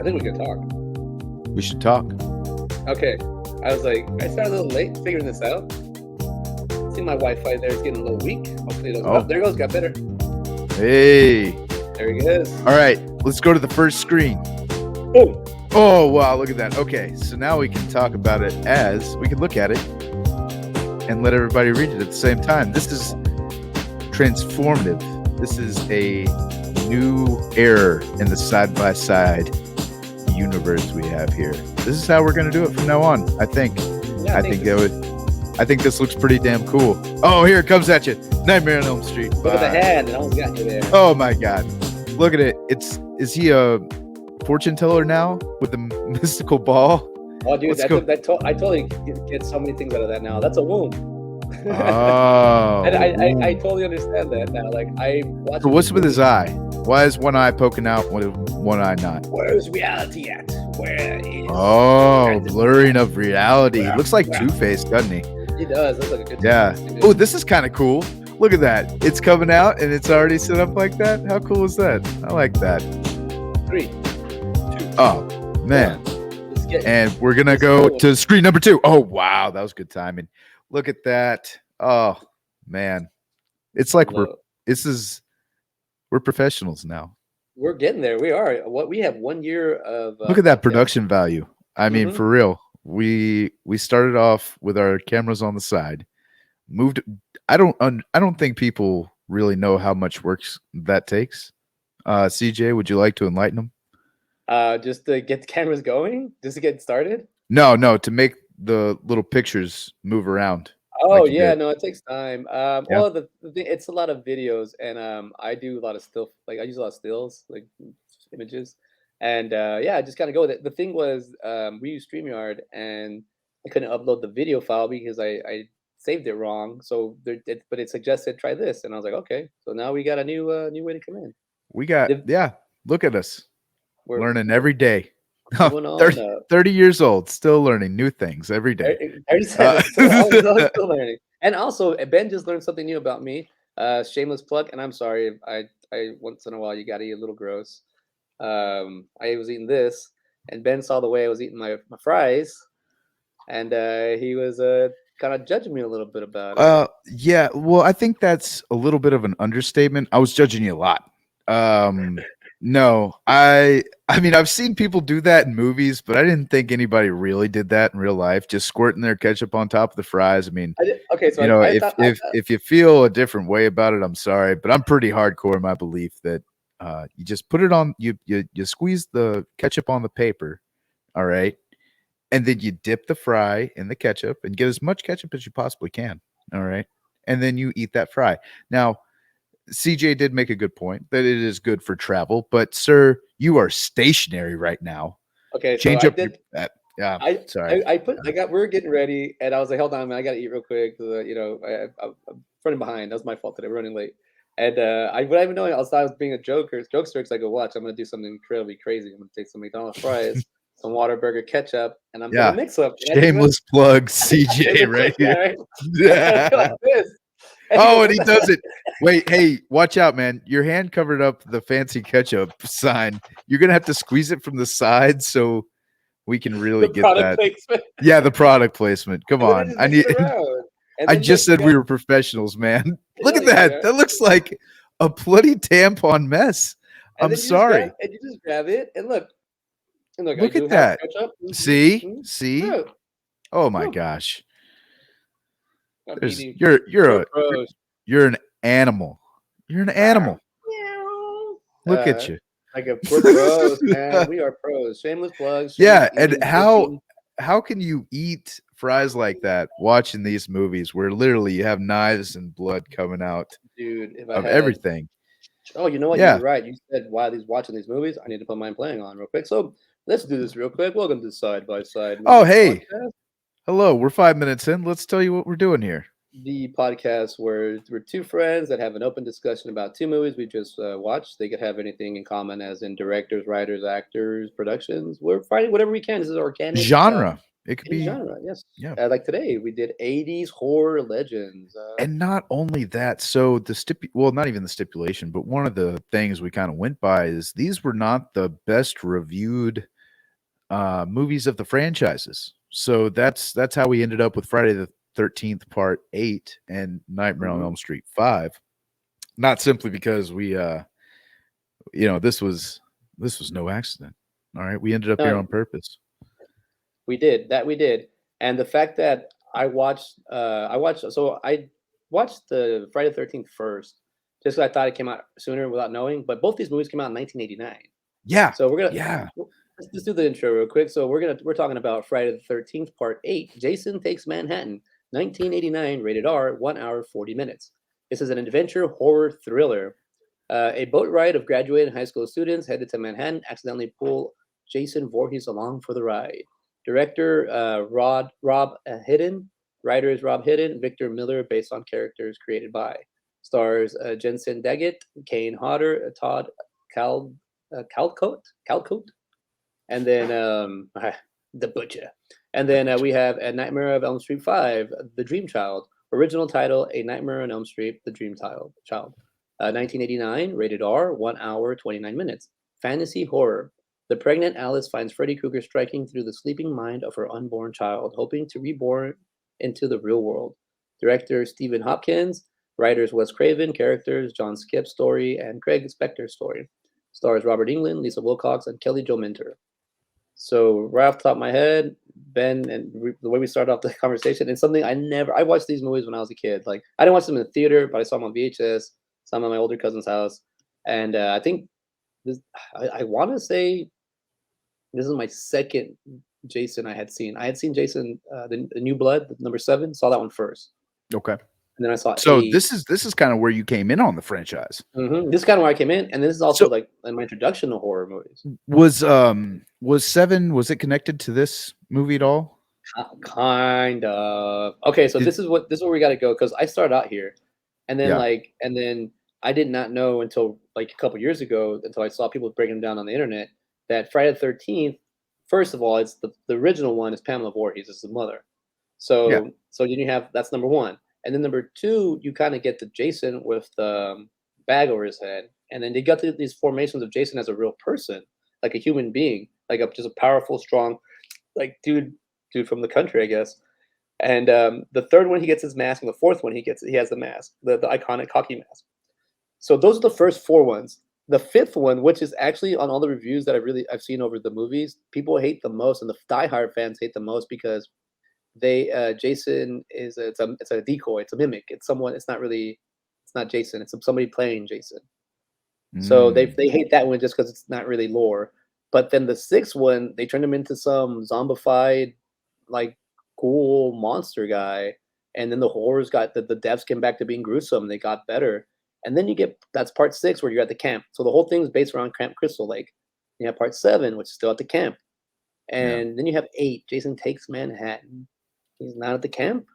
I think we can talk. We should talk. Okay. I was like, I started a little late figuring this out. See, my Wi-Fi there is getting a little weak. Hopefully it doesn't. Oh, there it goes. Got better. Hey. There he is. All right. Let's go to the first screen. Boom. Oh, wow. Look at that. Okay. So now we can talk about it we can look at it and let everybody read it at the same time. This is transformative. This is a new era in the side-by-side universe we have here. This is how we're going to do it from now on, I think. Yeah, I think this looks pretty damn cool. Oh, here it comes at you. Nightmare on Elm Street. Look at the hand. It almost got you there. Oh my God. Look at it. Is he a fortune teller now with the mystical ball? Oh, dude, I totally get so many things out of that now. That's a womb. Oh. And I totally understand that now. Like, I watch. So what's with his eye? Why is one eye poking out, one eye not? Where's reality at? Where is? Oh, blurring of reality. Looks like Two-Face, doesn't he? He does. Looks like a good. Yeah. Oh, this is kind of cool. Look at that. It's coming out and it's already set up like that. How cool is that? I like that. 3, 2. Oh man. And we're gonna go to screen number 2. Oh wow, that was good timing. Look at that. Oh man. It's like we're professionals now. We're getting there. We are. We have 1 year of look at that production value. I mean, for real. We started off with our cameras on the side. Moved. I don't think people really know how much work that takes. CJ, would you like to enlighten them? Just to get the cameras going, just to get started. No, to make the little pictures move around. Oh yeah, no, it takes time. Well, the thing, it's a lot of videos, and I do a lot of still, like I use a lot of stills, like images, and yeah, I just kind of go with it. The thing was, we use StreamYard, and I couldn't upload the video file because I saved it wrong. So but it suggested try this, and I was like, okay. So now we got a new way to come in. We got look at us. We're learning every day. 30 years old, still learning new things every day. 37, still learning. And also, Ben just learned something new about me. Shameless plug, and I'm sorry, I once in a while you gotta eat a little gross. I was eating this, and Ben saw the way I was eating my fries, and he was kind of judging me a little bit about it. Yeah, well, I think that's a little bit of an understatement. I was judging you a lot. No, I mean, I've seen people do that in movies, but I didn't think anybody really did that in real life. Just squirting their ketchup on top of the fries. I mean, okay, so if you feel a different way about it, I'm sorry, but I'm pretty hardcore in my belief that you just put it on. You squeeze the ketchup on the paper, all right, and then you dip the fry in the ketchup and get as much ketchup as you possibly can, all right, and then you eat that fry. Now, CJ did make a good point that it is good for travel, but sir, you are stationary right now. Okay, change so up yeah. Sorry. We're getting ready, and I was like, hold on, man, I gotta eat real quick. I'm running behind. That was my fault today. We're running late, and without even knowing, I was being a jokester. It's like, watch, I'm gonna do something incredibly crazy. I'm gonna take some McDonald's fries, some Whataburger ketchup, and I'm gonna mix up. Shameless plug, CJ, right here. Yeah. Like this. Oh, and he does it. Wait, hey, watch out, man. Your hand covered up the fancy ketchup sign. You're going to have to squeeze it from the side so we can really get that. Placement. Yeah, the product placement. Come on. I just said we were professionals, man. Look at that. That looks like a bloody tampon mess. I'm sorry. And you just grab it and look. And look at that. See? Oh my gosh. You're an animal. You're an animal. Look at you. We're pros, man. We are pros. Shameless plugs. Yeah, and how can you eat fries like that watching these movies where literally you have knives and blood coming out, dude, of everything? Oh, you know what? Yeah. You're right. You said while he's watching these movies, I need to put mine playing on real quick. So let's do this real quick. Welcome to Side by Side. Oh, hey. Podcast. Hello, we're 5 minutes in. Let's tell you what we're doing here. The podcast where we're two friends that have an open discussion about two movies we just watched. They could have anything in common, as in directors, writers, actors, productions. We're finding whatever we can. This is organic genre. It could be genre. Yes. Yeah. Like today, we did 80s horror legends. And not only that, so not even the stipulation, but one of the things we kind of went by is these were not the best reviewed movies of the franchises. So that's how we ended up with Friday the 13th Part 8 and Nightmare on Mhm. Elm Street 5. Not simply because we this was no accident. All right, we ended up here No, on purpose. we did, and the fact that I watched the Friday the 13th first, just 'cause I thought it came out sooner without knowing, but both these movies came out in 1989. Yeah. So Yeah. let's do the intro real quick. So we're talking about Friday the 13th Part 8, Jason Takes Manhattan, 1989, rated R, 1 hour 40 minutes. This is an adventure horror thriller. A boat ride of graduating high school students headed to Manhattan accidentally pull Jason Voorhees along for the ride. Director Rob Hidden, writers Rob Hidden, Victor Miller, based on characters created by. Stars Jensen Daggett, Kane Hodder, Todd Cal Calcote, and then the Butcher. And The then butcher. we have A Nightmare of Elm Street 5, The Dream Child. Original title: A Nightmare on Elm Street, The Dream Child. 1989, rated R, 1 hour 29 minutes. Fantasy horror. The pregnant Alice finds Freddy Krueger striking through the sleeping mind of her unborn child, hoping to reborn into the real world. Director Stephen Hopkins. Writers Wes Craven. Characters John Skipp's story and Craig Spector's story. Stars Robert England, Lisa Wilcox, and Kelly Jo Minter. So right off the top of my head, Ben, and the way we started off the conversation, it's something I watched these movies when I was a kid. Like I didn't watch them in the theater, but I saw them on VHS, saw them at my older cousin's house, and I think this I want to say this is my second Jason I had seen. I had seen Jason, the New Blood, number 7. Saw that one first, Okay. and then I saw So 8. this is kind of where you came in on the franchise. This is kind of where I came in, and this is also So like in my introduction to horror movies. was 7, was it connected to this movie at all? Kind of. Okay, so Did this is where we gotta go because I started out here, Yeah. and then I did not know until like a couple years ago until I saw people breaking them down on the internet that Friday the 13th, first of all, it's the original one is Pamela Voorhees, is the mother. Yeah. So then you have that's number one, and then number two, you kind of get the Jason with the bag over his head, and then they got these formations of Jason as a real person, like a human being, like just a powerful, strong, like dude from the country, I guess. And the third one, he gets his mask, and the fourth one, he has the mask, the iconic hockey mask. So those are the first four ones. The fifth one, which is actually on all the reviews that I've seen over the movies, people hate the most, and the diehard fans hate the most because they Jason is it's a decoy, it's a mimic, it's someone, it's not Jason, it's somebody playing Jason. So Mm. they hate that one just because it's not really lore. But then the sixth one, they turned him into some zombified, like, cool monster guy, and then the horrors got the deaths came back to being gruesome, they got better. And then you get that's part 6 where you're at the camp. So the whole thing is based around Camp Crystal Lake. You have part 7, which is still at the camp. Yeah. And then you have 8, Jason Takes Manhattan. He's not at the camp.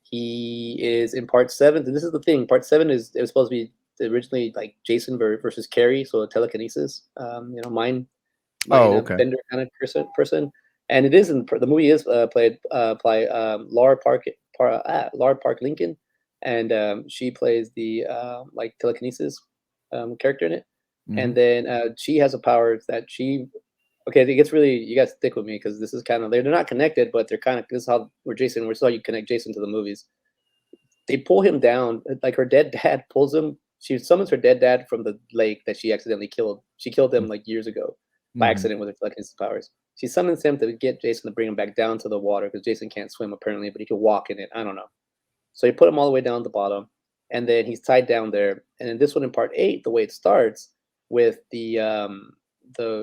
He is in part 7, and this is the thing, part 7 is it was supposed to be originally, like, Jason versus Carrie, so telekinesis, mind Oh, okay. bender kinda person, and it is the movie is, played, by, Laura Park Lincoln, and, she plays the, like, telekinesis, character in it, and Mhm. then, she has a power that she okay, it gets really you guys stick with me because this is kind of they're not connected, but they're kinda this is how where Jason where this is how you connect Jason to the movies. They pull him down, like, her dead dad pulls him she summons her dead dad from the lake that she accidentally killed. She killed him, Mm. like, years ago by Mhm. accident with her telekinesis powers. She summons him to get Jason to bring him back down to the water because Jason can't swim apparently, but he can walk in it, I don't know. So you put him all the way down at the bottom, and then he's tied down there, and in this one in part 8, the way it starts with the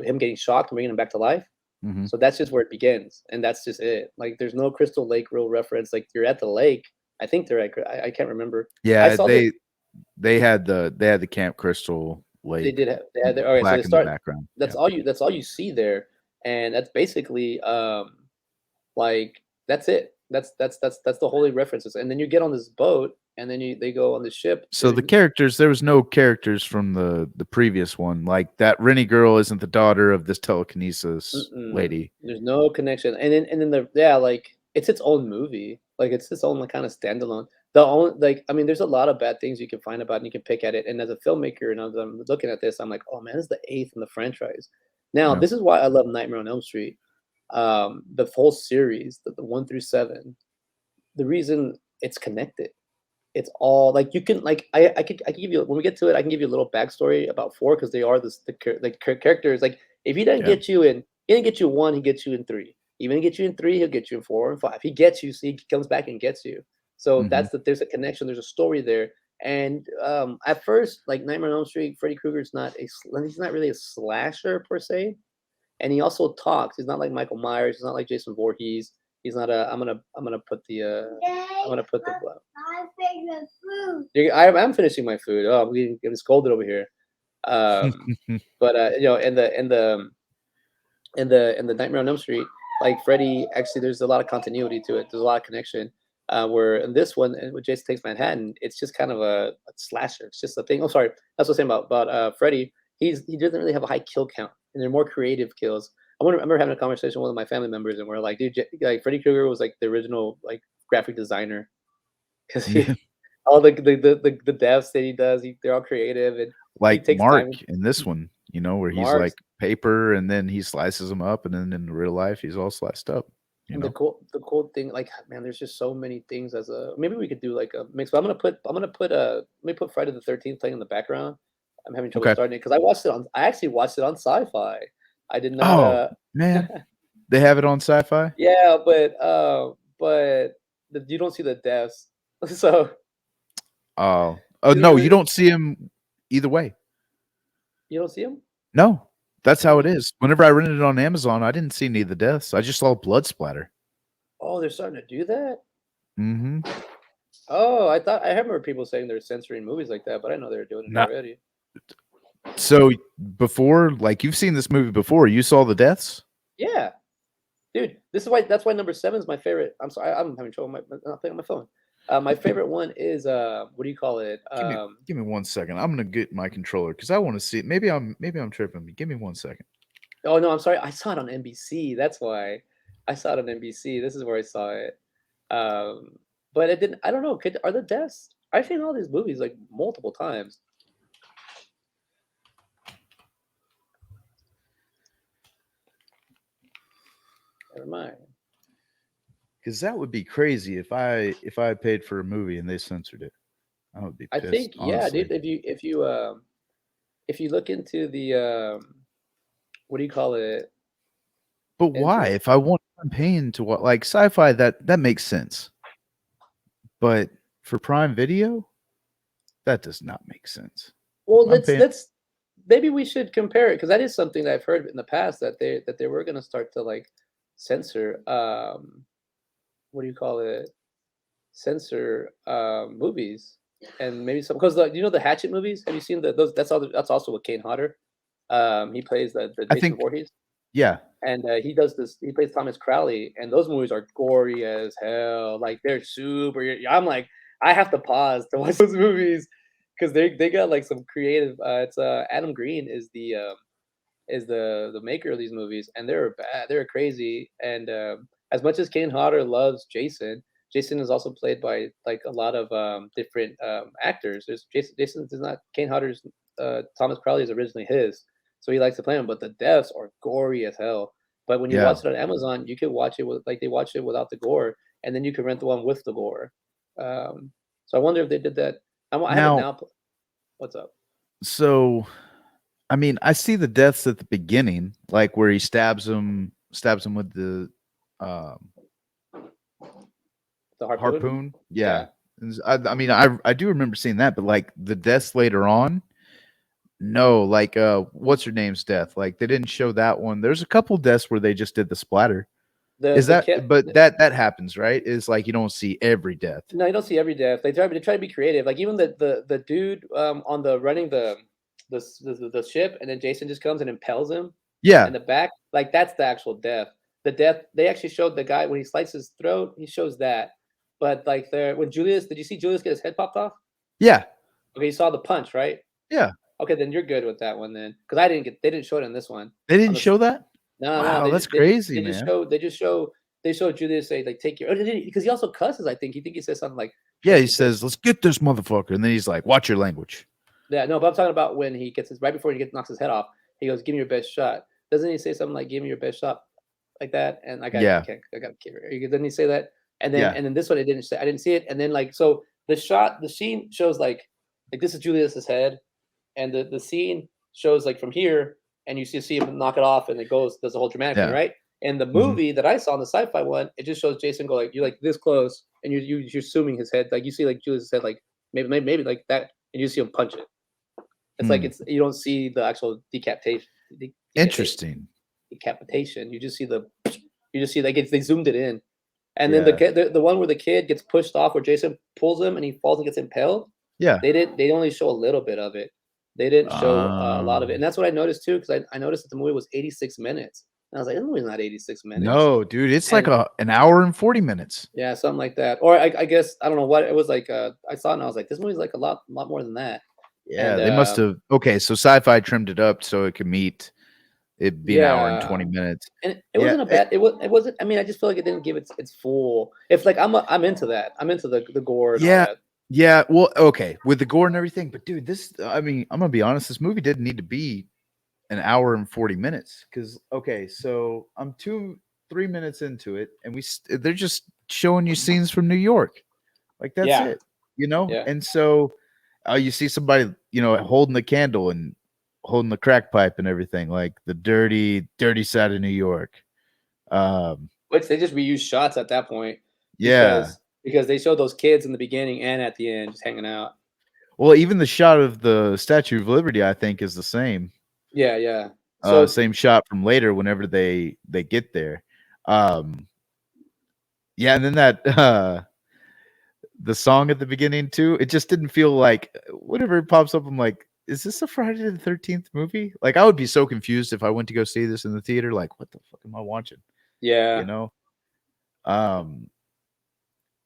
him getting shocked and bringing him back to life, Mhm. so that's just where it begins, and that's just it. Like, there's no Crystal Lake real reference. Like, you're at the lake. I think they're at. I can't remember. I Yeah, saw the. they had the Camp Crystal They Lake did have. They had their, okay, so they black in the start. background. That's Yeah. all you. That's all you see there, and that's basically like that's it. That's the holy references, and then you get on this boat, and then they go on the ship. So the characters, there was no characters from the previous one. Like that Rennie girl isn't the daughter of this telekinesis Mm-mm. lady. There's no connection, and then like it's its own movie, like it's its own like kind of standalone. The only like I mean, there's a lot of bad things you can find about it and you can pick at it. And as a filmmaker, and as I'm looking at this, I'm like, oh man, this is the eighth in the franchise. Now, Yeah. this is why I love Nightmare on Elm Street. The whole series, the 1 through 7, the reason it's connected. It's all like you can like I can give you when we get to it, I can give you a little backstory about 4 because they are characters. Like if he doesn't Yeah. get you in, he didn't get you in 1, he gets you in 3. Even get you in 3, he'll get you in 4 and 5. He gets you, so he comes back and gets you. So Hmm. there's a connection, there's a story there. And at first, like Nightmare on Elm Street, Freddy Krueger's not he's not really a slasher per se, and he also talks. He's not like Michael Myers. He's not like Jason Voorhees. He's not a. I'm gonna put the. I'm gonna put the. My favorite food. I'm finishing my food. Oh, I'm getting scolded over here. But in the Nightmare on Elm Street, like Freddy, actually, there's a lot of continuity to it. There's a lot of connection. Where in this one, with Jason Takes Manhattan, it's just kind of a slasher. It's just a thing. Oh, sorry, that's what I'm saying about Freddy. He doesn't really have a high kill count, and they're more creative kills. I remember having a conversation with one of my family members, and we're like, dude, like Freddy Krueger was like the original like graphic designer because Yeah. he all the deaths that he does, they're all creative, and he Like takes time. Mark in this one, where he's Marks like paper and then he slices them up, and then in real life he's all sliced up. You And the know. cool thing, like man, there's just so many things as a maybe we could do like a mix. But let me put Friday the 13th playing in the background. I'm having trouble Okay. starting it because I actually watched it on Sci-Fi. I did not Oh man, they have it on Sci-Fi. yeah, but you don't see the deaths. So Oh you no, you know don't see him either way. you don't see them? No, that's how it Oh, is. Whenever I rented it on Amazon, I didn't see any of the deaths. I just saw blood splatter. oh, they're starting to do that? Hmm. Oh, I remember people saying they're censoring movies like that, but I know they're doing it Not already. so before, like you've seen this movie before. You saw the deaths. Yeah. Dude, that's why number 7 is my favorite. I'm sorry, I'm having trouble not playing on my phone. My favorite one is what do you call it? Give me 1 second. I'm gonna get my controller because I want to see it. Maybe I'm tripping. Give me 1 second. Oh no, I'm sorry. I saw it on NBC. That's why. I saw it on NBC. This is where I saw it. Um, but it didn't. I don't know. Are the deaths? I've seen all these movies like multiple times. Never mind. Because that would be crazy if I paid for a movie and they censored it. I would be I think pissed, yeah, honestly. dude. If you look into the what do you call it? But Into why? If I'm paying to what, like Sci-Fi, that makes sense. But for Prime Video, that does not make sense. well, I'm let's paying. let's maybe we should compare it because that is something that I've heard in the past that they were gonna start to like censor what do you call it? Censor movies and maybe some because the Hatchet movies. Have you seen those? That's also with Kane Hodder. He plays the I Jason think, Voorhees, yeah. and he does this. He plays Thomas Crowley, and those movies are gory as hell. Like they're super. I'm like, I have to pause to watch those movies because they got like some creative. It's Adam Green is the maker of these movies, and they're bad. They're crazy. And as much as Kane Hodder loves Jason, Jason is also played by like a lot of different actors. There's Jason is not Kane Hodder's. Thomas Crowley is originally his, so he likes to play him. But the deaths are gory as hell. But when you Yeah. watch it on Amazon, you can watch it with like they watch it without the gore, and then you can rent the one with the gore. Um, so I wonder if they did that. I have it Now, now. What's up? so I mean, I see the deaths at the beginning, like where he stabs him with the um, The harpoon? harpoon. Yeah. Yeah. I mean, I do remember seeing that, but like the deaths later on, no, like what's her name's death? Like they didn't show that one. There's a couple deaths where they just did the splatter. The Is the that kid. but that happens, right? Is like you don't see every death. No, you don't see every death. They try to be creative. Like even the dude on the running the ship, and then Jason just comes and impels him in Yeah. the back. Like that's the actual death. The death they actually showed the guy when he slices his throat. He shows that. But like there when Julius, did you see Julius get his head popped off? Yeah. Okay, you saw the punch, right? Yeah. Okay, then you're good with that one then, because they didn't show it in this one. They On didn't this, show that? no, no, Wow, they that's just they just crazy, they just man. show they show Julius say like take your because he also cusses. I think he says something like Yeah, like he he says says, "Let's get this motherfucker." And then he's like, "Watch your language." yeah, no, but I'm talking about when he gets his right before he knocks his head off. He goes, "Give me your best shot." Doesn't he say something like, "Give me your best shot," like that? And like I Yeah. can't, I got to Doesn't he say that? Yeah. And then this one it didn't say. I didn't see it. And then like so the scene shows like this is Julius's head, and the scene shows like from here, and you see him knock it off, and it does the whole dramatic thing, Yeah. right? In the Mhm. movie that I saw in the sci-fi one, it just shows Jason go like you're like this close, and you're assuming his head, like you see like Julius's head, like maybe like that, and you see him punch it. It's like Hmm. you don't see the actual decapitation, Interesting. decapitation. You just see like they zoomed it in, and then Yeah. the one where the kid gets pushed off, where Jason pulls him and he falls and gets impaled. Yeah. They only show a little bit of it. They didn't show a lot of it, Um, and that's what I noticed too, because I noticed that the movie was 86 minutes, and I was like, "This movie's not 86 minutes." no, dude, it's like And an hour and 40 minutes. yeah, something like that. Or I guess I don't know what it was like. I saw it and I was like, "This movie's like a lot more than that." Yeah, And they must have. Okay, so sci-fi trimmed it up so it could meet. It'd be an hour and yeah, 20 minutes. and it Yeah. wasn't a bad. It wasn't. I mean, I just feel like it didn't give its full. If like I'm into that. I'm into the gore and all Yeah. that. Yeah. Well, okay, with the gore and everything, but dude, I mean, I'm gonna be honest, this movie didn't need to be an hour and 40 minutes. Because okay, so I'm 3 minutes into it, and they're just showing you scenes from New York. Like that's Yeah, it, you know? yeah. And so you see somebody, holding the candle and holding the crack pipe and everything, like the dirty, dirty side of New York. Um, Which they just reuse shots at that point yeah. because they showed those kids in the beginning and at the end just hanging out. Well, even the shot of the Statue of Liberty, I think, is the same. Yeah, yeah. So Same shot from later whenever they get there. Um, yeah, and then that the song at the beginning too, it just didn't feel like whenever it pops up, I'm like, is this a Friday the 13th movie? Like I would be so confused if I went to go see this in the theater, like, what the fuck am I watching? You yeah, know? Um,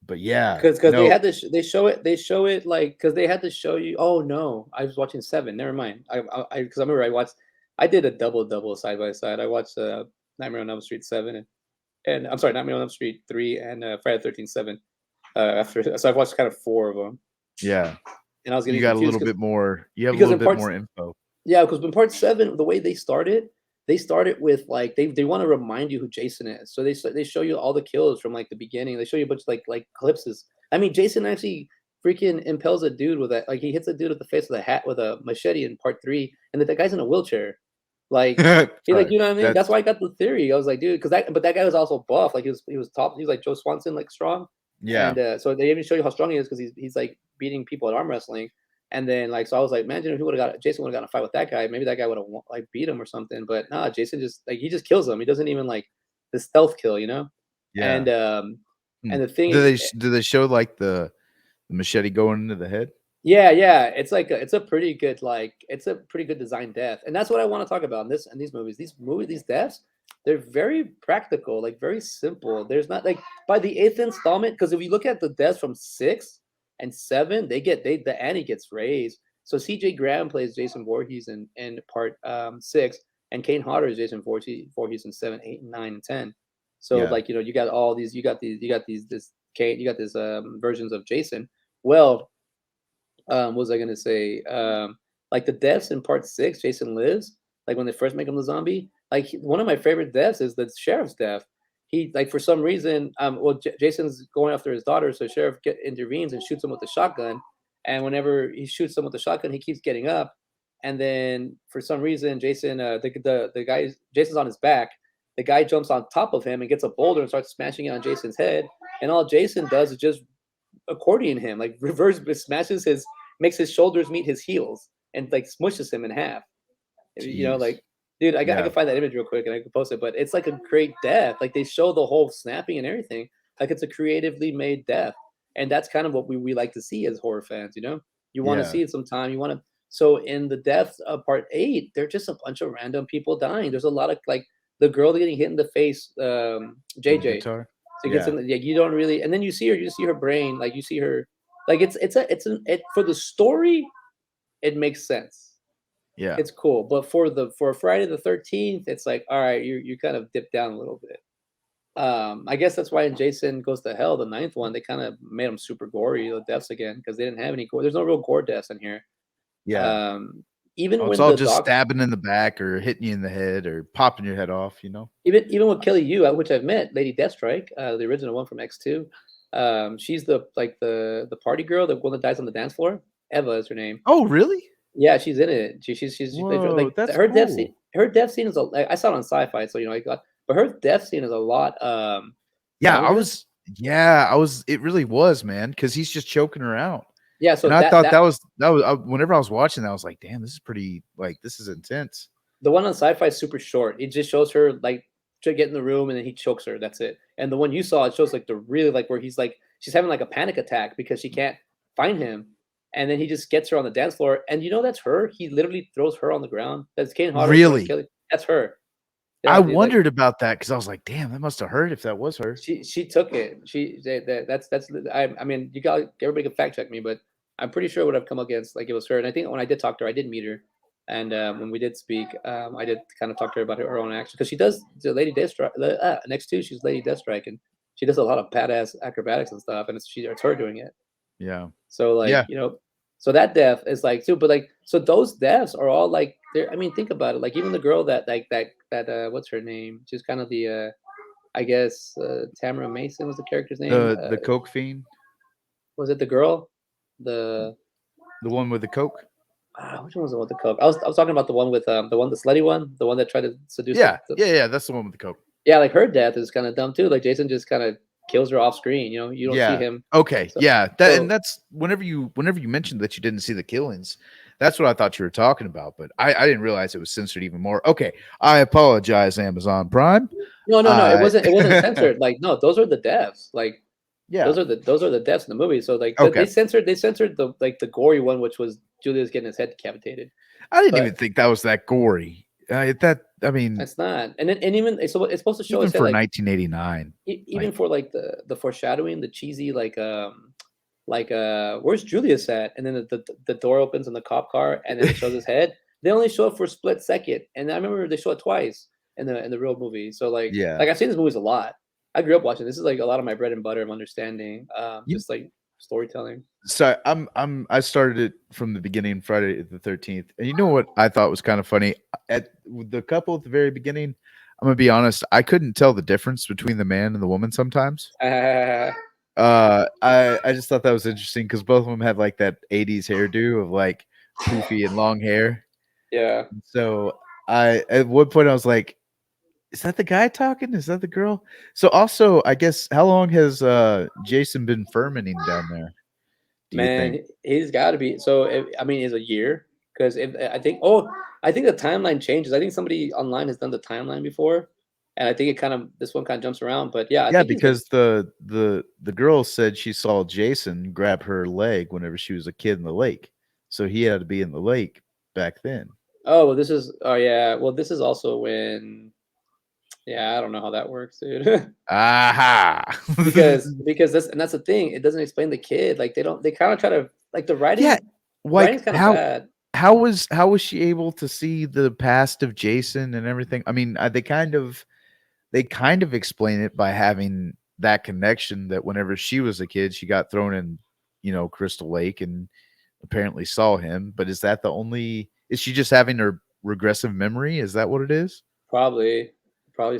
but yeah, because they no, had this they show it like because they had to show you. Oh no, I was watching Seven. Never mind. Because I remember I did a double side by side. I watched Nightmare on Elm Street 7 and I'm sorry, Nightmare on Elm Street 3 and Friday the 13th 7. After so I've watched kind of four of them, yeah. and I was You getting got a confused little bit more, you have a because little in bit parts more info. yeah, because in part 7, the way they started with like they want to remind you who Jason is. So they show you all the kills from like the beginning. They show you a bunch of like glimpses. I mean, Jason actually freaking impels a dude with that. Like he hits a dude with the face with a hat with a machete in part 3, and the guy's in a wheelchair. Like he like Sorry. you know what I mean? That's That's why I got the theory. I was like, dude, because that guy was also buff. Like he was top. He was like Joe Swanson, like strong. yeah. And so they even show you how strong he is because he's like beating people at arm wrestling. And then like so I was like, imagine if he would have got Jason would have gotten a fight with that guy. Maybe that guy would have like beat him or something. But nah, Jason just like he just kills him. He doesn't even like the stealth kill, you know? Yeah. And Hmm. and the thing Do they show like the machete going into the head? yeah, yeah, it's a pretty good it's a pretty good design death, and that's what I want to talk about in these movies. These deaths, they're very practical, like very simple. There's not like by the eighth installment, because if you look at the deaths from 6 and 7, the ante gets raised. So C.J. Graham plays Jason Voorhees in part 6, and Kane Hodder is Jason Voorhees in 7, 8, and 9 and 10. So Yeah. like you got all these, you got these this Kane, you got these versions of Jason. Well, what was I gonna say? Like the deaths in part 6, Jason Lives. Like when they first make him the zombie. Like one of my favorite deaths is the sheriff's death. He like for some reason, Jason's going after his daughter, so sheriff intervenes and shoots him with the shotgun. And whenever he shoots him with the shotgun, he keeps getting up. And then for some reason, Jason, the guy, Jason's on his back. The guy jumps on top of him and gets a boulder and starts smashing it on Jason's head. And all Jason does is just accordion him, like reverse smashes makes his shoulders meet his heels and like smushes him in half. You know, Jeez. like, dude, I Yeah. can find that image real quick and I can post it, but it's like a great death. Like they show the whole snapping and everything. Like it's a creatively made death. And that's kind of what we like to see as horror fans, you know? You want to Yeah. see it sometime. You want to so in the deaths of part 8, they're just a bunch of random people dying. There's a lot of like the girl getting hit in the face, With the JJ. guitar? So it gets Yeah. in yeah, you don't really and then you see her brain, like you see her like for the story, it makes sense. Yeah. It's cool. But for Friday the 13th, it's like, all right, you kind of dip down a little bit. I guess that's why in Jason Goes to Hell, the ninth one, they kind of made them super gory, the deaths again, because they didn't have any gore. There's no real gore deaths in here. Yeah. Um, even Oh, it's when all the just doc, stabbing in the back or hitting you in the head or popping your head off, you know? even with Kelly Yu, which I've met, Lady Deathstrike, the original one from X2. She's the like the party girl, the one that dies on the dance floor. Eva is her name. Oh, really? Yeah, she's in it. She plays Whoa, like that's her death scene. cool. Her death scene is a. Like, I saw it on Sci-Fi, so I got. But her death scene is a lot Yeah, longer. I was it really was, man, because he's just choking her out. Yeah, so And I that thought that that was whenever I was watching that, I was like, damn, this is pretty like this is intense. the one on Sci-Fi is super short. It just shows her like to get in the room and then he chokes her. That's it. And the one you saw, it shows like the really like where he's like she's having like a panic attack because she can't find him, and then he just gets her on the dance floor. And that's her. He literally throws her on the ground. That's Kane Hodder throwing Really? Kelly. That's her. I Yeah, dude. Like wondered about that because I was like, damn, that must have hurt if that was her. she took it. That's I mean you got everybody can fact check me, but I'm pretty sure what I've come against like it was her. And I think when I did talk to her, I did meet her, and when we did speak, I did kind of talk to her about her own action because she does the Lady Deathstrike. Next to she's Lady Deathstrike, and she does a lot of badass acrobatics and stuff, and it's her doing it. Yeah. So like Yeah. so that death is like too, but like so those deaths are all like they're. I mean, think about it. Like even the girl that like that what's her name? She's kind of the I guess Tamara Mason was the character's name. The coke fiend, Was it the girl? The the one with the coke. which one was the one with the coke? I was talking about the one with the slutty one, the one that tried to seduce Yeah, the yeah, that's the one with the coke. yeah, like her death is kind of dumb too. Like Jason just kind of kills her off screen. You don't see Yeah. him. Okay. So Yeah. That and so that's whenever you mentioned that you didn't see the killings, that's what I thought you were talking about. But I didn't realize it was censored even more. Okay. I apologize, Amazon Prime. no, it I wasn't censored. Like no, those are the deaths. Like yeah. those are the deaths in the movie. So like Okay. they censored the like the gory one, which was Julius getting his head decapitated. I didn't even But think that was that gory. I mean, it's not. And even so it's supposed to show even his head for like 1989, even like for like the foreshadowing, the cheesy like where's Julius at? And then the door opens in the cop car and then it shows his head. They only show it for a split second. And I remember they show it twice in the real movie. So yeah. like I've seen these movies a lot. I grew up watching. This is like a lot of my bread and butter of understanding. You Just like storytelling. so I started it from the beginning, Friday the 13th. And you know what I thought was kind of funny? At the couple at the very beginning, I'm gonna be honest, I couldn't tell the difference between the man and the woman sometimes. I just thought that was interesting because both of them had like that 80s hairdo of like poofy and long hair. Yeah. So I at one point I was like, is that the guy talking? Is that the girl? So also, I guess how long has Jason been fermenting down there? Do you think? Man, he's got to be. So, I mean, it's a year because I think the timeline changes. I think somebody online has done the timeline before, and I think this one kind of jumps around. But yeah, I Yeah, think he's been. because the girl said she saw Jason grab her leg whenever she was a kid in the lake. So he had to be in the lake back then. Oh, well, this is. Oh, yeah. Well, this is also when. Yeah, I don't know how that works, dude. Aha. because that's the thing. It doesn't explain the kid. Like they don't. They kind of try to like the Yeah, writing. The like writing's kind of bad. how was she able to see the past of Jason and everything? I mean, they kind of explain it by having that connection that whenever she was a kid, she got thrown in, Crystal Lake and apparently saw him. But is that the only? Is she just having her regressive memory? Is that what it is? Probably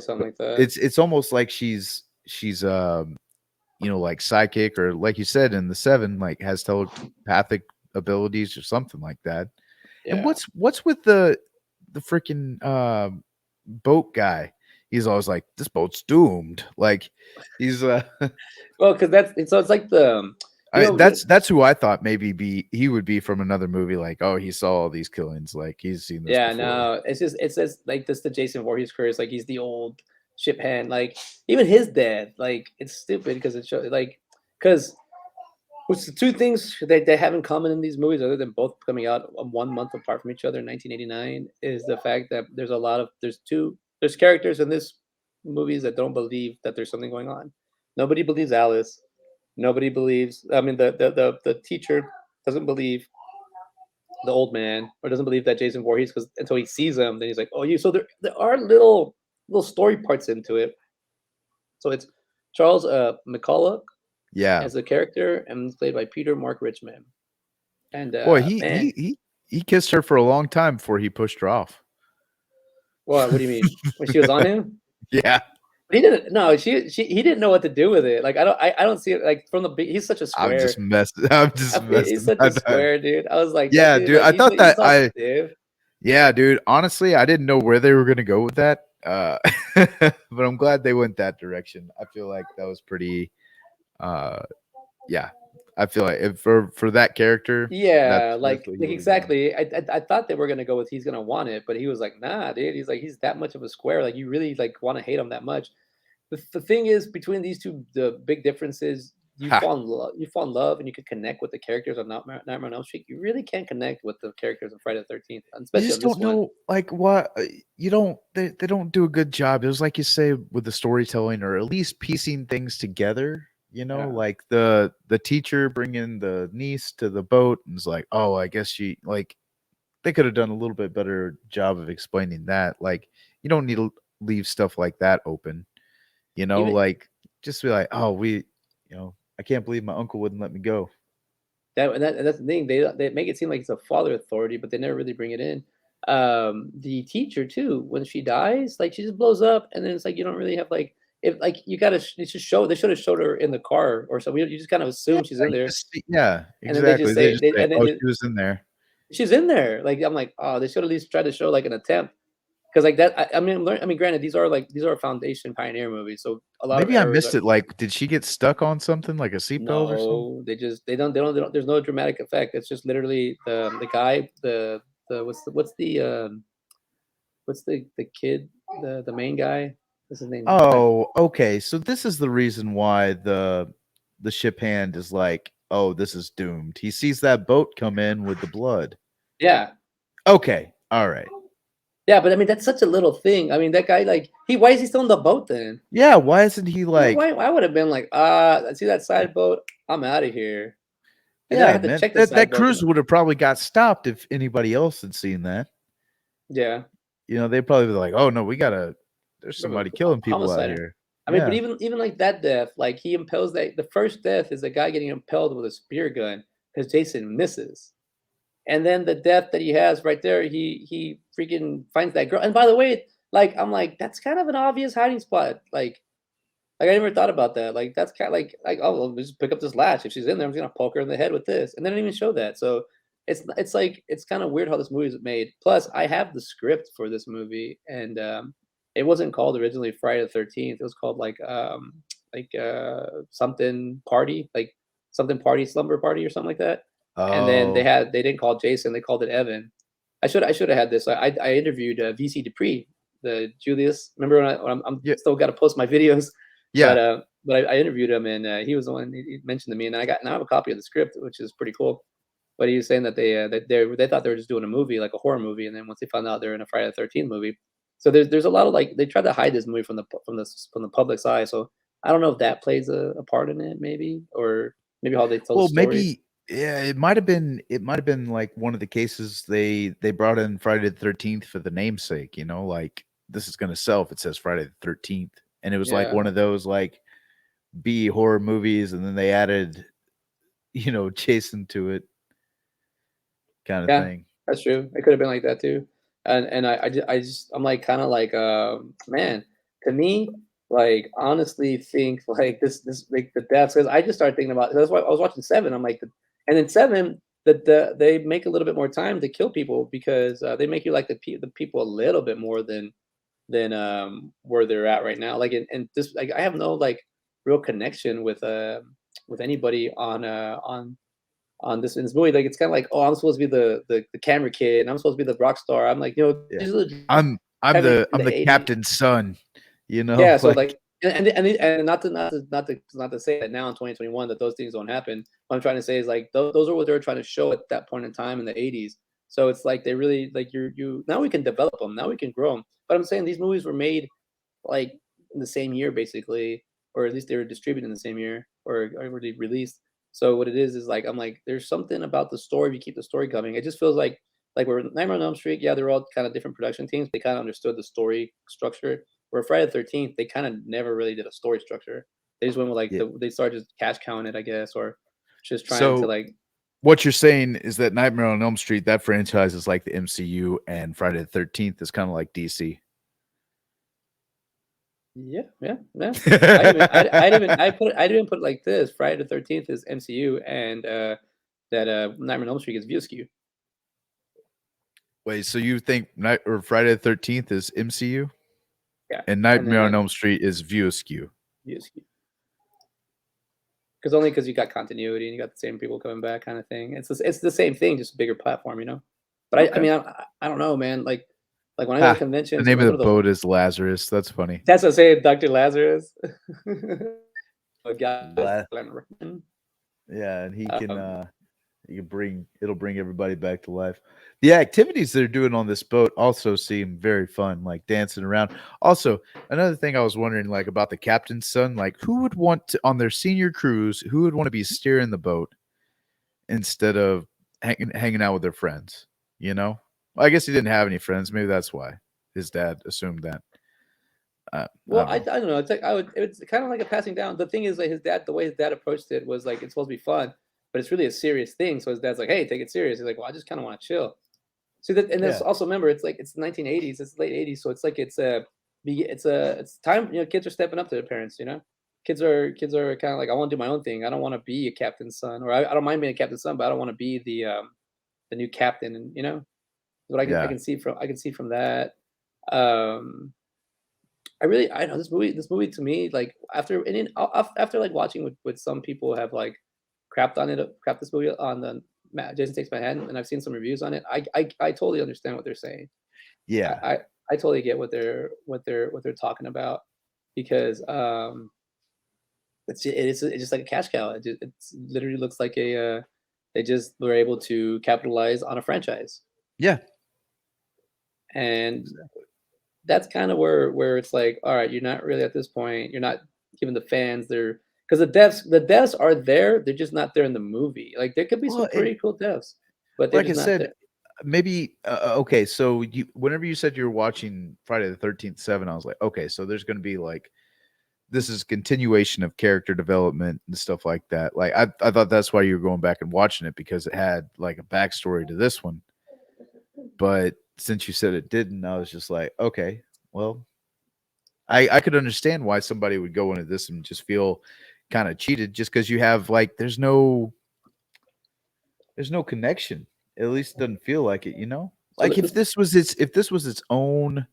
something But like that. it's almost like she's like psychic or like you said in the seven, like has telepathic abilities or something like that. And Yeah. what's with the freaking boat guy? He's always like, this boat's doomed. Like he's Well, because it's like that's who I thought maybe he would be from another movie, like, oh, he saw all these killings, like he's seen this yeah, before. no, it's just like this the Jason Voorhees curse. Like he's the old ship hand. Like even his dad. Like it's stupid because it shows because what's the two things that they have in common in these movies, other than both coming out 1 month apart from each other in 1989, is the fact that there's characters in this movies that don't believe that there's something going on. Nobody believes Alice. Nobody believes. I mean, the teacher doesn't believe the old man or doesn't believe that Jason Voorhees because until he sees him, then he's like, oh, you. So there are little story parts into it. So it's Charles McCulloch Yeah. as the character, and it's played by Peter Mark Richmond. And Boy, man, he kissed her for a long time before he pushed her off. What do you mean? When she was on him? Yeah, He didn't. No, he didn't know what to do with it. Like I don't see it like from the. He's such a I'm just square. messing. I'm just He's messing. such a square dude. I was like that Yeah, dude. dude. Like I thought he's that all stiff. Yeah, dude. Honestly, I didn't know where they were gonna go with that. But I'm glad they went that direction. I feel like that was pretty. Uh, yeah. I feel like for that character, Yeah, that's what he like would have done. exactly. I thought they were gonna go with he's gonna want it, but he was like, nah, dude. He's like he's that much of a square. Like you really like want to hate him that much. The thing is between these two, the big difference is Ha! you fall in love, and you can connect with the characters on Nightmare on Elm Street. You really can't connect with the characters of Friday the 13th, You especially just on this don't one. know like what you don't. They don't do a good job. It was like you say with the storytelling, or at least piecing things together. Yeah. Like the teacher bringing the niece to the boat and it's like, oh, I guess she like they could have done a little bit better job of explaining that. Like, you don't need to leave stuff like that open. Even Like just be like, oh, I can't believe my uncle wouldn't let me go. that's the thing. They make it seem like it's a father authority, but they never really bring it in. The teacher too, when she dies, like she just blows up, and then it's like you don't really have like if like you gotta it's just show they should have showed her in the car or something. You just kind of Yeah, assume she's in you there, just yeah, and then they exactly. just They say just they say, and then oh, she was in there. she's in there. Like I'm like, oh, they should at least try to show like an attempt because like that. I mean, granted, these are foundation pioneer movies, so a lot of Maybe I errors missed are it. Like, did she get stuck on something like a seatbelt or something? no. They don't. There's no dramatic effect. It's just literally the guy the what's the kid the main guy. What's his name? Oh, okay. So this is the reason why the ship hand is like, oh, this is doomed. He sees that boat come in with the blood. Yeah, Okay. All right. yeah. But I mean, that's such a little thing. I mean, that guy like why is he still on the boat then? Yeah, why isn't he Why like, I would have been like, I see that side boat. I'm out of here. And then I yeah, had to man. check the That side boat. cruise would have probably got stopped if anybody else had seen that. Yeah, They'd probably be like, "Oh no, we gotta. There's somebody killing people out homicide. here." I mean, but Yeah. even like that death, like he impels that the first death is a guy getting impaled with a spear gun because Jason misses. And then the death that he has right there, he freaking finds that girl. And by the way, like I'm like, that's kind of an obvious hiding spot. Like I never thought about that. Like that's kind of like oh, well, just pick up this latch. If she's in there, I'm just gonna poke her in the head with this. And they didn't even show that. So it's like it's kind of weird how this movie is made. Plus, I have the script for this movie, and it wasn't called originally Friday the 13th. It was called something party, like something party slumber party or something like that. And then Oh, they didn't call Jason, they called it Evan. I should have had this. I interviewed VC Dupree, the Julius. Remember when I'm yeah, still got to post my videos, yeah. but I interviewed him, and he was the one he mentioned to me, and now I have a copy of the script, which is pretty cool. But he was saying that they thought they were just doing a movie like a horror movie, and then once they found out they're in a Friday the 13th movie, so there's a lot of like they tried to hide this movie from the public's eye. So I don't know if that plays a part in it, maybe, or maybe how they tell the Well, story. maybe yeah, it might have been. It might have been like one of the cases they brought in Friday the 13th for the namesake. Like this is gonna sell if it says Friday the 13th, and it was like Yeah, one of those like B horror movies, and then they added Jason to it kind of yeah, thing. that's true. It could have been like that too. And I just I'm like kind of like man, to me, like honestly think like this like the deaths because I just started thinking about that's why I was watching Seven. I'm like and then Seven they make a little bit more time to kill people because they make you like the people a little bit more than where they're at right now. Like and this like I have no like real connection with anybody on this in this movie. Like it's kind of like, oh, I'm supposed to be the camera kid, and I'm supposed to be the rock star. I'm like, Yeah, these are the I'm heavy the in I'm the the '80s. captain's son. Yeah, so Like like, and not to say that now in 2021 that those things don't happen. What I'm trying to say is like those are what they were trying to show at that point in time in the '80s. So it's like they really like you now we can develop them, now we can grow them. But I'm saying these movies were made like in the same year basically, or at least they were distributed in the same year or were they released. So what it is like I'm like there's something about the story if you keep the story coming. It just feels like we're Nightmare on Elm Street, yeah, they're all kind of different production teams. They kind of understood the story structure. Where Friday the 13th, they kind of never really did a story structure. They just went with like yeah. they started just cash counting it, I guess, or just trying to So like. what you're saying is that Nightmare on Elm Street, that franchise is like the MCU, and Friday the 13th is kind of like DC. Yeah, yeah, yeah. I didn't put it like this. Friday the 13th is MCU, and that Nightmare on Elm Street is View. Wait, so you think Night or Friday the 13th is MCU Yeah, and and then Nightmare on Elm Street is View Askew? View. Because you got continuity and you got the same people coming back, kind of thing. It's the same thing, just a bigger platform, you know. But I Okay. mean, I don't know, man. Like when I go to Ha, the conventions, when name I of go the to the boat is Lazarus. That's funny. that's what I say, Dr. Lazarus. A guys, La- yeah, and um, he can bring it'll bring everybody back to life. The activities they're doing on this boat also seem very fun, like dancing around. Also, another thing I was wondering, like about the captain's son, like who would want to on their senior cruise, who would want to be steering the boat instead of hanging out with their friends? You know, I guess he didn't have any friends. Maybe that's why his dad assumed that. I well, don't I know. don't know. It's kind of like a passing down. The thing is, like the way his dad approached it was like it's supposed to be fun, but it's really a serious thing. So his dad's like, "Hey, take it serious." He's like, "Well, I just kind of want to chill." See that, and Yeah, there's also remember it's like it's 1980s, it's late 80s, so it's like it's time. Kids are stepping up to their parents. Kids are kind of like I want to do my own thing. I don't want to be a captain's son, or I don't mind being a captain's son, but I don't want to be the new captain. And what I yeah, can see from that. Um, I know this movie to me like after like watching with some people have like crapped this movie on the Jason Takes My Hand, and I've seen some reviews on it. I totally understand what they're saying. I yeah. I, I totally get what they're talking about because it's just like a cash cow. It's literally looks like they just were able to capitalize on a franchise, Yeah, and that's kind of where it's like, all right, you're not really at this point. You're not giving the fans their because the deaths are there. They're just not there in the movie. Like there could be some well, and pretty cool deaths, but they're like I just not said, there. maybe okay. So you, whenever you said you were watching Friday the 13th 7, I was like, okay, so there's going to be like this is continuation of character development and stuff like that. Like I thought that's why you were going back and watching it because it had like a backstory to this one. But since you said it didn't, I was just like, okay, well, I could understand why somebody would go into this and just feel kind of cheated just because you have like there's no connection. At least it doesn't feel like it, you know? So Like if this was its own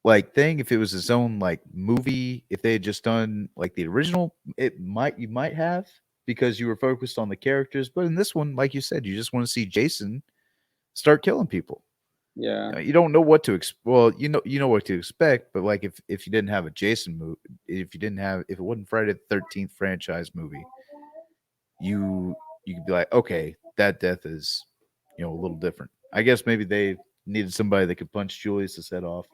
like thing, if it was its own like movie, if they had just done like the original, it might you might have because you were focused on the characters. But in this one, like you said, you just want to see Jason start killing people. yeah. You don't know what to well, you know what to expect, but like if you didn't have a Jason movie, if you didn't have if it wasn't Friday the 13th franchise movie, you you could be like, okay, that death is, a little different. I guess maybe they needed somebody that could punch Julius's head off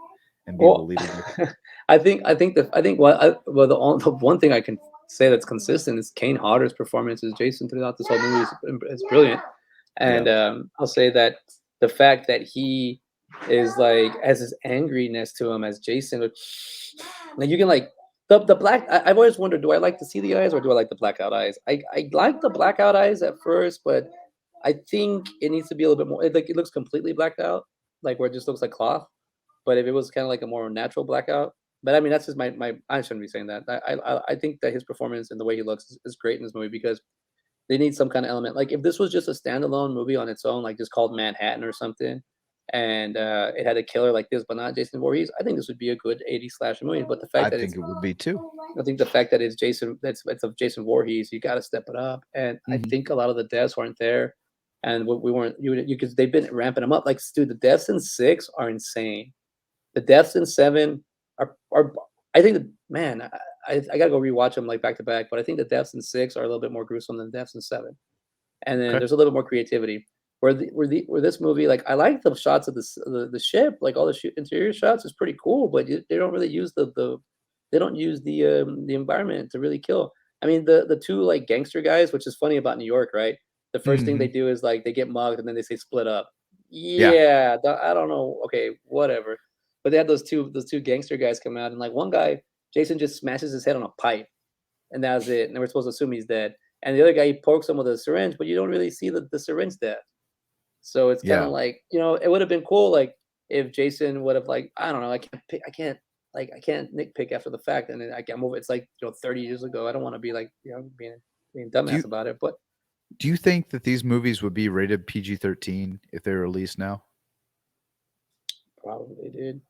and be able to Well, leave him with. I think the the one thing I can say that's consistent is Kane Hodder's performance as Jason throughout this whole movie is brilliant, Yeah, and I'll say that the fact that he is like has this angriness to him as Jason, like you can like the black. I've always wondered, do I like to see the eyes or do I like the blackout eyes? I like the blackout eyes at first, but I think it needs to be a little bit more. Like it looks completely blacked out, like where it just looks like cloth. But if it was kind of like a more natural blackout, but I mean that's just my I shouldn't be saying that. I think that his performance and the way he looks is great in this movie because they need some kind of element. Like if this was just a standalone movie on its own, like just called Manhattan or something, and it had a killer like this, but not Jason Voorhees, I think this would be a good 80s slasher movie. But the I fact that think it would be too. I think the fact that it's of Jason Voorhees, you got to step it up. And I Mhm. think a lot of the deaths weren't there, and we weren't you because they've been ramping them up. Like dude, the deaths in 6 are insane. The deaths in 7 are I think man, I gotta go rewatch them like back to back, but I think the deaths in 6 are a little bit more gruesome than the deaths in 7. And then Okay. there's a little more creativity. Where this movie, like I like the shots of the ship, like all the interior shots is pretty cool, but they don't really use they don't use the environment to really kill. I mean the two like gangster guys, which is funny about New York, right? The first thing they Mhm. do is like they get mugged and then they say split up. Yeah. Yeah, I don't know. Okay, whatever. But they had those two gangster guys come out, and like one guy, Jason just smashes his head on a pipe, and that was it. And we're supposed to assume he's dead. and the other guy, he pokes him with a syringe, but you don't really see the syringe death. So it's kind Yeah. of like, it would have been cool, like if Jason would have like, I don't know, I can't nitpick after the fact, and then I can't move. It's like 30 years ago. I don't want to be like being Do dumbass you about it, but do you think that these movies would be rated PG-13 if they were released now? probably, dude,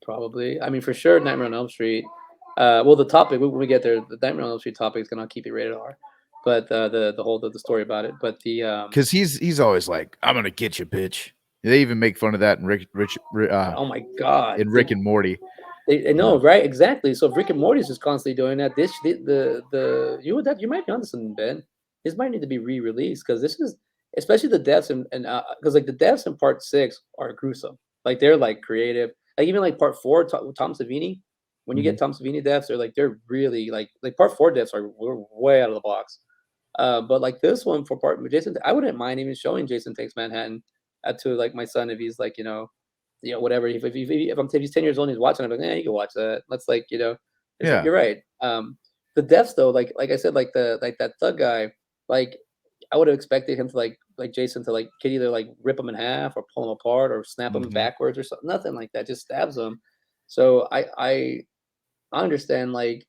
probably. I mean, for sure, Nightmare on Elm Street. Well, the topic when we get there, the Nightmare on Elm Street topic is gonna keep it rated R, but the whole the story about it, but the Because he's always like, "I'm gonna get you, bitch." They even make fun of that in oh my god, Rick and Morty. I You know, know? right? Exactly. So if Rick and Morty's just constantly doing that, you might be onto something, Ben. This might need to be re-released because this is especially the deaths and because like the deaths in part six are gruesome. Like they're like creative. Like even like part four, Tom Savini. When you get Mhm. Tom Savini deaths, they're really like part four deaths are way out of the box. But like this one for part Jason, I wouldn't mind even showing Jason Takes Manhattan to like my son if he's like whatever. If he's 10 years old and he's watching, I'm like, yeah, you can watch that. That's like it's like Yeah. you're right. The deaths though, like I said, like that thug guy, like I would have expected him to like Jason to like could either like rip him in half or pull him apart or snap him Mhm. backwards or something. Nothing like that. Just stabs him. So I understand like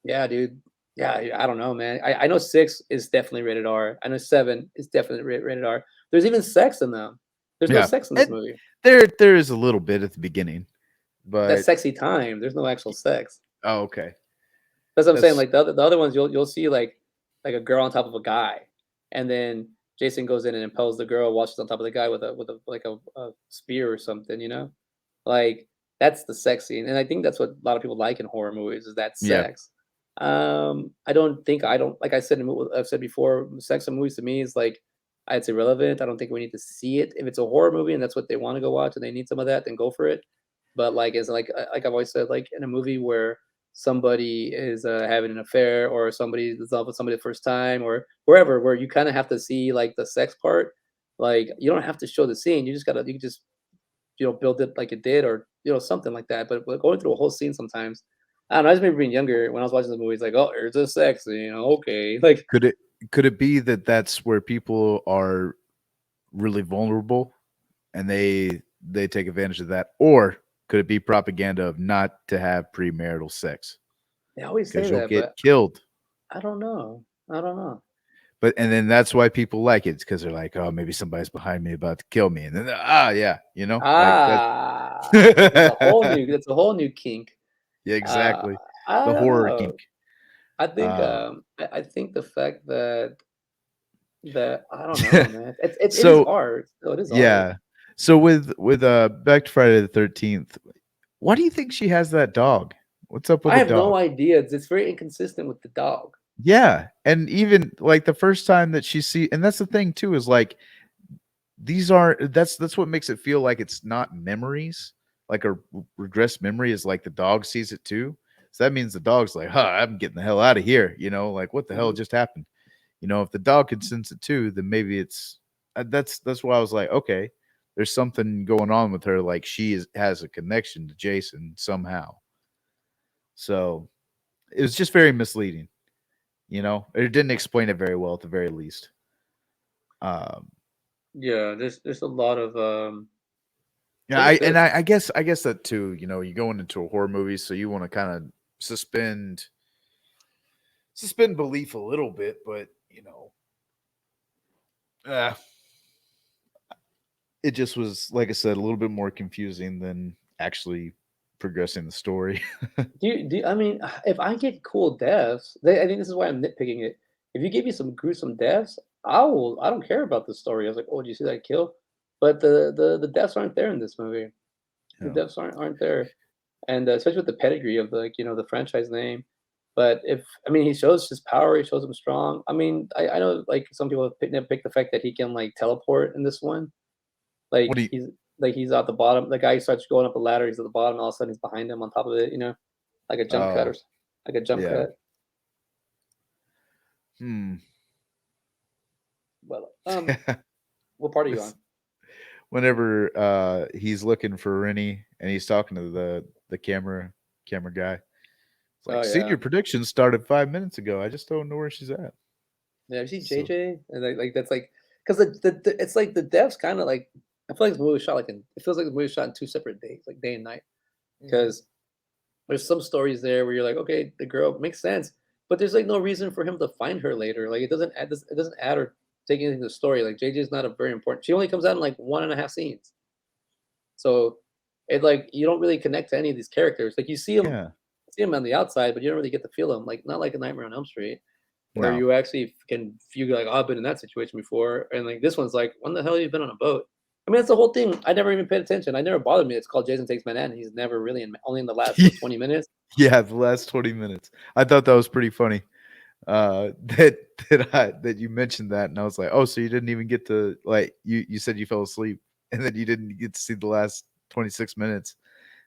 yeah, dude. Yeah, I don't know, man. I know 6 is definitely rated R. I know 7 is definitely rated R. There's even sex in them. There's no Yeah. sex in this And movie. there is a little bit at the beginning, That's but sexy time. There's no actual sex. oh, okay. That's what I'm saying. That's Like the other ones, you'll see like a girl on top of a guy, and then Jason goes in and impels the girl while she's on top of the guy with a like a spear or something. Like that's the sex scene, and I think that's what a lot of people like in horror movies is that yeah. sex. I don't like I said I've said before, sex in movies to me is like it's irrelevant. I don't think we need to see it. If it's a horror movie and that's what they want to go watch and they need some of that, then go for it. But like it's like I've always said, like in a movie where somebody is having an affair or somebody is in love with somebody the first time or wherever where you kind of have to see like the sex part, like you don't have to show the scene. You can just build it like it did or something like that. But going through a whole scene sometimes, I don't know. I just remember being younger when I was watching the movies, like, oh, there's a sex scene, okay, like Could it be that that's where people are really vulnerable and they take advantage of that, or could it be propaganda of not to have premarital sex they always say because you'll that, get but killed? I don't know. I don't know. But and then that's why people like it because they're like, oh, maybe somebody's behind me about to kill me, and then yeah, like that. That's a whole new kink. Yeah, Uh, exactly. I The don't horror kink. know. I think Uh, I think the fact that I don't know, man. It is so art. Still, it is art. yeah, so with back to Friday the 13th, why do you think she has that dog? What's up with I the have no dog? idea. It's very inconsistent with the dog. Yeah, and even like the first time that she see, and that's the thing too, is like these are that's what makes it feel like it's not memories, like a regressed memory is like the dog sees it too. So that means the dog's like, huh, I'm getting the hell out of here, like what the hell Mhm. just happened? If the dog can sense it too, then maybe it's that's why I was like, okay, there's something going on with her, like has a connection to Jason somehow. So it was just very misleading. It didn't explain it very well at the very least. Um, Yeah, there's a lot of yeah, like I said, I guess that too. You going into a horror movie, so you want to kind of suspend belief a little bit, but uh, it just was like I said, a little bit more confusing than actually progressing the story. I mean, if I get cool deaths, I think this is why I'm nitpicking it. If you give me some gruesome deaths, I don't care about the story. I was like, oh, did you see that kill? But the deaths aren't there in this movie. The Yeah. deaths aren't there, and especially with the pedigree of the franchise name. But if I mean, he shows his power, he shows him strong. I mean, I know like some people pick the fact that he can like teleport in this one. What Like do you? he's at the bottom. The guy starts going up a ladder. He's at the bottom. All of a sudden, he's behind him on top of it. Like a jump cut Oh, like a jump yeah. cut. Hmm. Well, what part are you on? Whenever he's looking for Rennie and he's talking to the camera guy. It's Oh like, senior yeah, predictions started 5 minutes ago. I just don't know where she's at. Yeah, you see So JJ, and like that's like because it's like the death's kind of like I feel like the movie was shot like in it feels like the movie was shot in two separate days, like day and night. Mhm. Because there's some stories there where you're like, okay, the girl makes sense, but there's like no reason for him to find her later. Like it doesn't add or take anything to the story. Like JJ is not a very important. She only comes out in like one and a half scenes, so it like you don't really connect to any of these characters. Like you yeah, see them on the outside, but you don't really get to feel them. Like not like a Nightmare on Elm Street where no, you actually can feel like, oh, I've been in that situation before. And like this one's like, when the hell have you been on a boat? I mean, that's the whole thing. I never even paid attention. I never bothered me. It's called Jason Takes Manhattan. He's never really only in the last what 20 minutes. yeah. The last 20 minutes, I thought that was pretty funny. That that you mentioned that, and I was like, oh, so you didn't even get to like you said you fell asleep, and then you didn't get to see the last 26 minutes.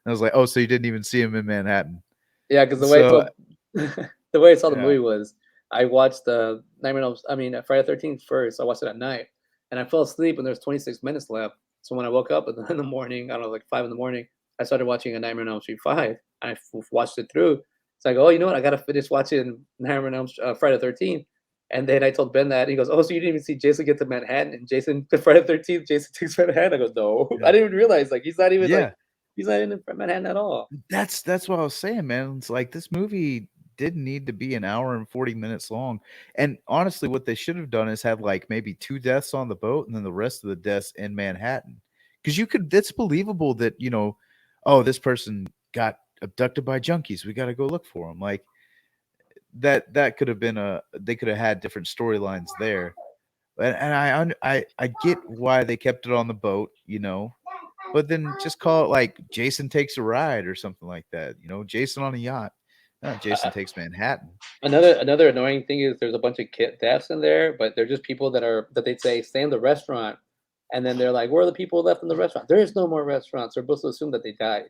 And I was like, oh, so you didn't even see him in Manhattan. Yeah, because the way So so the way I saw the yeah, movie was I watched the Nightmare on Elm I mean Friday the 13th first. I watched it at night, and I fell asleep, and there's 26 minutes left. So when I woke up in the morning, I don't know, like 5 in the morning, I started watching a Nightmare on Elm Street 5. I watched it through. It's like, oh, you know what? I gotta finish watching Nightmare on Friday the 13th. And then I told Ben that, and he goes, "Oh, so you didn't even see Jason get to Manhattan and Jason Friday the 13th, Jason takes Manhattan." I go, "No, I yeah, didn't even realize like yeah. he's not in Manhattan at all." That's what I was saying, man. It's like this movie didn't need to be an hour and 40 minutes long. And honestly, what they should have done is have like maybe two deaths on the boat and then the rest of the deaths in Manhattan. Because you could, that's believable that, oh, this person got abducted by junkies. We got to go look for them. Like that could have been they could have had different storylines there. And I get why they kept it on the boat, but then just call it like Jason takes a ride or something like that. Jason on a yacht. Not Jason takes Manhattan. Another annoying thing is there's a bunch of kid deaths in there, but they're just people that they'd say stay in the restaurant, and then they're like, "Where are the people left in the restaurant?" There is no more restaurants. They're supposed to assume that they died.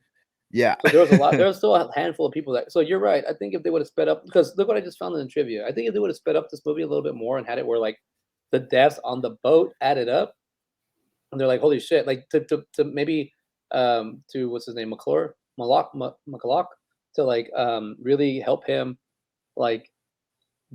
Yeah. So there was a lot. There was still a handful of people that. So you're right. I think if they would have sped up, because look what I just found in the trivia. I think if they would have sped up this movie a little bit more and had it where like the deaths on the boat added up, and they're like, "Holy shit!" Like to maybe to what's his name, McClock to like really help him like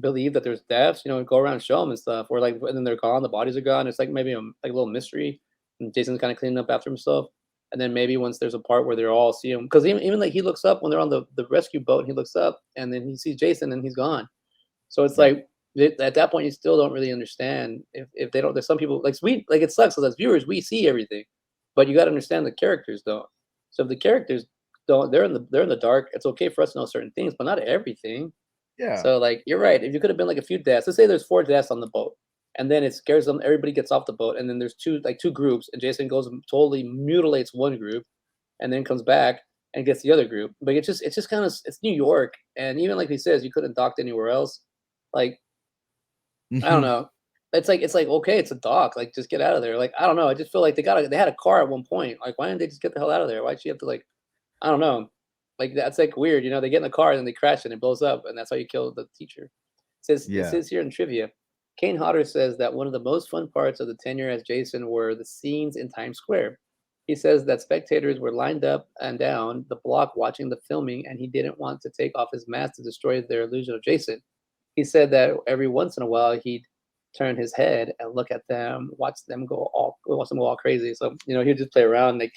believe that there's deaths, go around and show them and stuff. Or like, and then they're gone, the bodies are gone. It's like maybe like a little mystery, and Jason's kind of cleaning up after himself. And then maybe once there's a part where they're all see him, because even like he looks up when they're on the rescue boat, and he looks up and then he sees Jason and he's gone. So it's Yeah. like at that point you still don't really understand if they don't. There's some people like it sucks because as viewers we see everything, but you got to understand the characters don't. So if the characters don't, they're in the dark. It's okay for us to know certain things, but not everything. Yeah. So, like, you're right. If you could have been like a few deaths, let's say there's 4 deaths on the boat, and then it scares them. Everybody gets off the boat, and then there's two groups, and Jason goes and totally mutilates one group, and then comes back and gets the other group. But it's just kind of it's New York, and even like he says, you couldn't docked anywhere else. Like I don't Hmm. know. It's like okay, it's a dock. Like just get out of there. Like I don't know. I just feel like they had a car at one point. Like why didn't they just get the hell out of there? Why'd she have to like I don't know. Like that's like weird, They get in the car and then they crash and it blows up, and that's how you kill the teacher. It Yeah. says here in trivia, Kane Hodder says that one of the most fun parts of the tenure as Jason were the scenes in Times Square. He says that spectators were lined up and down the block watching the filming, and he didn't want to take off his mask to destroy their illusion of Jason. He said that every once in a while he'd turn his head and look at them, watch them go all crazy. So he'd just play around like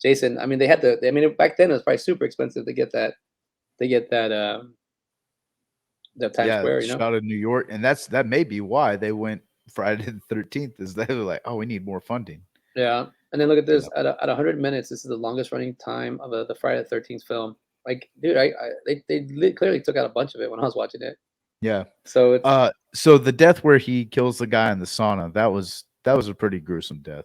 Jason. I mean, they had to. I mean, back then it was probably super expensive to get that. To get that Times Yeah. Square. Shot in New York. And that may be why they went Friday the 13th, is they were like, oh, we need more funding. Yeah, and then look at You this. know? At 100 minutes, this is the longest running time of the Friday the 13th film. Like, dude, they clearly took out a bunch of it when I was watching it. Yeah. So it's So the death where he kills the guy in the sauna, that was a pretty gruesome death.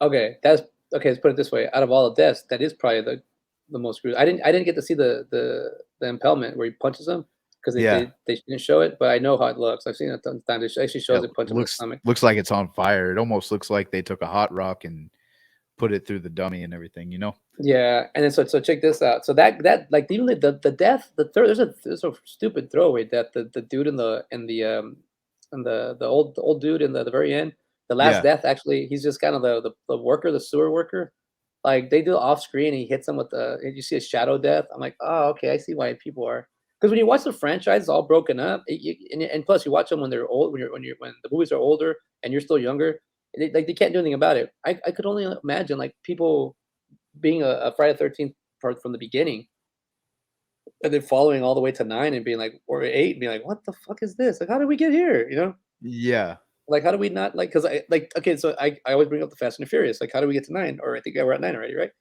okay. That's okay. Let's put it this way: out of all the deaths, that is probably the most gruesome. I didn't get to see the impalement where he punches him because Yeah. they didn't show it, but I know how it looks. I've seen it a ton of times. It actually Yeah, shows it punch him in the stomach. looks like it's on fire. It almost looks like they took a hot rock and put it through the dummy and everything. Yeah, and then so check this out. So that like even the death, the third there's a stupid throwaway death. The dude in the old dude in the very end, the last Yeah. death actually, he's just kind of the worker, the sewer worker. Like they do it off screen, he hits him with you see a shadow death. I'm like, oh okay, I see why people are. Because when you watch the franchise all broken up, and plus you watch them when they're old, when the movies are older and you're still younger, they can't do anything about it. I could only imagine like people being a Friday the 13th part from the beginning, and then following all the way to 9 and being like, or 8 and being like, what the fuck is this? Like, how did we get here? You know, Yeah. like how do we not like? Because I like okay, so I always bring up the Fast and the Furious. Like, how do we get to 9? Or I think we're at 9 already, right?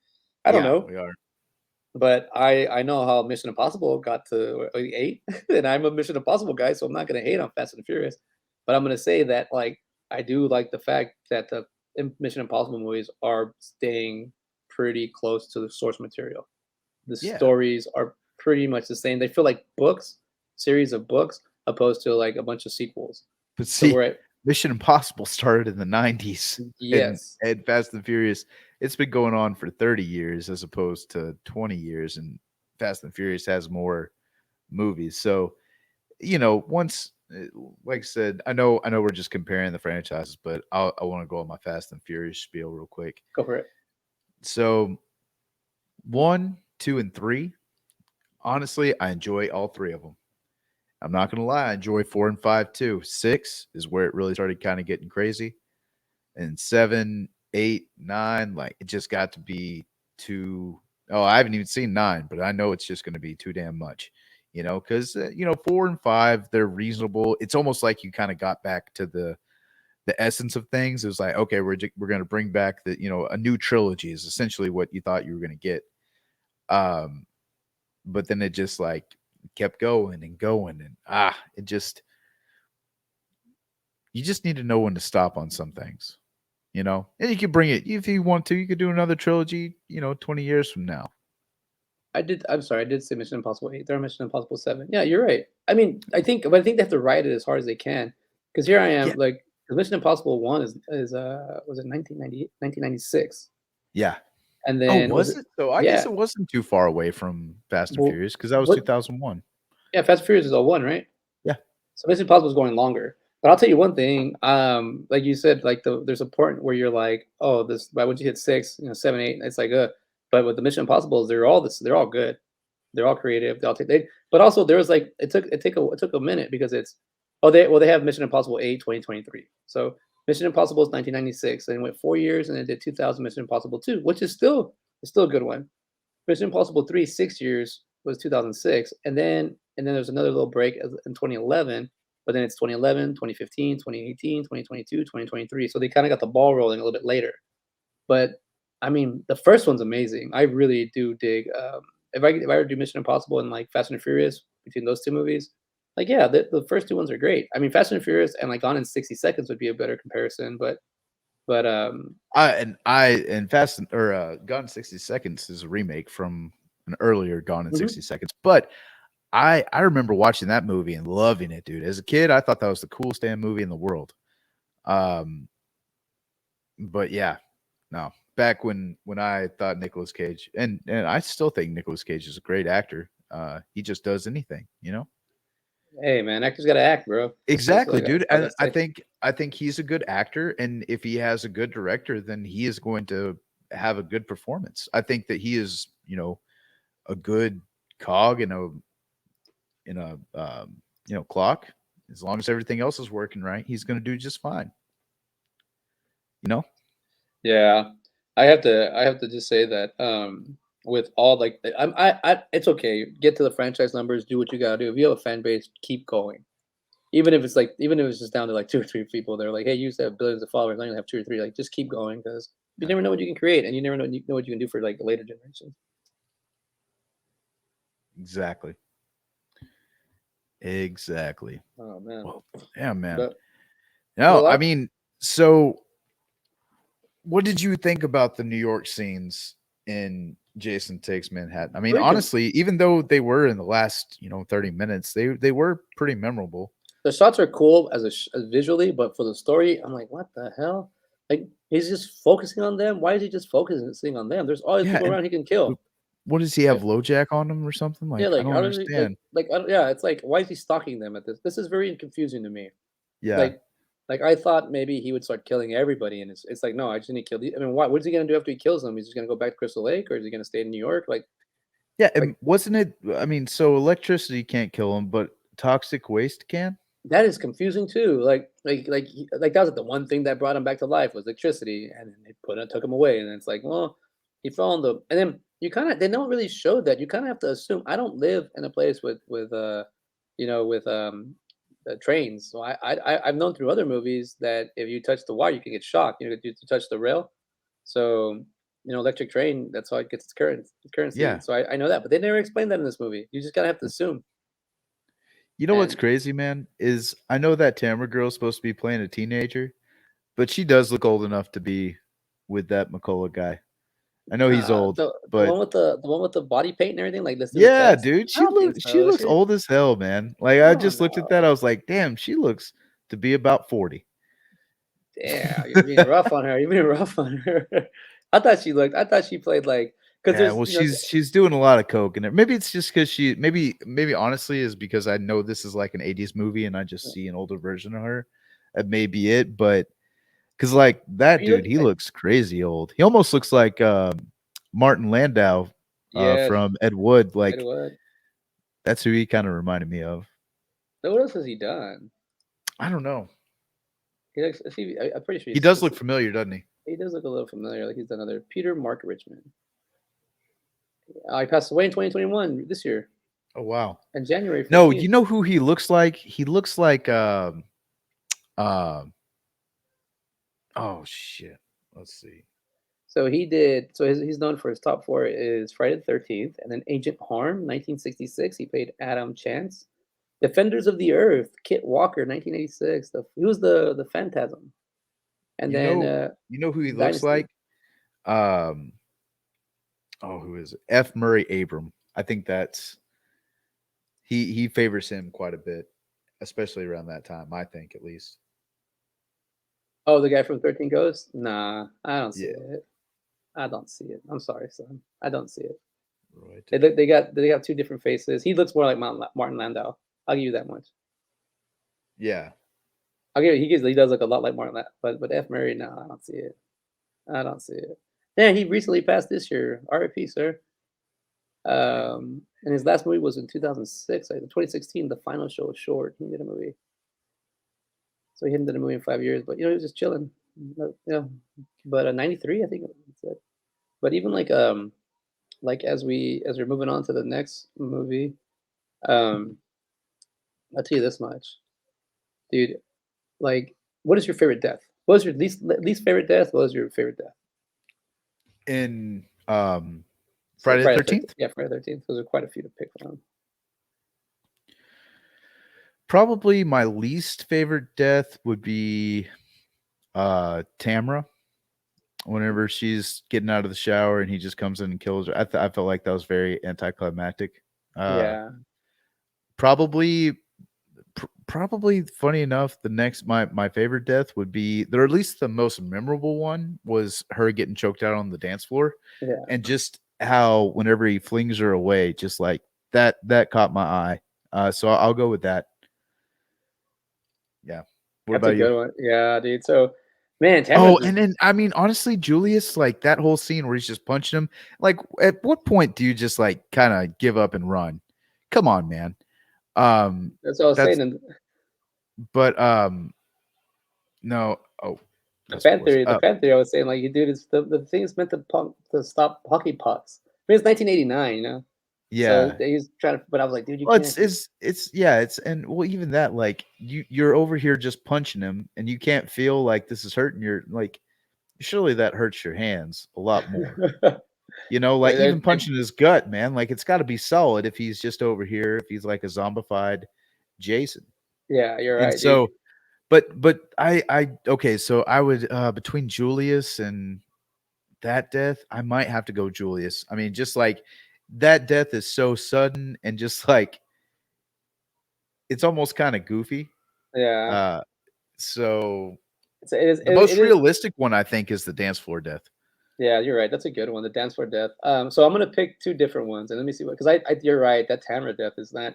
I don't Yeah, know. we are. But I know how Mission Impossible got to 8, and I'm a Mission Impossible guy, so I'm not gonna hate on Fast and Furious. But I'm gonna say that like I do like the fact that the Mission Impossible movies are staying pretty close to the source material. The Yeah. stories are pretty much the same. They feel like books, series of books, opposed to like a bunch of sequels. But So see, we're at Mission Impossible started in the 90's yes, and Fast and Furious, it's been going on for 30 years as opposed to 20 years, and Fast and Furious has more movies. So, once like I said, I know we're just comparing the franchises, but I want to go on my Fast and Furious spiel real quick. go for it. So, 1, 2, and 3, honestly, I enjoy all three of them. I'm not gonna lie, I enjoy 4 and 5 too. 6 is where it really started kind of getting crazy. And 7, 8, 9, like it just got to be too. Oh, I haven't even seen 9, but I know it's just going to be too damn much, because 4 and 5 they're reasonable. It's almost like you kind of got back to the essence of things. It was like, okay, we're going to bring back a new trilogy is essentially what you thought you were going to get. Um, but then it just like kept going and going, and it just you just need to know when to stop on some things. And you could bring it if you want to. You could do another trilogy, 20 years from now. I'm sorry, I did say Mission Impossible 8. They're on Mission Impossible 7. Yeah, you're right. I mean, I think they have to write it as hard as they can. Because here I Yeah, am, like, the Mission Impossible 1 is was it 1996? yeah. And Oh, then was was it it? So I guess yeah. it wasn't too far away from Fast and Well, Furious because that was what 2001. yeah, Fast and Furious is '01, right? Yeah, So Mission Impossible is going longer. But I'll tell you one thing, like you said, like there's a point where you're like, oh, this by once you hit 6, 7, 8, it's like, but with the Mission Impossibles, they're all good. They're all creative. They all take they but also there was like it took a minute because they have Mission Impossible 8 2023. So Mission Impossible is 1996 and it went 4 years and it did 2000 Mission Impossible 2, which is still a good one. Mission Impossible 3 6 years was 2006 and then there's another little break in 2011, but then it's 2011, 2015, 2018, 2022, 2023. So they kind of got the ball rolling a little bit later. But I mean, the first one's amazing. I really do dig. If I were to do Mission Impossible and like Fast and Furious between those two movies, like yeah, the first two ones are great. I mean, Fast and Furious and like Gone in 60 Seconds would be a better comparison, but I and Fast or Gone in 60 Seconds is a remake from an earlier Gone in mhm. 60 Seconds, but I remember watching that movie and loving it, dude. As a kid, I thought that was the coolest damn movie in the world. Um, but yeah, no. Back when I thought Nicolas Cage, and I still think Nicolas Cage is a great actor. He just does anything. Hey man, actors gotta act, bro. That's Exactly, dude. all I And gotta I say. think I think he's a good actor, and if he has a good director, then he is going to have a good performance. I think that he is, a good cog in a clock. As long as everything else is working right, he's going to do just fine. You know? Yeah, I have to just say that with all like it's okay. Get to the franchise numbers, do what you gotta do. If you have a fan base, keep going. Even if it's just down to like 2 or 3 people, they're like, hey, you used to have billions of followers, now you have 2 or 3. Like, just keep going because you Yeah, never know what you can create, and you never know what you can do for like a later generation. exactly. Exactly. Oh man, Well, yeah, man. but there's a No, I lot. mean, so what did you think about the New York scenes in Jason Takes Manhattan? I mean, Very good. honestly, even though they were in the last, 30 minutes, they were pretty memorable. The shots are cool as visually, but for the story, I'm like, what the hell? Like, he's just focusing on them. Why is he just focusing on them? There's always Yeah, people and around he can w- kill. what does he have Like, LoJack on him or something? yeah, Like, I like don't how does he understand. I don't, yeah, it's like why is he stalking them at this? This is very confusing to me. Yeah. Like like I thought maybe he would start killing everybody, and it's like no, I just need to kill. I mean, what is he gonna do after he kills them? He's just gonna go back to Crystal Lake, or is he gonna stay in New York? Like Yeah, Like and wasn't it? I mean, so electricity can't kill him, but toxic waste can. that is confusing too. Like that was the one thing that brought him back to life was electricity, and then they took him away, and it's like, well, he fell in the, and then you kind of they don't really show that. You kind of have to assume. I don't live in a place with trains. So I've known through other movies that if you touch the wire, you can get shocked. You touch the rail, so electric train. That's how it gets its currency. Yeah. So I know that, but they never explained that in this movie. You just kind of have to assume. You know what's And crazy, man? Is I know that Tamara girl's supposed to be playing a teenager, but she does look old enough to be with that McCullough guy. I know he's Nah, old, the but one with the body paint and everything, like, "Let's do the yeah, test." dude, I don't think she so. looks old as hell, man. Like I Oh, just looked at that, no. I was like, damn, she looks to be about 40. Damn, you're being rough on her, you're being rough on her. I thought she played, like, because Yeah, there's, well, she's doing a lot of coke in it. Maybe it's just because maybe honestly is because I know this is like an 80s movie and I just see an older version of her. That may be it, but because like that you look dude, he like looks crazy old. He almost looks like Martin Landau yeah, from Ed Wood. Ed Like Wood. that's who he kind of reminded me of. So what else has he done? I don't know. He looks is he I'm pretty sure He he's does this look familiar, doesn't he? he does look a little familiar, like he's done other Peter Mark Richmond. He passed away in 2021, this year, Oh wow. on January No, 15th. you know who he looks like? He looks like uh oh shit. Let's see. So he's known for his top 4 is Friday the 13th, and then Agent Harm, 1966, he played Adam Chance. Defenders of the Earth, Kit Walker, 1986, he was the Phantasm. And You then, know who he looks Dynasty. like? Um oh, who is it? F. Murray Abram. I think that's he favors him quite a bit, especially around that time, I think at least. Oh, the guy from 13 Ghosts? Nah, I don't see Yeah, it. I don't see it. I'm sorry, son. I don't see it. right. They got 2 different faces. He looks more like Martin Landau. I'll give you that much. Yeah. He does look a lot like Martin Landau, but F. Murray, no, I don't see it. I don't see it. Yeah, he recently passed this year. R.I.P., sir. Damn. And his last movie was in 2006. Like, 2016, The Final Show was short. He did a movie. So he hadn't done a movie in 5 years, but he was just chilling. Yeah. But 93, I think that's it. But even like as we're moving on to the next movie, um, I'll tell you this much, dude. Like, what is your favorite death? What was your least favorite death? What was your favorite death? In So Friday the Friday the 13th. 13th? Yeah, Friday the 13th. Those are quite a few to pick from. Probably my least favorite death would be Tamra. Whenever she's getting out of the shower and he just comes in and kills her. I felt like that was very anticlimactic. Uh Yeah, probably probably funny enough, the next my favorite death would be, or at least the most memorable one, was her getting choked out on the dance floor, yeah, and just how whenever he flings her away, just like that caught my eye. So I'll go with that. Yeah. What that's a about you? good one. Yeah, dude. So, man, Tamara's Oh, just and then I mean, honestly, Julius, like that whole scene where he's just punching him. Like, at what point do you just like kind of give up and run? Come on, man. that's what I was That's saying. And but no. Oh, the that's what it was. Panther, the Panther, I was saying, like, you dude, the thing is meant to stop hockey pucks. I mean, it's 1989, So Yeah. he's trying to, but I was like, dude, you Well, can't. it's yeah, it's and well, even that, like you're over here just punching him, and you can't feel like this is hurting your like. Surely that hurts your hands a lot more. Like even punching his gut, man, like it's got to be solid if he's just over here, if he's like a zombified Jason. Yeah, you're And right, dude. so, but I okay, so I would between Julius and that death, I might have to go Julius. I mean, just like that death is so sudden and just like it's almost kind of goofy. Yeah, Uh so the it most is. realistic one I think is the dance floor death. Yeah, you're right. That's a good one. The dance for death. So I'm gonna pick 2 different ones, and let me see what. Because you're right. That Tamara death is not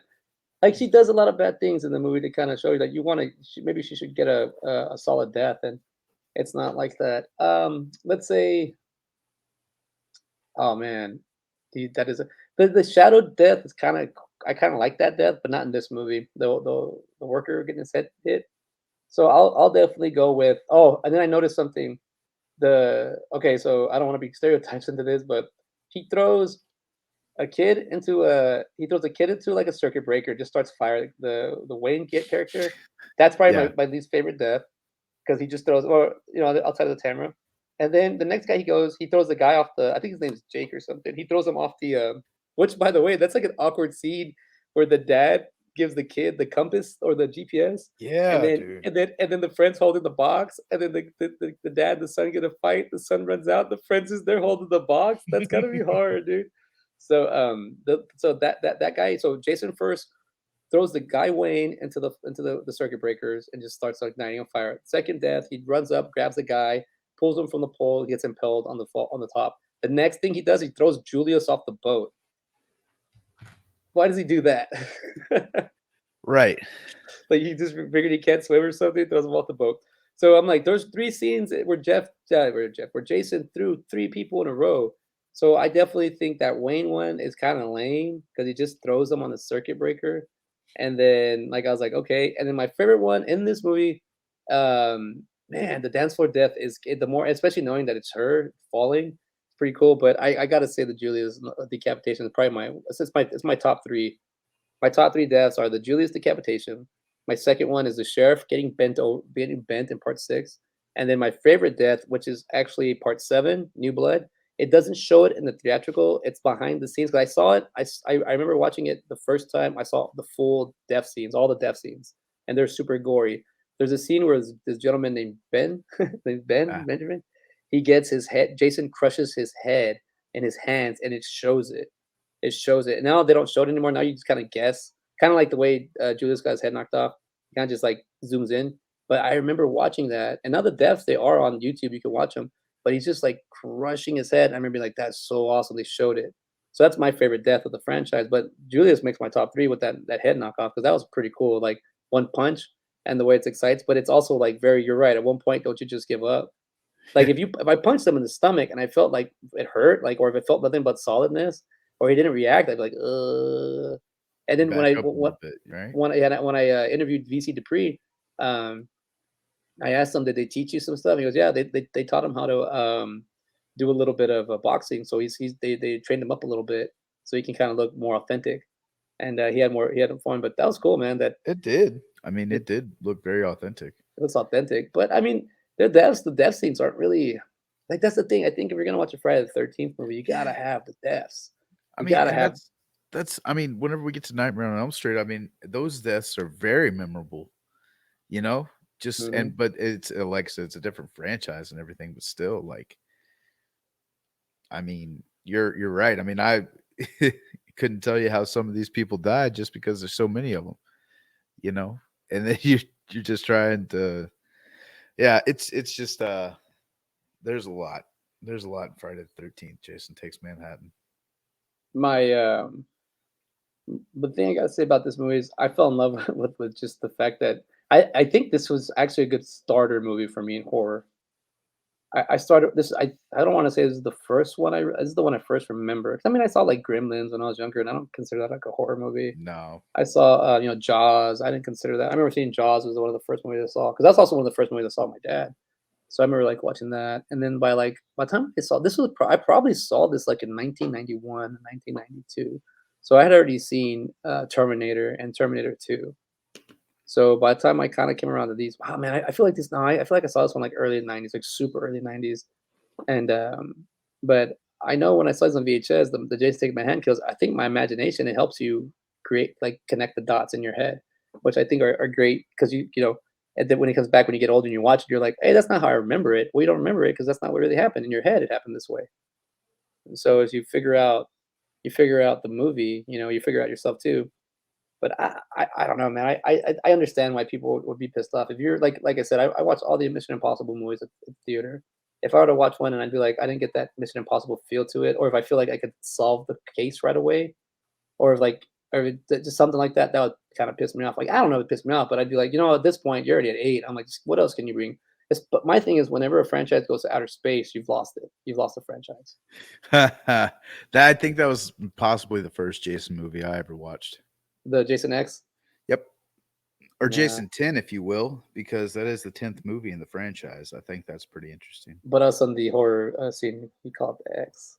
like she does a lot of bad things in the movie to kind of show you that you want to. Maybe she should get a solid death, and it's not like that. Let's say, oh man, that is the shadow death is kind of I kind of like that death, but not in this movie. The worker getting his head hit. So I'll definitely go with. Oh, and then I noticed something. The okay, so I don't want to be stereotypes into this, but he throws he throws a kid into like a circuit breaker, just starts firing the Wayne Kid character. That's probably Yeah. my least favorite death because he just throws or outside of the camera. And then the next guy he throws the guy off the I think his name is Jake or something. He throws him off the which by the way, that's like an awkward scene where the dad gives the kid the compass or the GPS and Yeah, then dude. the friends holding the box and then the dad the son get a fight, the son runs out, the friends is there holding the box. That's gotta be hard, dude. So that guy so Jason first throws the guy Wayne into the circuit breakers and just starts like lighting on fire. Second death, he runs up, grabs the guy, pulls him from the pole, he gets impaled on the top. The next thing he does, he throws Julius off the boat. Why does he do that? Right. Like he just figured he can't swim or something, throws him off the boat. So I'm like, there's three scenes where Jason threw three people in a row. So I definitely think that Wayne one is kind of lame because he just throws them on the circuit breaker. And then like I was like, okay. And then my favorite one in this movie, man, the dance floor death is the more, especially knowing that it's her falling, it's pretty cool. But I gotta say the Julia's decapitation is probably it's my top three. My top 3 deaths are the Julius decapitation. My second one is the sheriff getting bent in part 6, and then my favorite death, which is actually part 7, New Blood. It doesn't show it in the theatrical. It's behind the scenes. 'Cause I saw it. I remember watching it the first time. I saw the full death scenes, all the death scenes, and they're super gory. There's a scene where this gentleman named Ben, named Ben Ah, Benjamin, he gets his head. Jason crushes his head in his hands, and it shows it. It shows it. Now they don't show it anymore. Now you just kind of guess, kind of like the way Julius got his head knocked off. Kind of just like zooms in. But I remember watching that, and now the deaths they are on YouTube. You can watch them. But he's just like crushing his head. I remember being like, "That's so awesome." They showed it. So that's my favorite death of the franchise. But Julius makes my top three with that head knockoff because that was pretty cool. Like one punch and the way it excites. But it's also like very. You're right. At one point, don't you just give up? Like yeah. if I punched him in the stomach and I felt like it hurt, like or if it felt nothing but solidness, or he didn't react, I'd be like, And then Back up a little bit, right? when I interviewed VC Dupree, um, I asked him, did they teach you some stuff? He goes, yeah, they taught him how to do a little bit of boxing. So they trained him up a little bit so he can kind of look more authentic. And he had fun, but that was cool, man. That It did. I mean, it it did look very authentic. looks authentic. But I mean, the death scenes aren't really like that's the thing. I think if you're gonna watch a Friday the 13th movie, you gotta have the deaths. I You mean, gotta and have that's I mean, whenever we get to Nightmare on Elm Street, I mean, those deaths are very memorable, you know? Just mhm. and but it's like I said, it's a different franchise and everything, but still, like, I mean, you're right. I mean, I couldn't tell you how some of these people died just because there's so many of them, you know? And then you're just trying to yeah, it's just there's a lot. There's a lot in Friday the 13th. Jason Takes Manhattan. My the thing I gotta say about this movie is I fell in love with just the fact that I think this was actually a good starter movie for me in horror. I started this. I don't want to say this is the first one. This is the one I first remember. 'Cause, I mean, I saw like Gremlins when I was younger, and I don't consider that like a horror movie. No. I saw Jaws. I didn't consider that. I remember seeing Jaws was one of the first movies I saw because that's also one of the first movies I saw with my dad. So I remember like watching that, and then by the time I saw this I probably saw this like in 1991, 1992. So I had already seen Terminator and Terminator 2. So by the time I kind of came around to these, wow, man, I feel like this now. I feel like I saw this one like early '90s, like super early '90s, and but I know when I saw this on VHS, the Jason Take My Hand kills. I think my imagination it helps you create like connect the dots in your head, which I think are great because and then when it comes back when you get older and you watch it, you're like, hey, that's not how I remember it. Well, you don't remember it because that's not what really happened in your head. It happened this way. And so as you figure out the movie, you figure out yourself too. But I don't know, man. I understand why people would be pissed off. If you're like I said, I watch all the Mission Impossible movies at the theater. If I were to watch one and I'd be like, I didn't get that Mission Impossible feel to it, or if I feel like I could solve the case right away, or if like or if just something like that, that would kind of piss me off. Like I don't know, if it pissed me off, but I'd be like, at this point, you're already at 8. I'm like, what else can you bring? But my thing is, whenever a franchise goes to outer space, you've lost it. You've lost the franchise. That I think that was possibly the first Jason movie I ever watched. The Jason X. Yep. Or Yeah. Jason 10, if you will, because that is the 10th movie in the franchise. I think that's pretty interesting. But us on the horror scene, he called the X.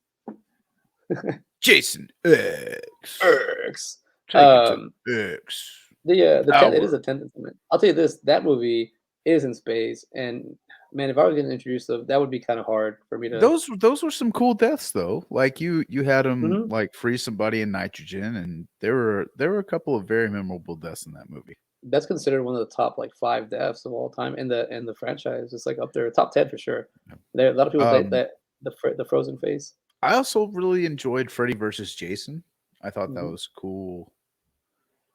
Jason X. X. Take it to X. The 10th, it is Tower. a 10th instrument. I'll tell you this, that movie is in space, and man, if I was getting introduced to that would be kind of hard for me to. Those were some cool deaths though. Like you had him Mhm. like free somebody in nitrogen, and there were a couple of very memorable deaths in that movie. That's considered one of the top like 5 deaths of all time in the franchise. It's like up there, top 10 for sure. There a lot of people say Um, that the frozen face. I also really enjoyed Freddy versus Jason. I thought that Mhm. was cool.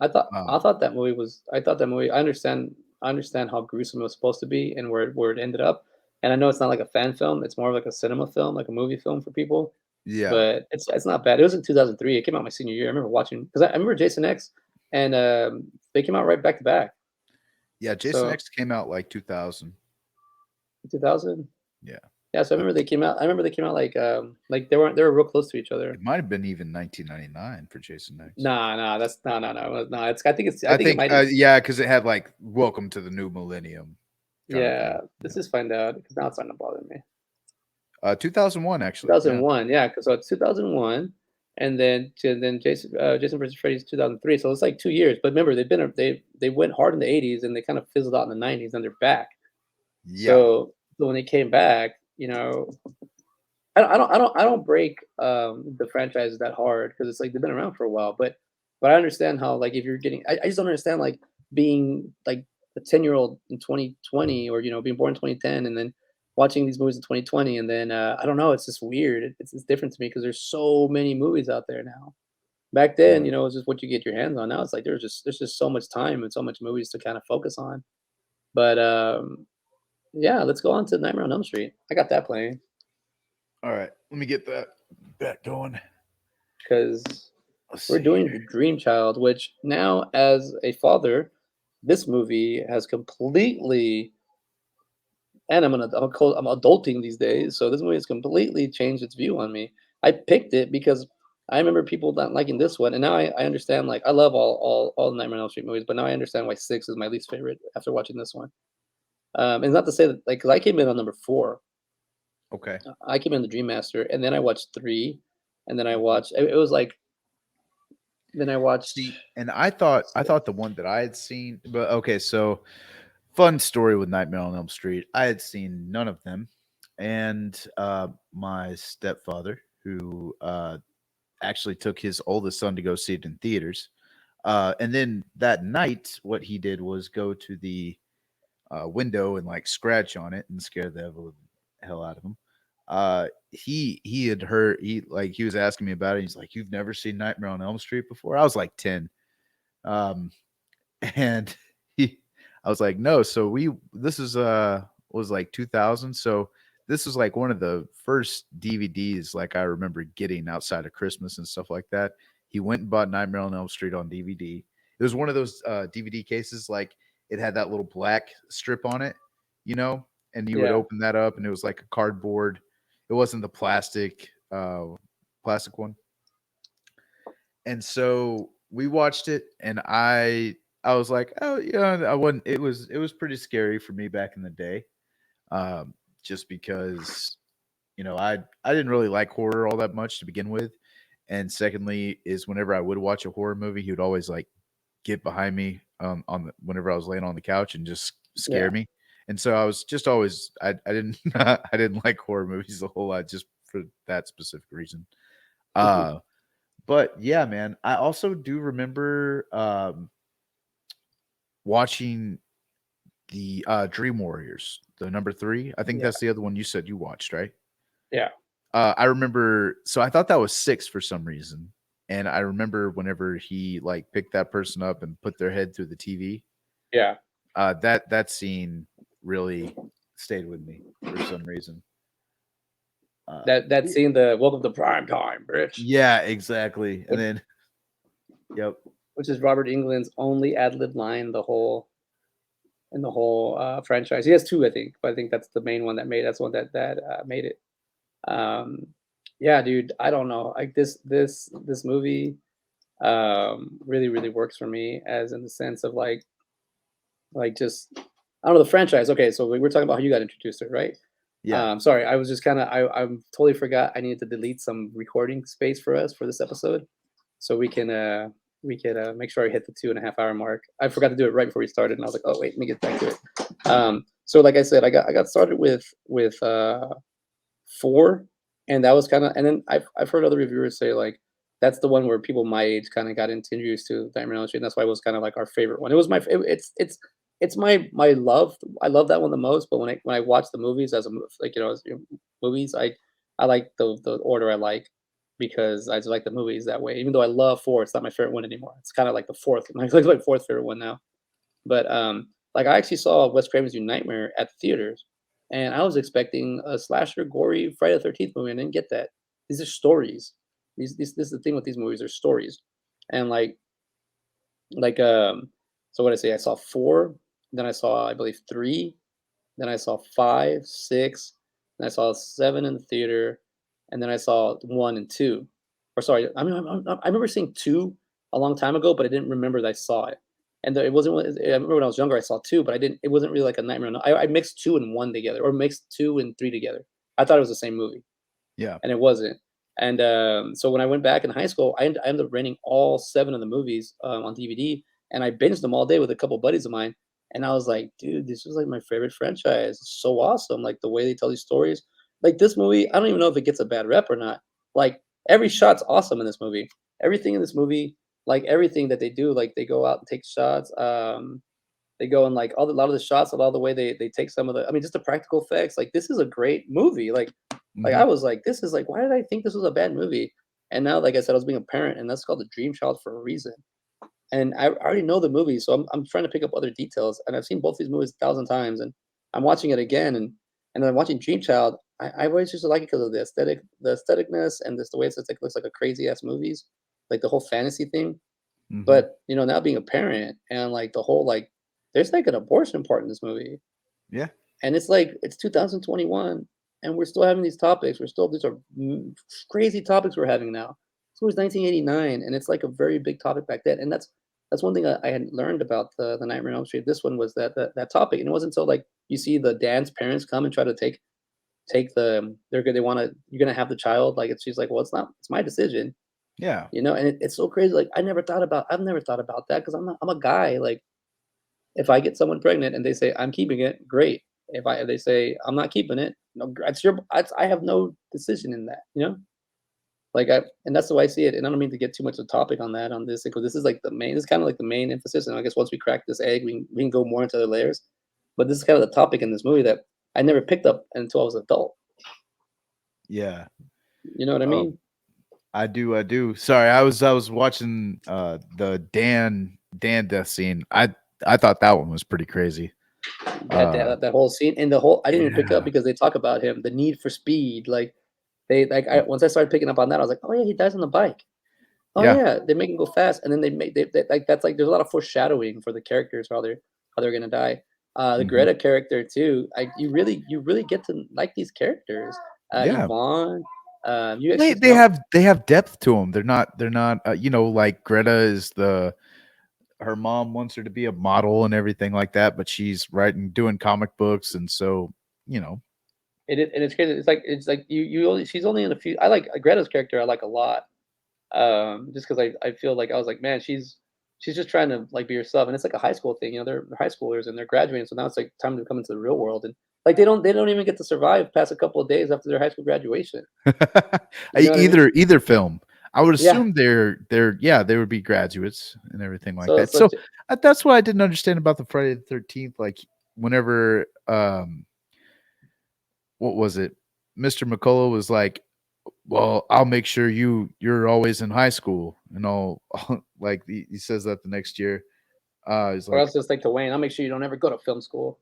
I Um, thought that movie was I thought that movie I understand how gruesome it was supposed to be and where it ended up. And I know it's not like a fan film, it's more of like a cinema film, like a movie film for people, yeah, but it's not bad. It was in 2003. It came out my senior year. I remember watching because I remember Jason X and they came out right back to back. yeah. Jason So X came out like 2000. 2000. Yeah, Yeah, so I but remember they came out. I remember they came out like they were real close to each other. it might have been even 1999 for Jason X. Nah, nah, that's no, no, no, no. I I think it think, might have. yeah, because it had like "Welcome to the New Millennium" kind of Yeah, thing. let's Yeah, just find out because now it's starting to bother me. 2001 actually. Yeah, 2001, yeah, 'cause so it's 2001, and then Jason versus Freddy's 2003, so it's like 2 years, but remember, they went hard in the '80s, and they kind of fizzled out in the '90s, and they're back. yeah. So when they came back, I don't break, the franchises that hard because it's like they've been around for a while, but I understand how, like, if you're getting I just don't understand, like, being, like, a 10-year-old in 2020 or, being born in 2010 and then watching these movies in 2020 and then, I don't know, it's just weird. It's different to me because there's so many movies out there now. Back then, Mm. it's just what you get your hands on. Now it's like there's just so much time and so much movies to kind of focus on. But, yeah, let's go on to Nightmare on Elm Street. I got that playing All right, let me get that going. because Let's we're see doing here. The Dream Child, which now, as a father, this movie has completely, and I'm adulting these days, so this movie has completely changed its view on me. I picked it because I remember people not liking this one, and now I understand. Like I love all the Nightmare on Elm Street movies, but now I understand why 6 is my least favorite after watching this one. It's not to say that like because I came in on number 4. Okay. I came in the Dream Master, and then I watched 3, and then I Mhm. watched. It was like then I watched. See, and I thought the one that I had seen, but okay, so fun story with Nightmare on Elm Street. I had seen none of them, and my stepfather, who actually took his oldest son to go see it in theaters, and then that night, what he did was go to the window and like scratch on it and scare the hell out of him. He had heard he was asking me about it. He's like, "You've never seen Nightmare on Elm Street before?" I was like 10. Um, and he I was like, "No." So this is was like 2000. So this was like one of the first DVDs like I remember getting outside of Christmas and stuff like that. He went and bought Nightmare on Elm Street on DVD. It was one of those DVD cases like it had that little black strip on it, you know, and you would Yeah. open that up and it was like a cardboard. It wasn't the plastic one. And so we watched it and I was like, "Oh, yeah, I wasn't it was pretty scary for me back in the day." Um just because I didn't really like horror all that much to begin with. And secondly is whenever I would watch a horror movie, he would always like get behind me whenever I was laying on the couch and just scare Yeah. me. And so I was just always I didn't I didn't like horror movies a whole lot just for that specific reason. Uh but yeah, man, I also do remember watching the Dream Warriors, the number 3. I think Yeah. that's the other one you said you watched, right? Yeah. I remember, so I thought that was 6 for some reason. And I remember whenever he like picked that person up and put their head through the TV, Yeah. that scene really stayed with me for some reason. That Yeah, scene, the "Welcome to prime time, bitch," yeah, exactly. And which then, yep, which is Robert Englund's only ad lib line the whole. in the whole franchise. He has two, I think, but I think that's the main one that made. That's the one that made it. Um, yeah, dude. I don't know. Like this movie really works for me as in the sense of like just I don't know the franchise. Okay, so we were talking about how you got introduced to it, right? Yeah. Sorry, I was just kind of I'm totally forgot. I needed to delete some recording space for us for this episode, so we could make sure I hit the 2.5 hour mark. I forgot to do it right before we started, and I was like, oh wait, let me get back to it. So like I said, I got started with 4, and that was kind of, and then I've heard other reviewers say like that's the one where people my age kind of got introduced to Nightmare on Elm Street, and that's why it was kind of like our favorite one. It was it's my love. I love that one the most. But when I watch the movies as a like as, movies, I like the order I like because I just like the movies that way. Even though I love 4, it's not my favorite one anymore. It's kind of like the fourth, like fourth favorite one now. But like I actually saw Wes Craven's New Nightmare at the theaters, and I was expecting a slasher, gory Friday the 13th movie, and I didn't get that. These are stories. This is the thing with these movies. They're stories, and like so what I say, I saw 4, then I saw I believe 3, then I saw 5, 6, then I saw 7 in the theater, and then I saw 1 and 2. Or sorry, I mean, I remember seeing 2 a long time ago, but I didn't remember that I saw it. And it wasn't. I remember when I was younger, I saw 2, but I didn't. It wasn't really like a Nightmare. I mixed 2 and 1 together, or mixed 2 and 3 together. I thought it was the same movie, Yeah. and it wasn't. And so when I went back in high school, I ended up renting all 7 of the movies on DVD, and I binged them all day with a couple buddies of mine. And I was like, dude, this was like my favorite franchise. It's so awesome. Like the way they tell these stories. Like this movie, I don't even know if it gets a bad rep or not. Like every shot's awesome in this movie. Everything in this movie, like everything that they do, like they go out and take shots. They go and like a lot of the shots, a lot of the way they take some of the. I mean, just the practical effects. Like this is a great movie. Like Hmm. I was like, this is like, why did I think this was a bad movie? And now, like I said, I was being a parent, and that's called the dream child for a reason. And I already know the movie, so I'm trying to pick up other details. And I've seen both these movies 1,000 times, and I'm watching it again, and I'm watching Dream Child. I always used to like it because of the aestheticness, and just the way it's like looks like a crazy ass movies, like the whole fantasy thing. Hmm. But now being a parent and like the whole like, there's like an abortion part in this movie, Yeah. and it's like it's 2021, and we're still having these topics. These are crazy topics we're having now. So it was 1989, and it's like a very big topic back then. And that's one thing I had learned about the Nightmare on Elm Street. This one was that topic, and it wasn't until like you see the Dan's parents come and try to take they want to you're gonna have the child. Like she's like, well, it's not. It's my decision. Yeah. And it's so crazy. Like I've never thought about that because I'm a guy. Like if I get someone pregnant and they say I'm keeping it, great. If they say I'm not keeping it, no, I have no decision in that. And that's the way I see it. And I don't mean to get too much of a topic on that on this because this is like the main. This is kind of like the main emphasis. And I guess once we crack this egg, we can go more into the layers. But this is kind of the topic in this movie that I never picked up until I was an adult. Yeah. You know what I Oh, mean? I do. I do. Sorry, I was watching the Dan death scene. I thought that one was pretty crazy. That whole scene and the whole I didn't even pick up Yeah. because they talk about him, the need for speed. Like they like I once I started picking up on that, I was like, oh yeah, he dies on the bike. Oh Yeah. yeah, they make him go fast, and then they like that's like there's a lot of foreshadowing for the characters how they're gonna die. The Hmm. Greta character too. You really get to like these characters. Yeah. Yvonne, you They actually they have they have depth to them. They're not like Greta is the her mom wants her to be a model and everything like that, but she's writing doing comic books, and so you know and it's crazy. It's like you only she's only in a few. I like Greta's character. I like a lot. Just because I feel like I was like, man, she's just trying to like be herself, and it's like a high school thing. They're high schoolers and they're graduating, so now it's like time to come into the real world, and like they don't even get to survive past a couple of days after their high school graduation. You know what I mean? either film. I would Yeah. assume they're yeah, they would be graduates and everything like So that. so So j- that's what I didn't understand about the Friday the 13th. Like whenever what was it? Mr. McCullough was like, "Well, I'll make sure you're always in high school," and all. Like he says that the next year. He's or like, else just like to Wayne, I'll make sure you don't ever go to film school.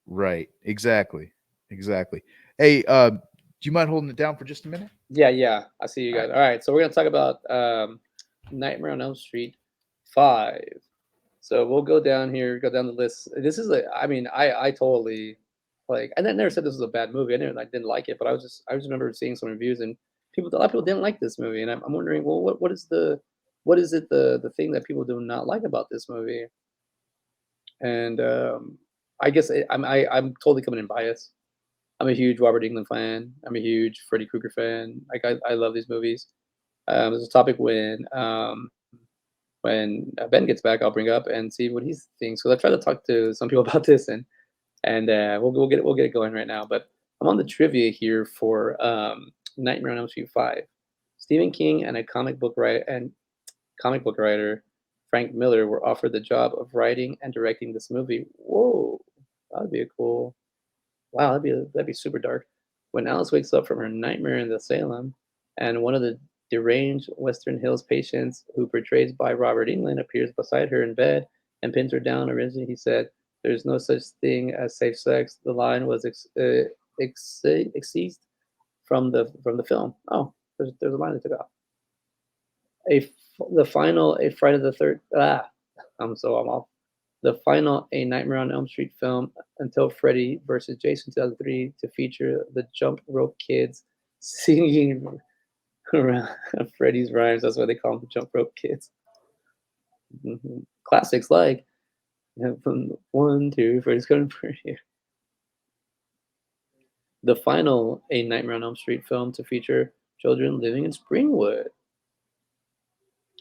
"Right, exactly, exactly." Hey, do you mind holding it down for just a minute? Yeah. I see you All right. guys. All right, so we're gonna talk about Nightmare on Elm Street 5. So we'll go down here, go down the list. This is a, I mean, I totally like, and I never said this was a bad movie. I didn't like it, but I just remember seeing some reviews and people, a lot of people didn't like this movie, and I'm wondering, well, what is it the thing that people do not like about this movie? And I guess I'm totally coming in biased. I'm a huge Robert Englund fan. I'm a huge Freddy Krueger fan. Like I love these movies. There's a topic when Ben gets back, I'll bring up and see what he thinks. So I try to talk to some people about this, and we'll get it going right now. But I'm on the trivia here for Nightmare on Elm Street 5. Stephen King and a comic book writer Frank Miller were offered the job of writing and directing this movie. Whoa, that'd be a cool. Wow, that'd be super dark. When Alice wakes up from her nightmare in the Salem, and one of the deranged Western Hills patients, who portrays by Robert Englund, appears beside her in bed and pins her down. Originally, he said, "There's no such thing as safe sex." The line was excised from the film. Oh, there's a line that took off. The final a Friday the Third. I'm off. The final A Nightmare on Elm Street film until Freddy versus Jason 2003 to feature the Jump Rope Kids singing around Freddy's rhymes. That's why they call them the Jump Rope Kids. Classics like from 1, 2, Freddy's coming for you. The final A Nightmare on Elm Street film to feature children living in Springwood.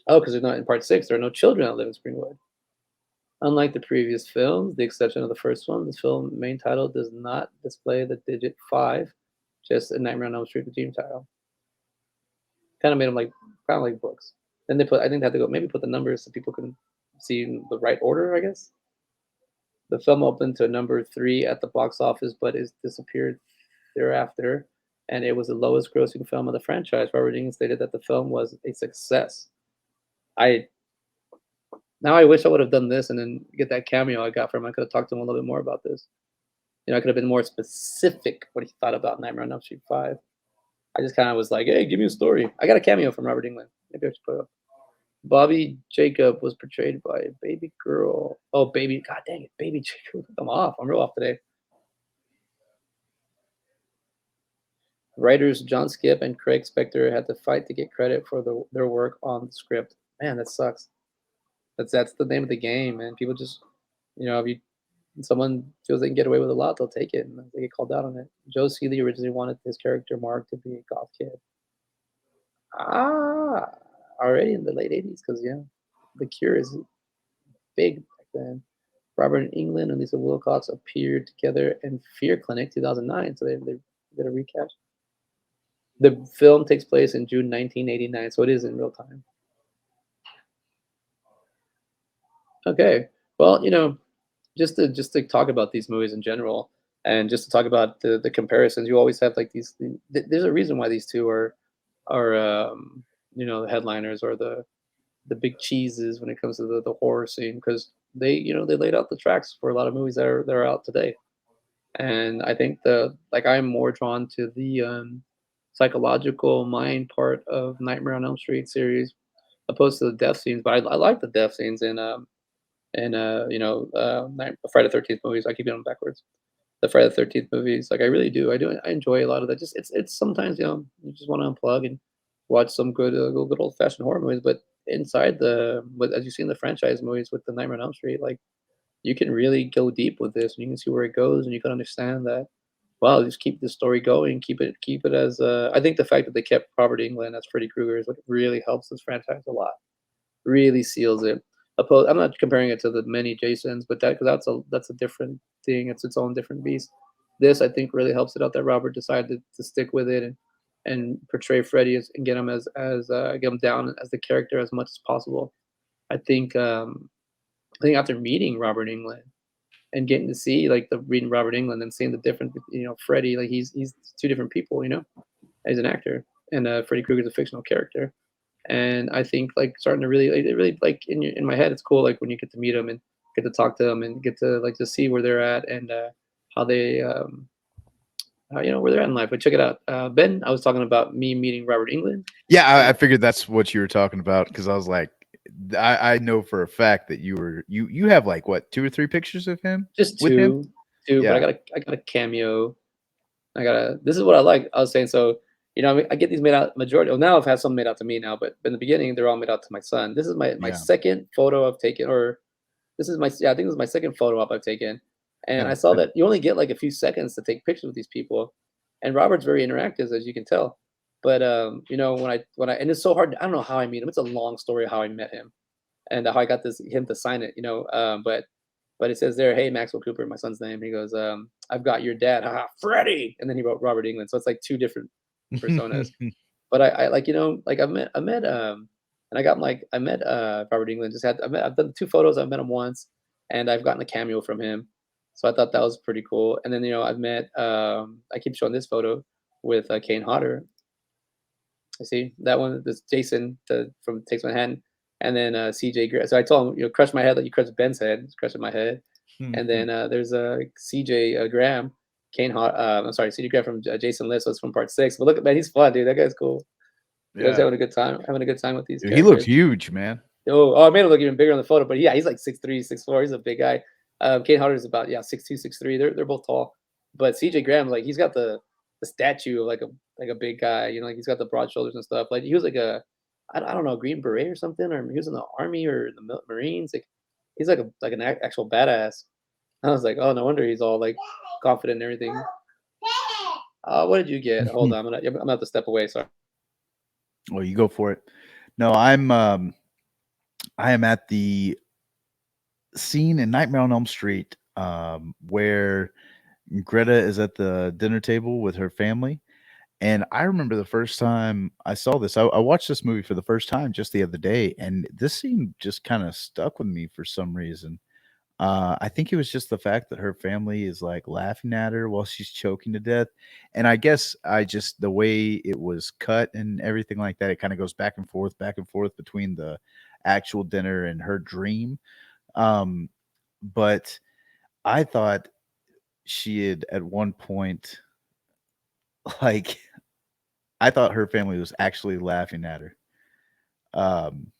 Oh, because they're not in part 6. There are no children that live in Springwood. Unlike the previous films, the exception of the first one, this film's main title does not display the digit 5, just a Nightmare on Elm Street, the team title. Kind of made them like, kind of like books. Then I think they had to go, maybe put the numbers so people can see in the right order, I guess. The film opened to number 3 at the box office, but is disappeared thereafter, and it was the lowest grossing film of the franchise. Robert Englund stated that the film was a success. Now I wish I would have done this and then get that cameo I got from him. I could have talked to him a little bit more about this. I could have been more specific what he thought about Nightmare on Elm Street 5. I just kind of was like, hey, give me a story. I got a cameo from Robert Englund. Maybe I should put it up. Bobby Jacob was portrayed by a baby girl. Oh, baby. God dang it. Baby Jacob. I'm off. I'm real off today. Writers John Skip and Craig Spector had to fight to get credit for their work on the script. Man, that sucks. That's the name of the game, man. People just, if someone feels they can get away with a lot, they'll take it, and they get called out on it. Joe Seeley originally wanted his character Mark to be a goth kid. Already in the late 80s, because The Cure is big back then. Robert Englund and Lisa Wilcox appeared together in Fear Clinic 2009, so they did a recast. The film takes place in June 1989, so it is in real time. Okay, well, just to talk about these movies in general, and just to talk about the comparisons, you always have like there's a reason why these two are the headliners or the big cheeses when it comes to the horror scene, because they laid out the tracks for a lot of movies that are out today. And I think I'm more drawn to the psychological mind part of Nightmare on Elm Street series opposed to the death scenes, but I like the death scenes Friday the 13th movies. I keep going backwards. The Friday the 13th movies, like I really do. I enjoy a lot of that. Just it's sometimes you just want to unplug and watch some good old fashioned horror movies. But inside as you see in the franchise movies with the Nightmare on Elm Street, like you can really go deep with this, and you can see where it goes, and you can understand that. Well, just keep the story going. Keep it as. I think the fact that they kept Robert Englund as Freddy Krueger is what really helps this franchise a lot. Really seals it. I'm not comparing it to the many Jasons, but that's a different thing. It's its own different beast. This I think really helps it out that Robert decided to stick with it and portray Freddy and get him get him down as the character as much as possible. I think after meeting Robert Englund and getting to see like the reading Robert Englund and seeing the difference, Freddy, like he's two different people, as an actor, and Freddy Krueger's a fictional character. And I think like starting to really like in my head, it's cool like when you get to meet them and get to talk to them and get to like to see where they're at and how they where they're at in life. But check it out, Ben. I was talking about me meeting Robert Englund. Yeah, I figured that's what you were talking about because I was like, I know for a fact that you have like what 2 or 3 pictures of him Just with him. 2, but Yeah, I got a cameo. I gotta. This is what I like. I was saying so. I get these made out majority. Well, now I've had some made out to me now, but in the beginning they're all made out to my son. This is my yeah. second photo I've taken, or this is my yeah. I think this is my second photo op I've taken, and I Oh, saw good. that you only get like a few seconds to take pictures with these people, and Robert's very interactive as you can tell. But when I and it's so hard. I don't know how I meet him. It's a long story how I met him and how I got this him to sign it. But it says there, "Hey, Maxwell Cooper," my son's name. He goes, "I've got your dad, haha, Freddie," and then he wrote Robert England. So it's like two different personas. But I like and I met Robert England. I've done 2 photos. I've met him once, and I've gotten a cameo from him. So I thought that was pretty cool. And then I've met I keep showing this photo with Kane Hodder. I see that one. This Jason from Takes Manhattan, and then CJ. So I told him, crush my head like you crushed Ben's head. He's crushing my head. And then there's CJ Graham, I'm sorry, CJ Graham from Jason Lives. So it's from part 6. But look, man, he's fun, dude. That guy's cool. You guys Yeah, having a good time with these dude, he looks characters. huge, man. Oh, I made him look even bigger on the photo, but yeah, he's like 6'3", 6'4". He's a big guy. Kane Hodder is about 6'2", 6'3". They're both tall, but CJ Graham, like, he's got the statue of like a big guy. Like he's got the broad shoulders and stuff. Like he was like I don't know, Green Beret or something, or he was in the army or the Marines. Like he's like an actual badass. I was like, oh, no wonder he's all like confident and everything. What did you get? Hold on, I'm gonna have to step away. Sorry. Well, you go for it. No, I am at the scene in Nightmare on Elm Street, where Greta is at the dinner table with her family. And I remember the first time I saw this, I watched this movie for the first time just the other day, and this scene just kind of stuck with me for some reason. I think it was just the fact that her family is like laughing at her while she's choking to death. And I guess the way it was cut and everything like that, it kind of goes back and forth between the actual dinner and her dream. Um, but I thought she had at one point, like, I thought her family was actually laughing at her. Um,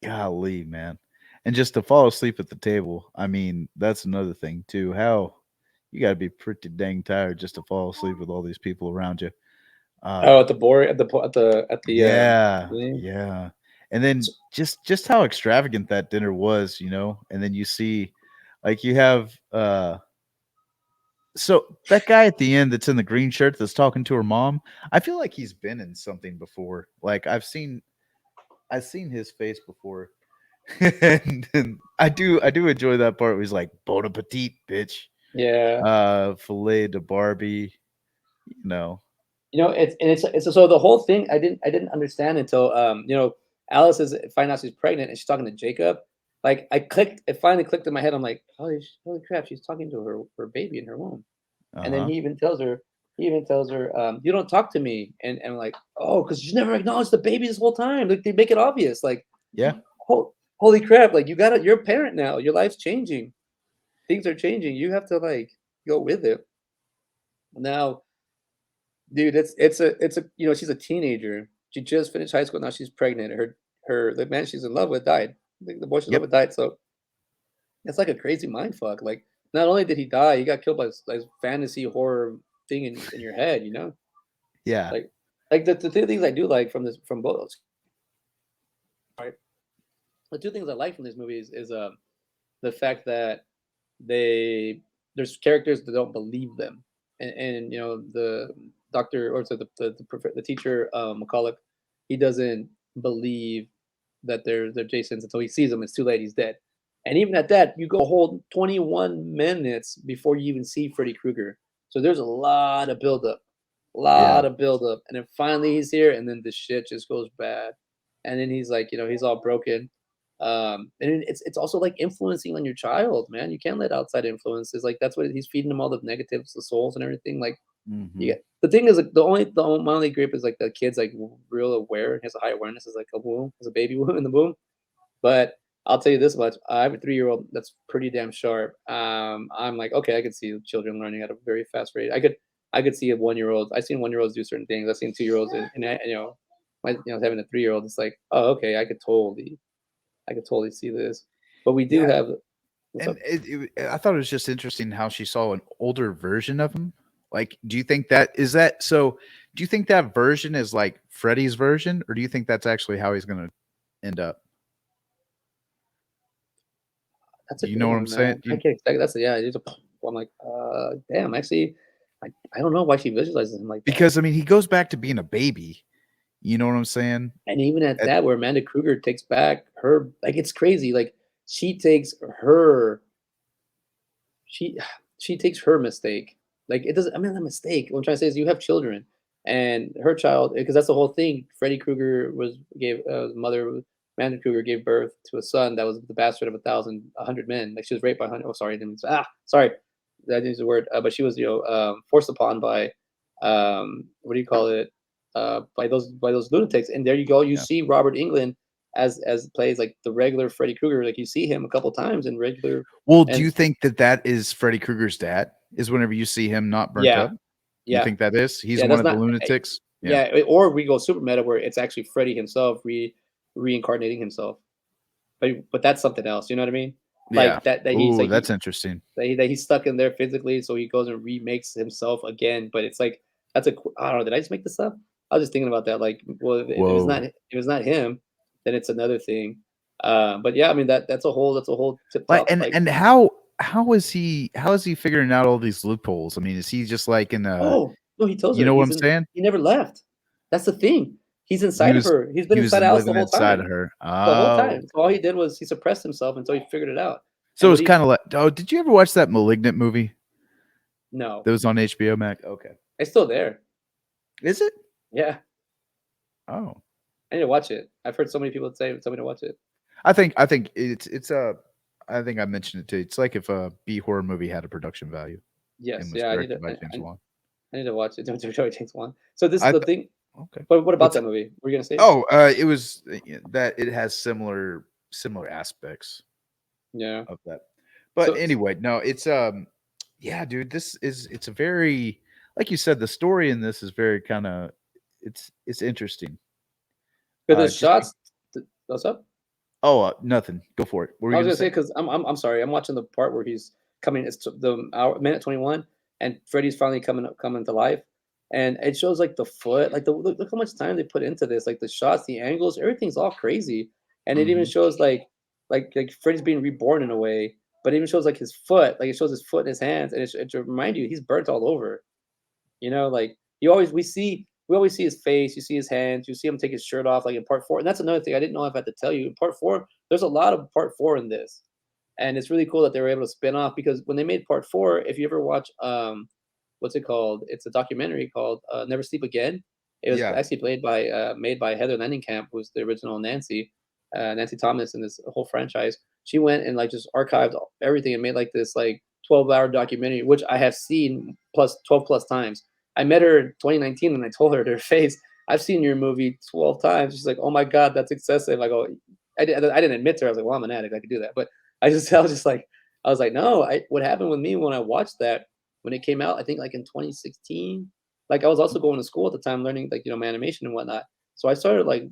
Golly, man. And just to fall asleep at the table, I mean, that's another thing too. How you got to be pretty dang tired just to fall asleep with all these people around you. Oh, Uh, at the board at the yeah, thing. yeah. And then just how extravagant that dinner was, and then you see, like, you have so that guy at the end that's in the green shirt that's talking to her mom. I feel like he's been in something before. Like I've seen his face before. And I do enjoy that part where he's like, Bon appetit, bitch. Yeah. Filet de Barbie, you know. It's so the whole thing I didn't understand until Alice is find out she's pregnant and she's talking to Jacob. Like it finally clicked in my head. I'm like, holy crap, she's talking to her baby in her womb. And then Uh-huh. he even tells her, you don't talk to me. And I'm like, oh, because she's never acknowledged the baby this whole time. Like they make it obvious. Like, Yeah. holy crap, like you're a parent now. Your life's changing. Things are changing. You have to like go with it. Now, dude, she's a teenager. She just finished high school. Now she's pregnant. The man she's in love with died. The boy she's in love Yep. with died. So it's like a crazy mind fuck. Like not only did he die, he got killed by this fantasy horror thing in your head. Yeah. Like the two things I do like from both. Right, the two things I like from these movies is the fact that they there's characters that don't believe them, and the doctor or so the teacher McCulloch, he doesn't believe that they're Jason's until he sees them. It's too late. He's dead. And even at that, you go a whole 21 minutes before you even see Freddy Krueger. So there's a Yeah. lot of buildup, and then finally he's here, and then the shit just goes bad, and then he's like, he's all broken, and it's also like influencing on your child, man. You can't let outside influences like that's what he's feeding them all the negatives, the souls, and everything. Like, you Hmm. get the thing is like my only gripe is like the kid's like real aware and has a high awareness as like a womb, as a baby womb in the womb, but. I'll tell you this much. I have a 3-year-old that's pretty damn sharp. I'm like, okay, I could see children learning at a very fast rate. I could see a 1-year-old. I've seen 1-year-olds do certain things. I've seen 2-year-olds, and my having a 3-year-old, it's like, oh, okay, I could totally see this. But we do Yeah, have what's and up? I thought it was just interesting how she saw an older version of him. Like, do you think that is that so? Do you think that version is like Freddy's version, or do you think that's actually how he's going to end up? That's a You good know what I'm one, saying? man. I can't expect that's a, yeah. It's a, I'm like, damn. Actually, I don't know why she visualizes him like that. Because I mean, he goes back to being a baby. You know what I'm saying? And even at At, that, where Amanda Kruger takes back her, like it's crazy. Like she takes her she she takes her mistake. Like it doesn't. I mean, a mistake. What I'm trying to say is, you have children, and her child, because that's the whole thing. Freddy Krueger was gave mother Amanda Kruger gave birth to a son that was the bastard of a hundred men. Like she was raped by 100. Oh, sorry, I didn't. Sorry, that didn't use the word. But she was forced upon by what do you call it? By those lunatics. And there you go. You yeah. see Robert England as plays like the regular Freddy Krueger. Like you see him a couple times in regular. Well, do And you think that that is Freddy Krueger's dad? Is whenever you see him not burnt yeah, up? You yeah, think that is? He's yeah, one that's of the not lunatics? Yeah. yeah, or we go super meta where it's actually Freddy himself reincarnating himself. But that's something else, you know what I mean? Yeah. Like that he's Ooh, like that's interesting. that he's stuck in there physically, so he goes and remakes himself again, but it's like that's I don't know, did I just make this up? I was just thinking about that, like, well, Whoa. if it's not him, then it's another thing. But yeah, I mean that's a whole tip Like, top like and how is he figuring out all these loopholes? I mean, is he just like in a oh, no, he tells you her know what I'm saying? he never left. That's the thing. He's He inside of was her. He's been he was inside Alice the living whole inside of time. her. The whole Oh, time. So all he did was he suppressed himself until he figured it out. And so what it's he kind of like oh, did you ever watch that Malignant movie no, that was on HBO Max? Okay. it's still there. Is it? Yeah, Oh. I need to watch it. I've heard so many people tell me to watch it. I think it's I think I mentioned it too. It's like if a B horror movie had a production value and Yes, was yeah, directed by James Wan. I need to watch it. Don't Joey takes one. So this is I the th- thing. okay. But what about What's that movie? Were you gonna say? oh, it was that it has similar aspects Yeah. of that. But So, anyway, no, it's yeah, dude, this is it's a very like you said, the story in this is very kind of it's interesting. but the Just shots. What's up? oh, nothing. Go for it. What were I you was gonna gonna say say? because I'm sorry. I'm watching the part where he's coming. It's the hour minute 21, and Freddy's finally coming to life, and it shows like the foot, like the look how much time they put into this, like the shots, the angles, everything's all crazy, and it even Hmm. shows like Freddy's being reborn in a way, but it even shows like his foot, like it shows his foot and his hands, and it to remind you he's burnt all over. You know, like you always we always see his face, you see his hands, you see him take his shirt off, like in part four. And that's another thing I didn't know if I had to tell you. In part four, there's a lot of part four in this. And it's really cool that they were able to spin off because when they made part four, if you ever watch what's it called? It's a documentary called Never Sleep Again. It was Yeah. actually made by Heather Langenkamp, who's the original Nancy Thomas in this whole franchise. She went and like just archived everything and made like this like 12-hour documentary, which I have seen plus 12 plus times. I met her in 2019 and I told her to her face, I've seen your movie 12 times. She's like, oh my God, that's excessive. I go, I didn't admit to her. I was like, well, I'm an addict. I could do that. But I was just like, I was like, no, what happened with me when I watched that, when it came out, I think like in 2016, like I was also going to school at the time learning like, animation and whatnot. So I started like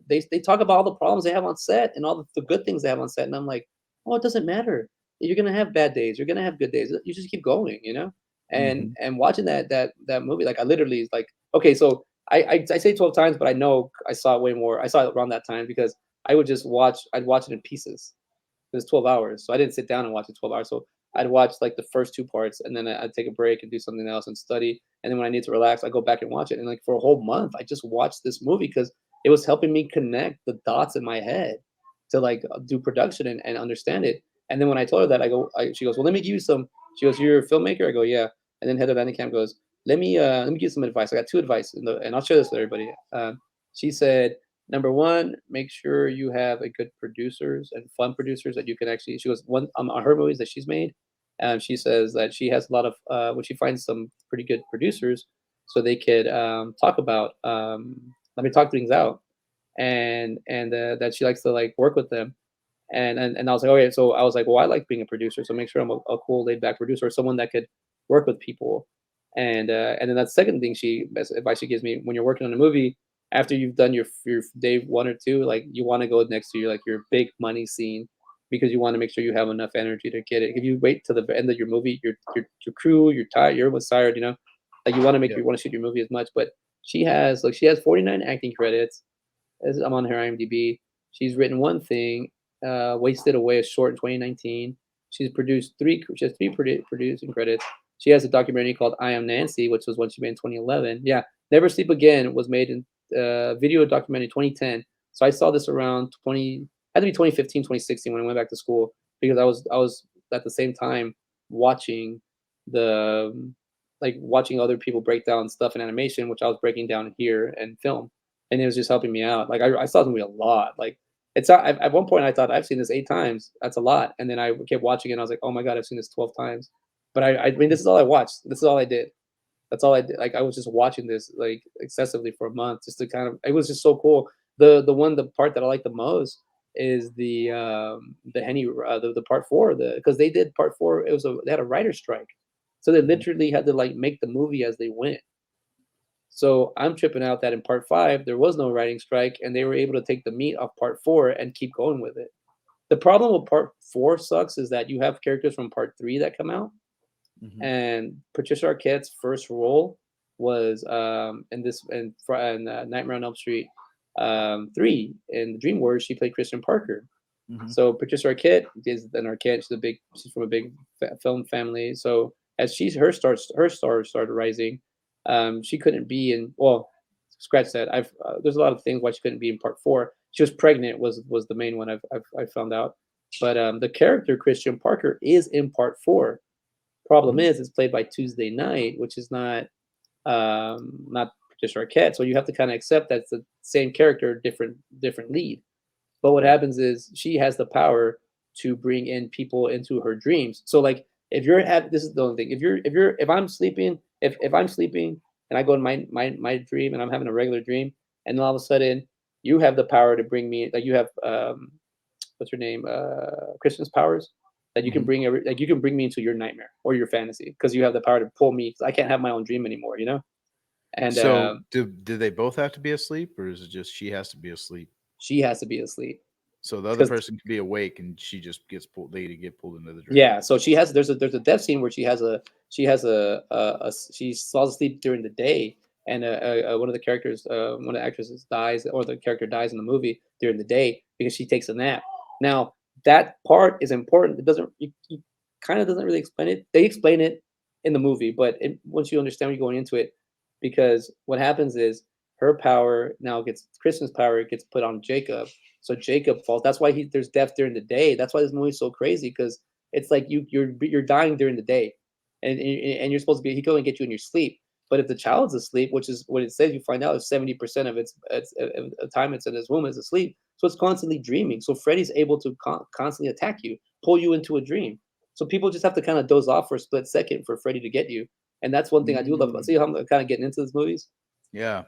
they talk about all the problems they have on set and all the good things they have on set. And I'm like, oh, it doesn't matter. You're gonna have bad days. You're gonna have good days. You just keep going. And Hmm. watching that movie, like I literally like okay, so I say 12 times, but I know I saw it way more. I saw it around that time because I'd watch it in pieces. It was 12 hours. So I didn't sit down and watch it 12 hours. So I'd watch like the first two parts and then I'd take a break and do something else and study. And then when I need to relax, I go back and watch it. And like for a whole month, I just watched this movie because it was helping me connect the dots in my head to like do production and understand it. And then when I told her that, she goes, well, let me give you some. She goes, you're a filmmaker? I go, yeah. And then Heather Vandenkamp goes, let me give you some advice. I got two advice, and I'll share this with everybody. She said, number one, make sure you have a good producers and fun producers that you can actually. She goes one on her movies that she's made, and she says that she has a lot of when she finds some pretty good producers, so they could talk about let me talk things out, and that she likes to like work with them. And I was like, okay, so I was like, well, I like being a producer, so make sure I'm a cool, laid back producer, someone that could work with people. And then that second thing advice she gives me when you're working on a movie, after you've done your day 1 or 2, like you want to go next to your big money scene because you want to make sure you have enough energy to get it. If you wait till the end of your movie, your crew, you're tired, you're almost tired, like Yeah. you want to shoot your movie as much. But she has 49 acting credits. As I'm on her IMDb. She's written one thing, Wasted Away, a short in 2019. She has three producing credits. She has a documentary called I Am Nancy, which was one she made in 2011. Yeah, Never Sleep Again was made in video documentary 2010. So I saw this around 20, had to be 2015, 2016 when I went back to school because I was at the same time watching the watching other people break down stuff in animation, which I was breaking down here and film, and it was just helping me out. Like I saw the movie a lot. Like it's not, at one point I thought I've seen this 8 times. That's a lot, and then I kept watching it. And I was like, oh my god, I've seen this 12 times. But I mean, this is all I watched. This is all I did. That's all I did. Like I was just watching this like excessively for a month, just to kind of. It was just so cool. The part that I like the most is the Henny the part 4 because they did part 4. They had a writer strike, so they Mhm. literally had to like make the movie as they went. So I'm tripping out that in part 5 there was no writing strike and they were able to take the meat off part 4 and keep going with it. The problem with part 4 sucks is that you have characters from part 3 that come out, Mhm. and Patricia Arquette's first role was in this in Nightmare on Elm Street 3 in the Dream Warriors. She played Christian Parker. Mhm. So Patricia Arquette is an Arquette. She's from a big film family. So as her star started rising, she couldn't be in. Well, scratch that. There's a lot of things why she couldn't be in part 4. She was pregnant was the main one I found out. But the character Christian Parker is in part 4. Problem Mhm. is, it's played by Tuesday Night, which is not Patricia Arquette. So you have to kind of accept that's the same character, different lead. But what Yeah. happens is she has the power to bring in people into her dreams. So like if you're at this is the only thing. If I'm sleeping and I go in my dream and I'm having a regular dream and then all of a sudden you have the power to bring me like you have what's her name? Kristen's powers that you can Mhm. you can bring me into your nightmare or your fantasy because you have the power to pull me 'cause I can't have my own dream anymore. And So do they both have to be asleep, or is it just she has to be asleep? she has to be asleep So the other because person can be awake and she just gets pulled. They get pulled into the dream. yeah, so she has there's a death scene where she falls asleep during the day, and one of the characters, one of the actresses dies, or the character dies in the movie during the day because she takes a nap. Now that part is important. It doesn't you kind of doesn't really explain it. They explain it in the movie, but once you understand when you're going into it, because what happens is her power now gets Kristen's power gets put on Jacob. So Jacob falls. That's why there's death during the day. That's why this movie's so crazy because it's like you're dying during the day, and you're supposed to be he go and get you in your sleep. But if the child's asleep, which is what it says, you find out is 70% of its time it's in his womb is asleep, so it's constantly dreaming. So Freddy's able to constantly attack you, pull you into a dream. So people just have to kind of doze off for a split second for Freddy to get you, and that's one thing I do love about. Mm, See how I'm kind of getting into these movies, yeah,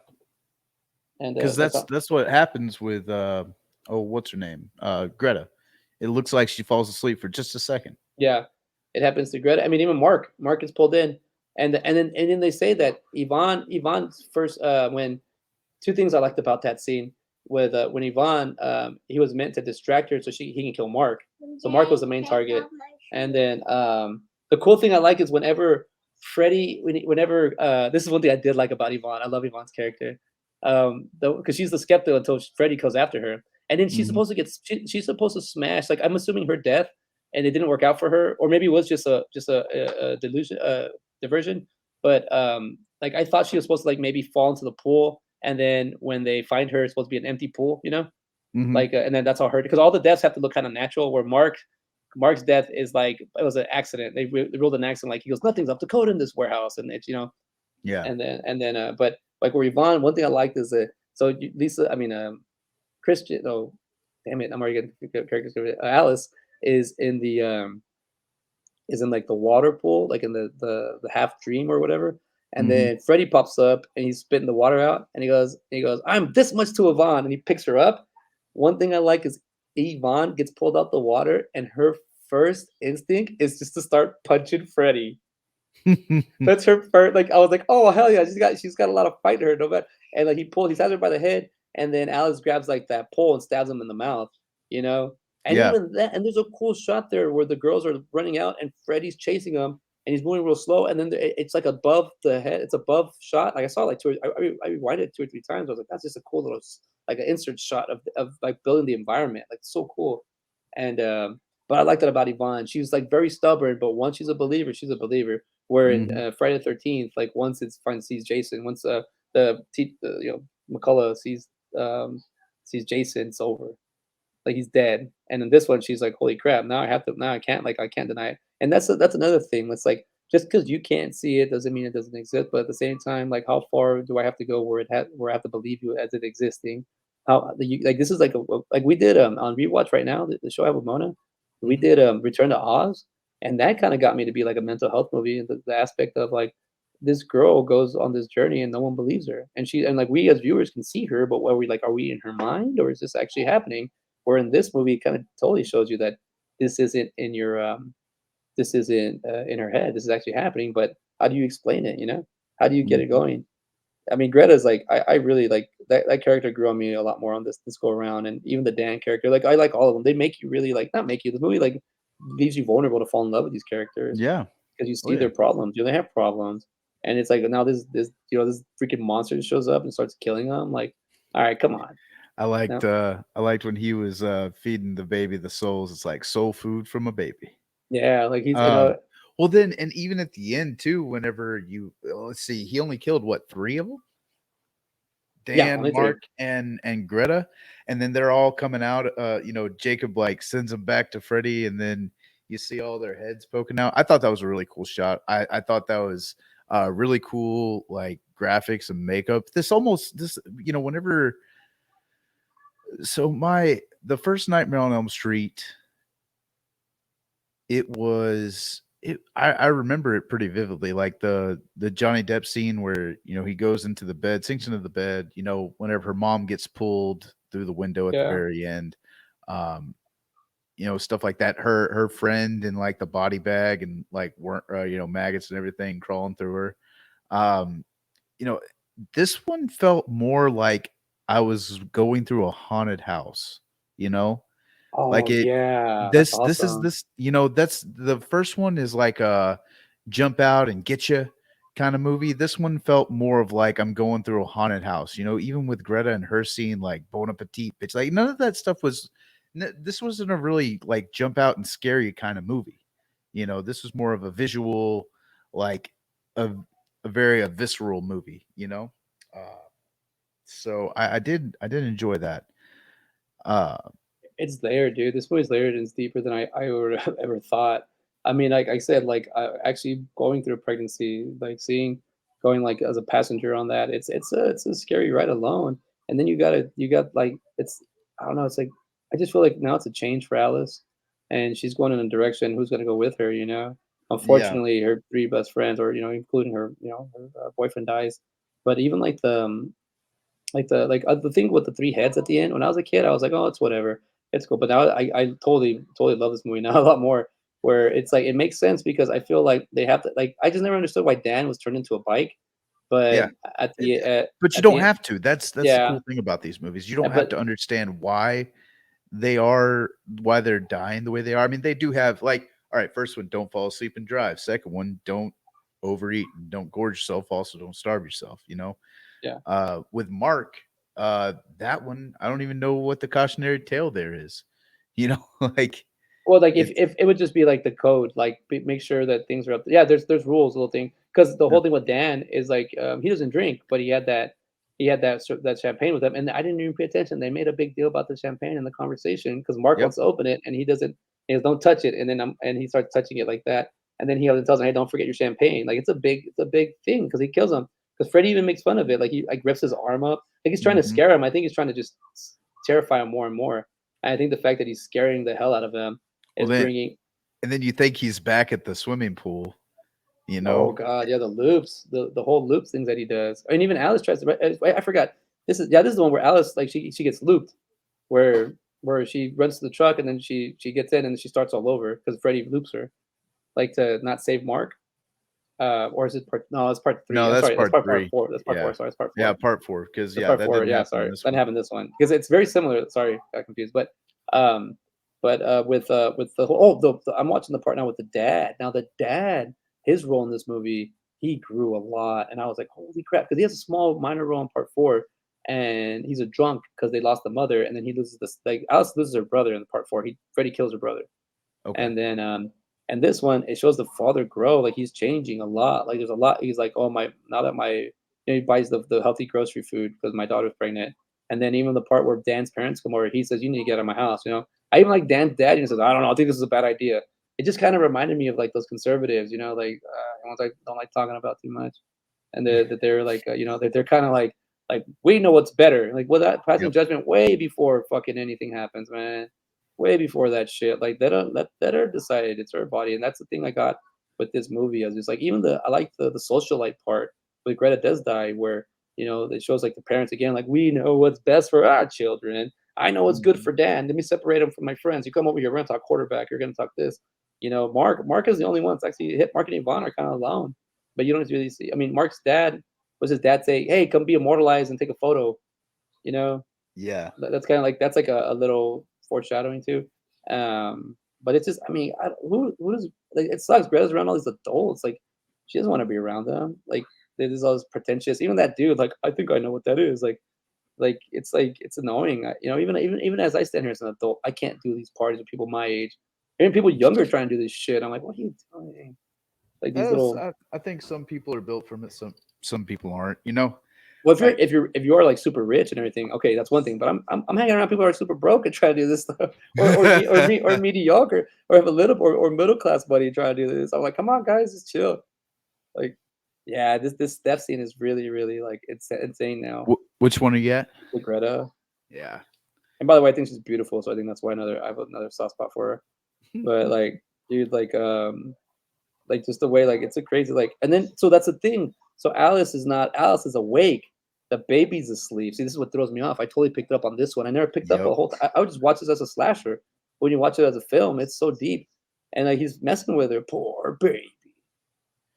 and because that's how, that's what happens with oh, what's her name? Greta. It looks like she falls asleep for just a second. yeah, it happens to Greta. I mean, even Mark gets pulled in, and then they say that Yvonne's first when two things I liked about that scene with when Yvonne he was meant to distract her so he can kill Mark. So Mark was the main target, and then the cool thing I like is whenever whenever this is one thing I did like about Yvonne. I love Yvonne's character, because she's the skeptic until Freddy goes after her, and then Mhm. she's supposed to smash. Like I'm assuming her death, and it didn't work out for her, or maybe it was just a delusion, diversion. But like I thought she was supposed to like maybe fall into the pool, and then when they find her, it's supposed to be an empty pool. Mhm. Like, and then that's how her because all the deaths have to look kind of natural. Where Mark's death is like it was an accident. They ruled an accident. Like he goes, nothing's up to code in this warehouse, and it's. Yeah. But like where Yvonne, one thing I liked is that Lisa, I mean, Christian. Oh, damn it, I'm already getting characters. Alice is in the is in like the water pool, like in the half dream or whatever. And Mhm. then Freddy pops up and he's spitting the water out, and he goes, I'm this much to Yvonne, and he picks her up. One thing I like is Yvonne gets pulled out the water, and her first instinct is just to start punching Freddy. That's her first. Like I was like, oh hell yeah, she's got a lot of fight in her. No matter. and like he stabs her by the head, and then Alice grabs like that pole and stabs him in the mouth, you know. And Yeah. even that, and there's a cool shot there where the girls are running out and Freddy's chasing them, and he's moving real slow, and then it's like above the head, it's above shot. Like I saw like I rewind it 2 or 3 times. I was like, that's just a cool little like an insert shot of like building the environment, like so cool. And but I like that about Yvonne. She's like very stubborn, but once she's a believer, she's a believer. Where in Mhm. Friday the 13th, like once it's finally sees Jason, once McCullough sees Jason, it's over. Like he's dead. And in this one, she's like, "Holy crap! Now I can't I can't deny it." And that's another thing. That's like just because you can't see it doesn't mean it doesn't exist. But at the same time, like how far do I have to go where I have to believe you as it existing? Like this is like like we did on rewatch right now the show I have with Mona. We Mhm. did Return to Oz, and that kind of got me to be like a mental health movie. And the aspect of like this girl goes on this journey and no one believes her, and like we as viewers can see her, but what are we in her mind or is this actually happening? Where in this movie, it kind of totally shows you that this isn't in your this isn't in her head. This is actually happening. But how do you explain it? You know, how do you get it Mhm. going? I mean, Greta's like I really like that character grew on me a lot more on this go around, and even the Dan character. Like I like all of them. They make you really like not make you. The movie like leaves you vulnerable to fall in love with these characters Yeah. because you Oh see yeah. their problems. You know, they have problems, and it's like now this this freaking monster just shows up and starts killing them. Like, all right, come on. No, I liked when he was feeding the baby the souls. It's like soul food from a baby. yeah, like he's Um well then and even at the end too, whenever you let's see, he only killed what, 3 of them? yeah, Dan, only three. Mark, and Greta, and then they're all coming out. Jacob like sends them back to Freddy, and then you see all their heads poking out. I thought that was a really cool shot. I thought that was really cool, like graphics and makeup. Whenever the first Nightmare on Elm Street, I remember it pretty vividly, like the Johnny Depp scene where, he goes into the bed, sinks into the bed, whenever her mom gets pulled through the window at the Yeah. very end. Um, stuff like that. Her friend in like the body bag and like maggots and everything crawling through her. Um, you know, this one felt more like I was going through a haunted house, you know? Oh, Like it yeah, that's this is awesome. this that's the first one is like a jump out and get you kind of movie. This one felt more of like I'm going through a haunted house, even with Greta and her scene like Bon Appetit, bitch. Like none of that stuff this wasn't a really like jump out and scare you kind of movie. This was more of a visual, like a, a visceral movie. Uh, so I did enjoy that. Uh It's layered, dude. This movie's layered and it's deeper than I would have ever thought. I mean, like I said, like actually going through a pregnancy, like going like as a passenger on that, it's a scary ride alone. And then you got like it's I don't know, it's like I just feel like now it's a change for Alice, and she's going in a direction. Who's gonna go with her? You know, yeah. unfortunately, her three best friends, or including her, her boyfriend dies. But even the thing with the 3 heads at the end, when I was a kid, I was like, "Oh, it's whatever. It's cool." But now I totally love this movie now a lot more, where it's like it makes sense because I feel like they have to like I just never understood why Dan was turned into a bike, but Yeah. at It the but you at the don't end have to. That's the yeah, cool thing about these movies. You don't have but to understand why they're dying the way they are. I mean, they do have like, all right, first one, don't fall asleep and drive. Second one, don't overeat and don't gorge yourself. Also, don't starve yourself. yeah. With Mark, that one, I don't even know what the cautionary tale there is. Like Well, like it's if it would just be like the code, like make sure that things are up. Yeah, there's rules, little thing. Because the yeah, whole thing with Dan is like he doesn't drink, but he had that champagne with him, and I didn't even pay attention. They made a big deal about the champagne in the conversation because Mark yep, wants to open it and he doesn't. He goes, "Don't touch it," and then and he starts touching it like that, and then he tells him, "Hey, don't forget your champagne." Like it's a big thing because he kills him. Because Freddy even makes fun of it. Like he like rips his arm up. Like he's trying to mhm, scare him. I think he's trying to just terrify him more and more. And I think the fact that he's scaring the hell out of him well is then, bringing and then you think he's back at the swimming pool, you oh know? god, yeah, the loops, the whole loops things that he does. And even Alice tries to I forgot. This is the one where Alice, like, she gets looped, where she runs to the truck and then she gets in and she starts all over because Freddy loops her, like, to not save Mark. Or is it part? No, it's part three. No, I'm that's sorry, that's part part 3. four. That's part Yeah. four. Sorry, it's part Yeah, four. part 4, because That's yeah, part that four. didn't Yeah, happen in sorry, this that one. happened this one because it's very similar. Sorry, got confused. Um, with the whole I'm watching the part now with the dad. Now the dad, his role in this movie, he grew a lot, and I was like, holy crap, because he has a small minor role in part four, and he's a drunk because they lost the mother, and then he loses this like Alice loses her brother in part four. He Freddy kills her brother, Okay. and then and this one it shows the father grow, like he's changing a lot. Like there's a lot. He's like, oh my, now that my he buys the healthy grocery food because my daughter's pregnant. And then even the part where Dan's parents come over, he says, "You need to get out of my house." I even like Dan's dad. He says, "I don't know. I think this is a bad idea." It just kind of reminded me of like those conservatives, like ones I don't like talking about too much, and they're like, they're kind of like we know what's better, like without passing Yep. judgment way before fucking anything happens, man. Way before that shit. Like they don't let her decide. It's her body, and that's the thing I got with this movie. Is just like even I like the socialite part with Greta does die, where it shows like the parents again, like we know what's best for our children. I know what's good Mhm. for Dan. Let me separate him from my friends. You come over here, we're gonna talk quarterback. You're gonna talk this. Mark is the only one that's actually hit. Mark and Yvonne are kind of alone, but you don't really see. I mean, Mark's dad was his dad say, "Hey, come be immortalized and take a photo." You know, Yeah. that's kind of like that's like a little foreshadowing too. But it's just, I mean, who does like it sucks. Greta's around all these adults. Like she doesn't want to be around them. Like there's all this pretentious. Even that dude, like I think I know what that is. Like it's annoying. Even as I stand here as an adult, I can't do these parties with people my age. Even people younger trying to do this shit. I'm like, what are you doing? Like these That's, little. I think some people are built from it, some people aren't. Well, Like, if you are like super rich and everything, okay, that's one thing. But I'm hanging around people who are super broke and try to do this stuff, or mediocre, or have a little or middle class buddy trying to do this. I'm like, come on, guys, just chill. Like, yeah, this death scene is really like it's insane now which one are you at? with Greta. Yeah. And by the way, I think she's beautiful, so I think that's why I have another soft spot for her. But like, dude, like just the way like it's a crazy like, and then so that's the thing. So Alice is awake. The baby's asleep. See, this is what throws me off. I totally picked up on this one. I never picked up Yep. a whole. I would just watch this as a slasher. When you watch it as a film, it's so deep, and like he's messing with her, poor baby.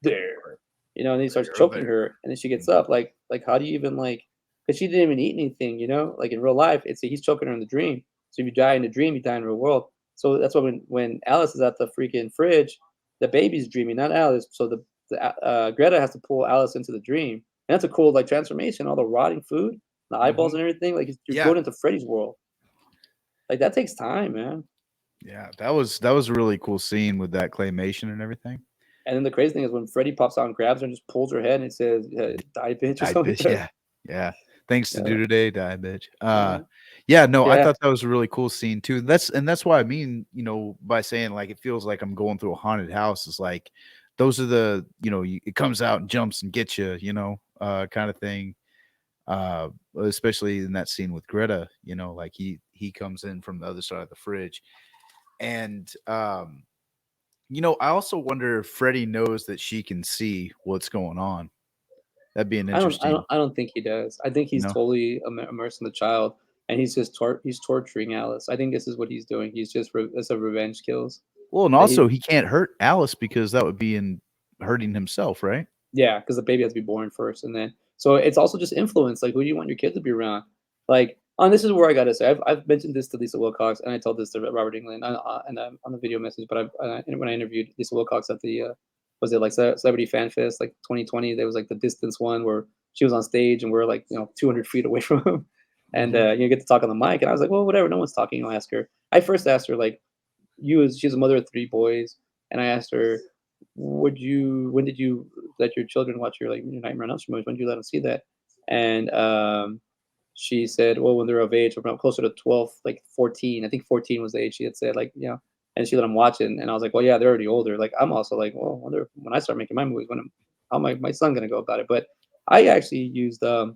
There, and he starts There, choking there. her, and then she gets Mhm. up. Like how do you even like? Because she didn't even eat anything. Like in real life, he's choking her in the dream. So if you die in the dream, you die in real world. So that's why when Alice is at the freaking fridge, the baby's dreaming, not Alice. So Greta has to pull Alice into the dream, and that's a cool like transformation. All the rotting food, the eyeballs Mhm. and everything. Like you're Yeah. going into Freddy's world. Like that takes time, man. Yeah, that was a really cool scene with that claymation and everything. And then the crazy thing is when Freddy pops out and grabs her and just pulls her head and it says, "Die, bitch," or Die, something like bitch. that. Yeah. Yeah. Things to Yeah, do today, die, bitch. uh, Yeah, no, I yeah. thought that was a really cool scene too. That's why I mean, by saying like it feels like I'm going through a haunted house. Is like those are it comes out and jumps and gets you, kind of thing. Especially in that scene with Greta, like he comes in from the other side of the fridge. And I also wonder if Freddy knows that she can see what's going on. That'd be an interesting, I don't think he does. I think you he's know. totally immersed in the child, and he's just he's torturing Alice. I think this is what he's doing. He's just it's a revenge kills. Well, and That he also he can't hurt Alice because that would be in hurting himself, right? Yeah, because the baby has to be born first, and then so it's also just influence. Like, who do you want your kid to be around? Like, and this is where I gotta say, I've mentioned this to Lisa Wilcox, and I told this to Robert England on the video message. But when I interviewed Lisa Wilcox at the was it like Celebrity Fan Fest like 2020? There was like the distance one where she was on stage and we're like 200 feet away from him, and Mhm. you get to talk on the mic, and I was like, well, whatever, no one's talking. I'll ask her. I first asked her like, she's a mother of three boys, and I asked her, when did you let your children watch your Nightmare on Elm Street movies? When did you let them see that? And she said, well, when they're of age, around closer to 12, like 14. I think 14 was the age she had said, like, and she let them watch it. And I was like, well, yeah, they're already older. Like, I'm also like, well, I wonder when I start making my movies, how my son gonna go about it? But I actually used a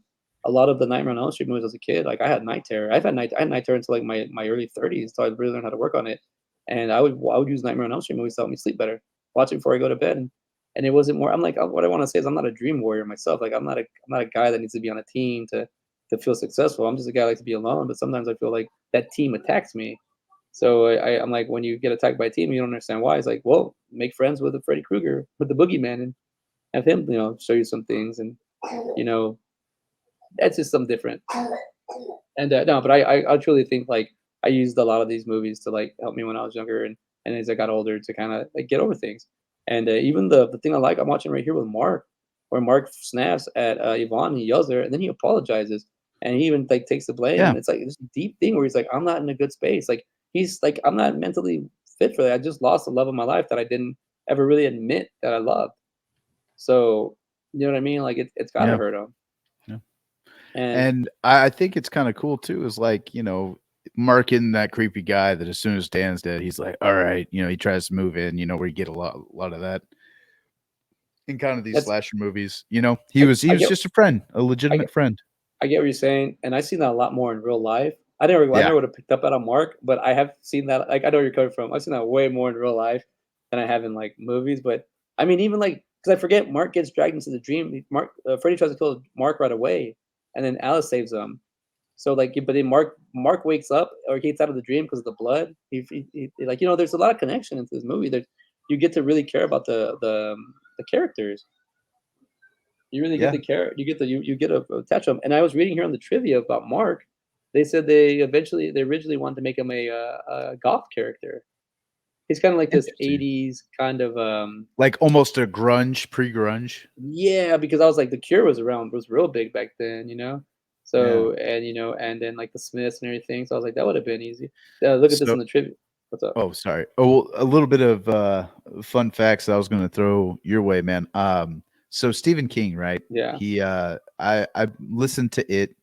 lot of the Nightmare on Elm Street movies as a kid. Like, I had night terror. I had night terror until like my early 30s, so I really learned how to work on it. And I would use Nightmare on Elm Street movies to help me sleep better, watch it before I go to bed. And it wasn't more. I'm like, what I want to say is, I'm not a dream warrior myself. Like, I'm not a guy that needs to be on a team to feel successful. I'm just a guy that likes to be alone. But sometimes I feel like that team attacks me. So I'm like, when you get attacked by a team, you don't understand why. It's like, well, make friends with the Freddy Krueger, with the boogeyman, and have him, show you some things, and you know, that's just some different. And no, but I truly think like I used a lot of these movies to like help me when I was younger, and as I got older to kind of like get over things. And even the thing I like, I'm watching right here with Mark, where Mark snaps at Yvonne, he yells at her, and then he apologizes, and he even like takes the blame, Yeah. and it's like this deep thing where he's like, I'm not in a good space, like he's like, I'm not mentally fit for that. I just lost the love of my life that I didn't ever really admit that I loved. So you know what I mean? Like it's got to Yeah. hurt him, Yeah. and And I think it's kind of cool too, is like, Mark in that creepy guy that as soon as Dan's dead, he's like, all right, he tries to move in, where you get a lot of that in kind of these that's slasher movies. He I, was he I was get just a friend, a I legitimate friend. I get what you're saying, and I seen that a lot more in real life. I never Yeah. would have picked up that on Mark, but I have seen that. Like I know where you're coming from. I've seen that way more in real life than I have in like movies. But I mean, even like because I forget Mark gets dragged into the dream. Mark Freddy tries to kill Mark right away, and then Alice saves him. So like, but then Mark wakes up or he gets out of the dream because of the blood. Like there's a lot of connection into this movie. That you get to really care about the characters. You really get Yeah. to care. You get to you get to attach them. And I was reading here on the trivia about Mark. They said they originally wanted to make him a goth character. He's kind of like this Interesting. 80's kind of Like almost a grunge, pre-grunge. yeah, because I was like the Cure was real big back then, you know. Yeah. So and then like the Smiths and everything. So I was like that would have been easy. Look at this So in the trivia. What's up? oh, sorry. Oh, well, a little bit of fun facts that I was going to throw your way, man. So Stephen King, right? Yeah. I listened to it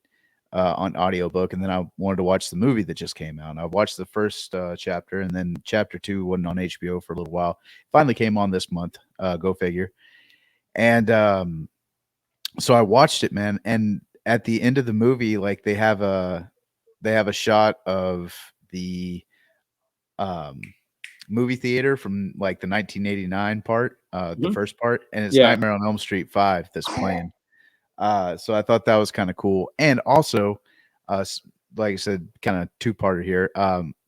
on audiobook, and then I wanted to watch the movie that just came out. I watched the first chapter, and then chapter 2 wasn't on HBO for a little while. Finally came on this month. Go figure. And so I watched it, man. And at the end of the movie, like they have a shot of the um movie theater from like the 1989 part, the Mhm. first part, and it's Yeah. Nightmare on Elm Street 5 that's playing. So I thought that was kind of cool. And also, like I said, kind of two-parter here.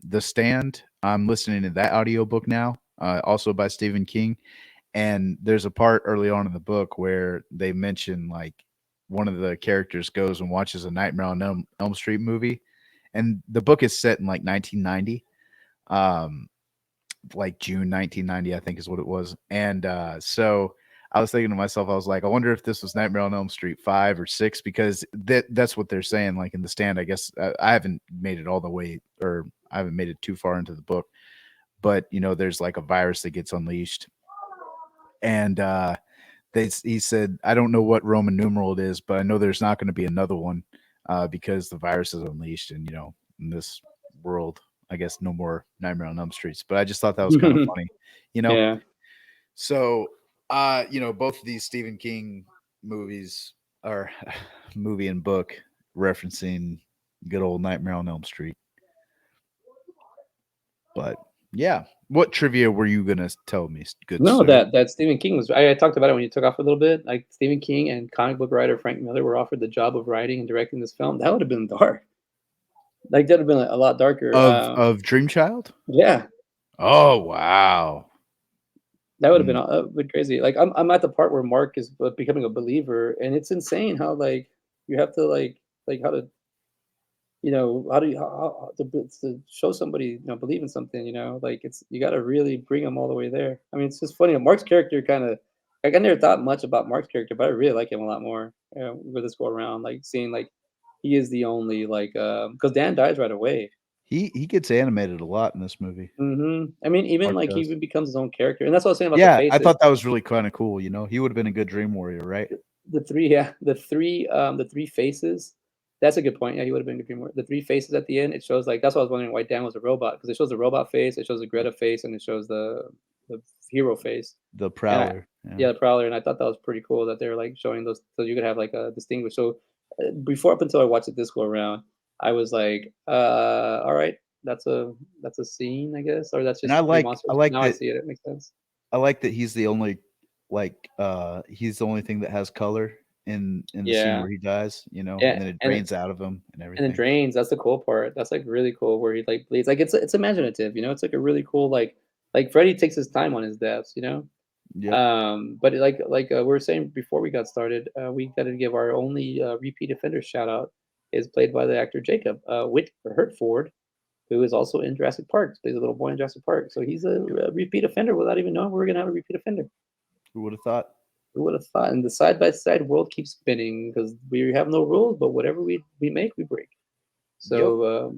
The Stand, I'm listening to that audiobook now, also by Stephen King. And there's a part early on in the book where they mention like one of the characters goes and watches a Nightmare on Elm Street movie. And the book is set in like 1990. Um, like June 1990, I think is what it was. And so I was thinking to myself, I was like, I wonder if this was Nightmare on Elm Street 5 or 6, because that's what they're saying. Like in The Stand, I guess I haven't made it all the way, or I haven't made it too far into the book, but there's like a virus that gets unleashed, and he said, I don't know what Roman numeral it is, but I know there's not going to be another one because the virus is unleashed, and in this world, I guess no more Nightmare on Elm Streets. But I just thought that was kind of funny, you know. Yeah. So, both of these Stephen King movies are movie and book referencing good old Nightmare on Elm Street. But yeah, what trivia were you gonna tell me, good No, sir? that Stephen King was. I talked about it when you took off a little bit. Like Stephen King and comic book writer Frank Miller were offered the job of writing and directing this film. That would have been dark. Like that'd have been a lot darker. Of Dream Child? Yeah, Oh wow. that would have Mm. been crazy. Like I'm at the part where Mark is becoming a believer, and it's insane how like you have to like how to how do you how to show somebody believe in something, like it's you got to really bring them all the way there. I mean, it's just funny. Mark's character kind of like I never thought much about Mark's character, but I really like him a lot more with this go around. Like seeing like he is the only like because Dan dies right away. He gets animated a lot in this movie. I mean, even Mark like he does. even becomes his own character, and that's what I was saying about the Yeah, I faces. thought that was really kind of cool. He would have been a good Dream Warrior, right? The three, yeah, the three faces. That's a good point. Yeah, he would have been a good more. The three faces at the end. It shows like that's why I was wondering why Dan was a robot because it shows the robot face, it shows the Greta face, and it shows the hero face. The And I, Prowler. Yeah. yeah, the Prowler, and I thought that was pretty cool that they're like showing those so you could have like a distinguished. So before up until I watched it this go around, I was like, all right, that's a scene, I guess, or that's And I just three like I monsters. like Now I that see it. It makes sense. I like that he's the only he's the only thing that has color in the scene Yeah, where he dies, yeah, and then it and drains out of him and And then everything. drains, that's the cool part. That's, like, really cool where he, like, bleeds. Like, it's imaginative, It's, like, a really cool, like Freddy takes his time on his deaths, Yep. But we were saying before we got started, we got to give our only repeat offender shout out is played by the actor Jacob Whit Hertford, who is also in Jurassic Park. Plays a little boy in Jurassic Park, so he's a repeat offender without even knowing we were gonna have a repeat offender. Who would have thought? Who would have thought? And the side by side world keeps spinning because we have no rules, but whatever we make, we break. Yep. So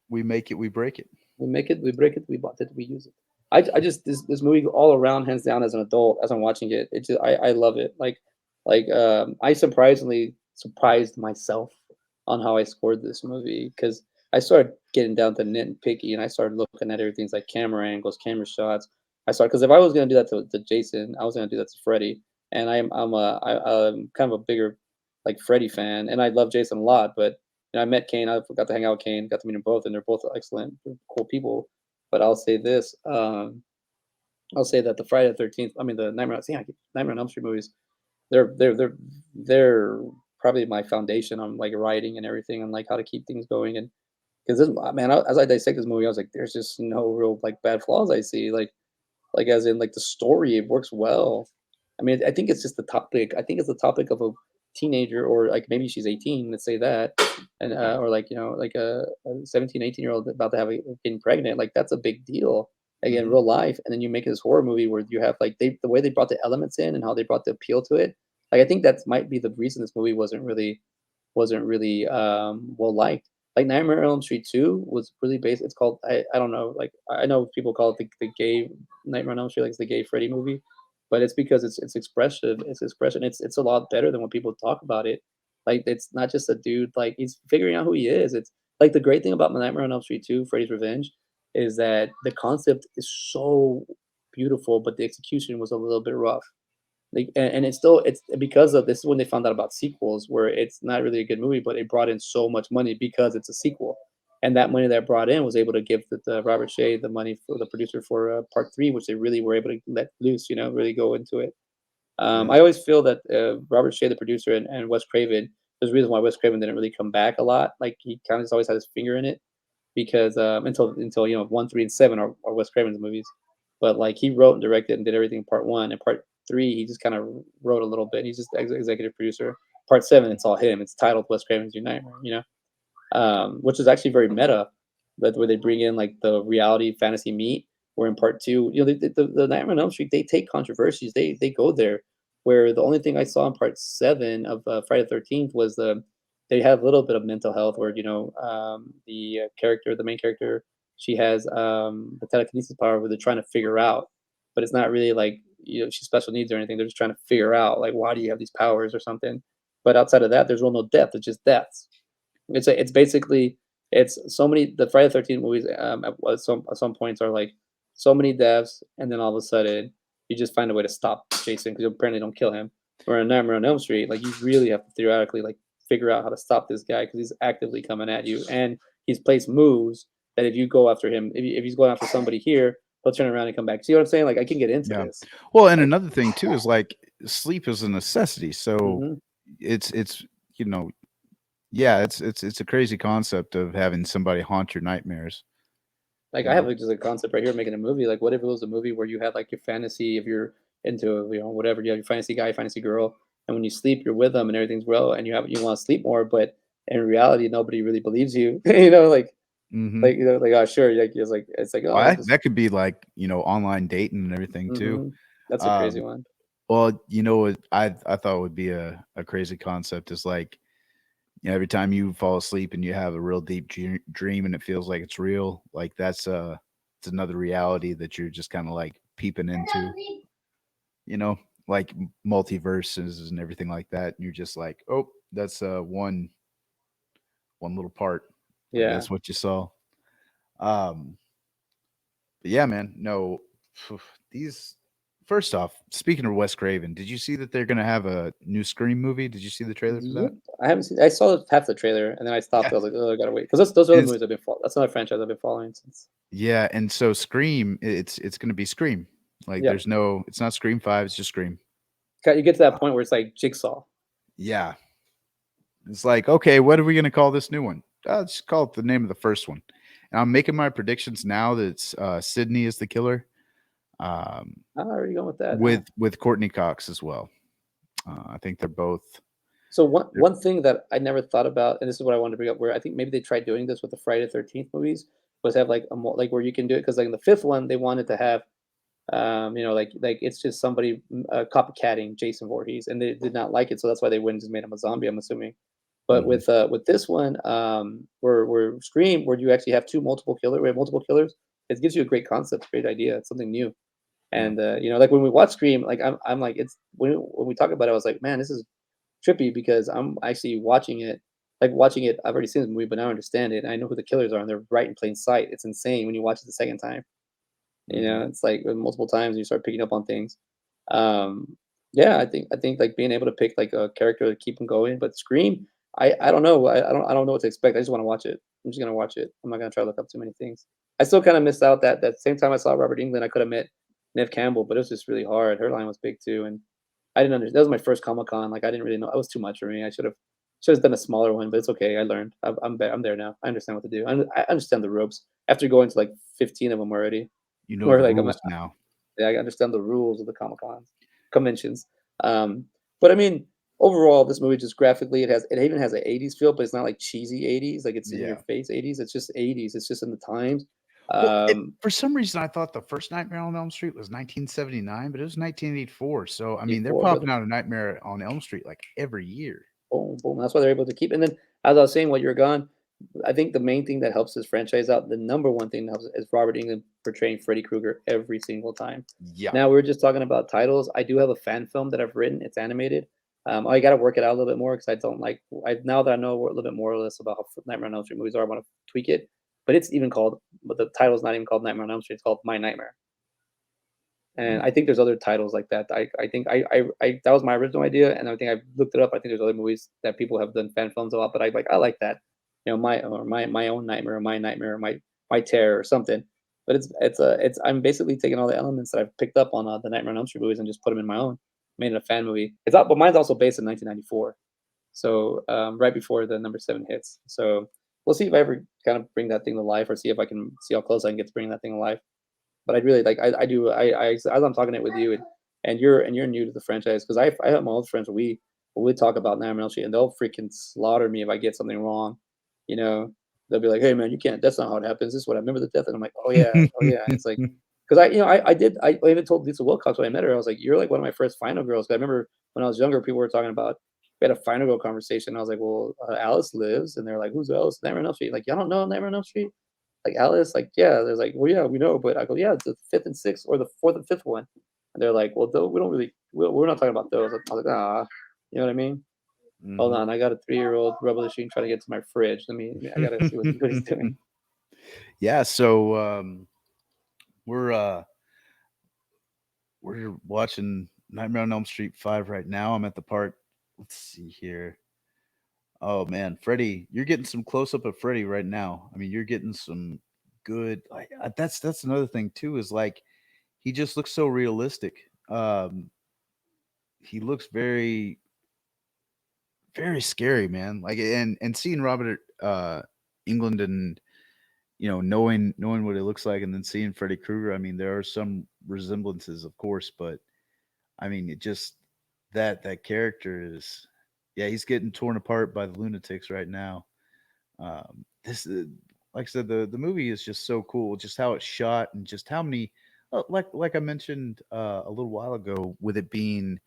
We make it, we break it. we make it, we break it, we bought it, we use it. I just this movie all around, hands down, as an adult, as I'm watching it, it just I love it. I surprisingly surprised myself on how I scored this movie because I started getting down to nitpicky and I started looking at everything's like camera angles, camera shots. I started because if I was gonna do that to Jason, I was gonna do that to Freddy, and I'm kind of a bigger like Freddy fan, and I love Jason a lot, but I met Kane. I got to hang out with Kane. Got to meet them both, and they're both excellent, cool people. But I'll say this: I'll say that the Friday the 13th, I mean the Nightmare on Elm Street movies, they're probably my foundation on like writing and everything, and like how to keep things going. And because this man, as I dissect this movie, I was like, there's just no real like bad flaws I see. Like as in like the story, it works well. I mean, I think it's just the topic. I think it's the topic of a teenager, or like maybe she's 18, let's say that, and or like like a 17, 18-year old about to have getting pregnant. Like that's a big deal. Again, Mhm. real life, and then you make this horror movie where you have like the way they brought the elements in and how they brought the appeal to it. Like I think that might be the reason this movie wasn't really well liked. Like Nightmare on Elm Street 2 was really based. It's called I don't know. Like I know people call it the gay Nightmare on Elm Street, like it's the gay Freddy movie, but it's because it's expressive. It's expression. It's a lot better than when people talk about it. Like it's not just a dude. Like he's figuring out who he is. It's like the great thing about Nightmare on Elm Street 2, Freddy's Revenge, is that the concept is so beautiful, but the execution was a little bit rough. Like, and it's because of this is when they found out about sequels, where it's not really a good movie, but it brought in so much money because it's a sequel, and that money that brought in was able to give the Robert Shea the money for the producer for part three, which they really were able to let loose, really go into it. Yeah. I always feel that Robert Shea, the producer, and Wes Craven, there's a reason why Wes Craven didn't really come back a lot. Like he kind of always had his finger in it because until 1, 3, and 7 are Wes Craven's movies, but like he wrote and directed and did everything in part one, and part three he just kind of wrote a little bit. He's just executive producer. Part seven, it's all him. It's titled Wes Craven's New Nightmare, which is actually very meta. That where they bring in like the reality fantasy meat. Where in part two, the Nightmare on Elm Street, they take controversies, they go there. Where the only thing I saw in part seven of Friday the 13th was they have a little bit of mental health, where the main character, she has the telekinesis power, where they're trying to figure out, but it's not really like she's special needs or anything. They're just trying to figure out like why do you have these powers or something. But outside of that, there's real no depth. It's just deaths. It's basically it's so many the Friday the 13th movies at some points are like so many deaths, and then all of a sudden you just find a way to stop Jason because you apparently don't kill him. Or in Nightmare on Elm Street, like you really have to theoretically like figure out how to stop this guy because he's actively coming at you, and he's placed moves that if you go after him, if he's going after somebody here, he'll turn around and come back. See what I'm saying? Like I can get into Yeah. this. Well, and Like, another thing too is like sleep is a necessity. So mhm. it's you know, yeah, it's a crazy concept of having somebody haunt your nightmares. Like You I have know. like just a concept right here making a movie. Like what if it was a movie where you had like your fantasy, if you're into whatever, you have your fantasy guy, fantasy girl, and when you sleep you're with them and everything's well, and you want to sleep more, but in reality nobody really believes you. Hmm. Like oh sure, like it's like Well, oh that, just that could be like online dating and everything too. that's a crazy Um, one. well, what I thought would be a crazy concept is like every time you fall asleep and you have a real deep dream and it feels like it's real, like it's another reality that you're just kind of like peeping into, you know, like multiverses and everything like that. And you're just like, oh, that's one little part. Like Yeah. that's what you saw. Um, but yeah, man, no, these. First off, speaking of Wes Craven, did you see that they're gonna have a new Scream movie? Did you see the trailer for Yep. that? I haven't seen. I saw half the trailer and then I stopped. Yeah, I was like, oh, I gotta wait because those other it's movies I've been following. That's another franchise I've been following since. yeah, and so Scream, it's gonna be Scream. Like Yep. it's not Scream 5, it's just Scream. You get to that Uh, point where it's like Jigsaw. yeah. It's like, okay, what are we gonna call this new one? Let's just call it the name of the first one. And I'm making my predictions now that it's Sydney is the killer. um, Oh, where are you going with that? Huh? with Courtney Cox as well. I think they're both. So one They're, one thing that I never thought about, and this is what I wanted to bring up, where I think maybe they tried doing this with the Friday the 13th movies, was have like a more like where you can do it because like in the fifth one they wanted to have like it's just somebody copycatting Jason Voorhees, and they did not like it, so that's why they went and just made him a zombie. I'm assuming. But Mhm. with this one, where Scream, where you actually have we have multiple killers, it gives you a great concept, great idea. It's something new. Yeah. And like when we watch Scream, like I'm like it's when we talk about it, I was like, man, this is trippy because I'm actually watching it. Like watching it, I've already seen the movie, but now I understand it. And I know who the killers are, and they're right in plain sight. It's insane when you watch it the second time. Hmm. It's like multiple times you start picking up on things. Um, yeah, I think like being able to pick like a character to keep them going. But Scream, I don't know. I don't know what to expect. I just want to watch it. I'm just gonna watch it. I'm not gonna try to look up too many things. I still kind of missed out that same time I saw Robert England, I could have met Nev Campbell, but it was just really hard. Her line was big too, and I didn't understand. That was my first Comic Con. Like I didn't really know. It was too much for me. I should have done a smaller one, but it's okay. I learned. I'm there now. I understand what to do. I understand the ropes after going to like 15 of them already. You know Or the like rules now. yeah, I understand the rules of the Comic Cons conventions. Um, but I mean, overall, this movie just graphically, it even has an 80s feel, but it's not like cheesy 80s, like it's in your Yeah. face 80s. It's just 80s. It's just in the times. Well, Um, for some reason, I thought the first Nightmare on Elm Street was 1979, but it was 1984. So, I mean, they're before, brother. popping out a Nightmare on Elm Street like every year. Boom, boom. That's why they're able to keep. And then, as I was saying, while you're gone, I think the main thing that helps this franchise out, the number one thing that helps is Robert Englund portraying Freddy Krueger every single time. Yeah. Now we were just talking about titles. I do have a fan film that I've written. It's animated. I got to work it out a little bit more because I don't like. I now that I know a little bit more or less about how Nightmare on Elm Street movies are, I want to tweak it. But it's even called. But the title's not even called Nightmare on Elm Street. It's called My Nightmare. And Mm, I think there's other titles like that. I think I that was my original idea, and I think I looked it up. I think there's other movies that people have done fan films about, but I like that. My own nightmare, or my nightmare, or my terror, or something. But it's I'm basically taking all the elements that I've picked up on the Nightmare on Elm Street movies and just put them in my own, made it a fan movie. It's out, but mine's also based in 1994, so right before the number seven hits. So we'll see if I ever kind of bring that thing to life, or see if I can see how close I can get to bringing that thing to life. But I'd really like I do I as I'm talking it with you, and you're new to the franchise because I have my old friends we talk about Nightmare on Elm Street, and they'll freaking slaughter me if I get something wrong. You know, they'll be like, "Hey man, you can't. That's not how it happens. This is what I remember the death." And I'm like, oh yeah." And it's like because I even told Lisa Wilcox when I met her, I was like, "You're like one of my first Final Girls." 'Cause I remember when I was younger, people were talking about we had a Final Girl conversation. I was like, "Well, Alice lives," and they're like, "Who's Alice?" Nightmare on Elm Street. Like, y'all don't know Nightmare on Elm Street? Like, Alice? Like, yeah. They're like, well, yeah, we know. But I go, yeah, it's the fifth and sixth, or the fourth and fifth one. And they're like, well, though we don't really, we're not talking about those. I was like, ah, you know what I mean? Hold mhm. on, I got a 3-year-old rebel machine trying to get to my fridge. I gotta see what he's doing. Yeah, so we're uh we're watching Nightmare on Elm Street 5 right now. I'm at the part. Let's see here. Oh man, Freddy, you're getting some close up of Freddy right now. I mean, you're getting some good like that's another thing too is like he just looks so realistic. He looks very scary, man. Like and seeing Robert England and knowing what it looks like and then seeing Freddy Krueger, I mean, there are some resemblances, of course, but I mean, it just that character is, yeah, he's getting torn apart by the lunatics right now. This, like I said, the movie is just so cool, just how it's shot and just how many, like I mentioned a little while ago, with it being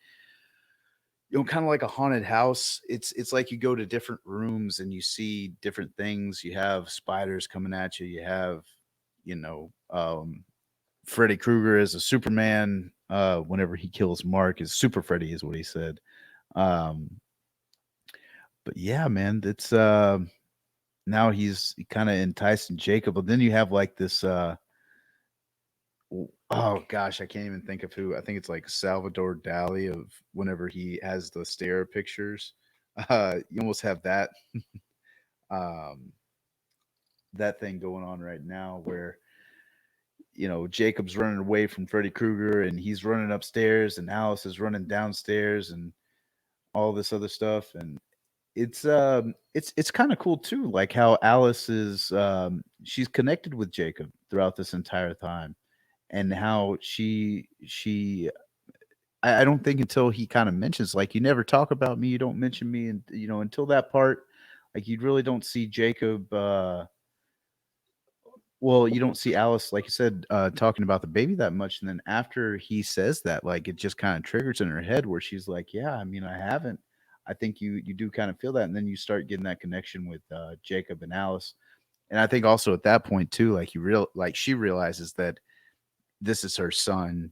kind of like a haunted house. It's like you go to different rooms and you see different things. You have spiders coming at you. You have, you know, Freddy Krueger as a Superman. Whenever he kills Mark, is Super Freddy is what he said. Um, but yeah, man, it's now he's kind of enticing Jacob. But then you have like this. Oh gosh, I can't even think of who. I think it's like Salvador Dali of whenever he has the stare pictures. You almost have um, that thing going on right now where Jacob's running away from Freddy Krueger and he's running upstairs and Alice is running downstairs and all this other stuff, and it's kind of cool too, like how Alice is she's connected with Jacob throughout this entire time, and how I don't think until he kind of mentions like you never talk about me, you don't mention me, and until that part, like you really don't see Jacob. Well, you don't see Alice, like you said, talking about the baby that much, and then after he says that, like it just kind of triggers in her head where she's like, "Yeah, I mean, I haven't." I think you do kind of feel that, and then you start getting that connection with Jacob and Alice, and I think also at that point too, like she realizes that this is her son,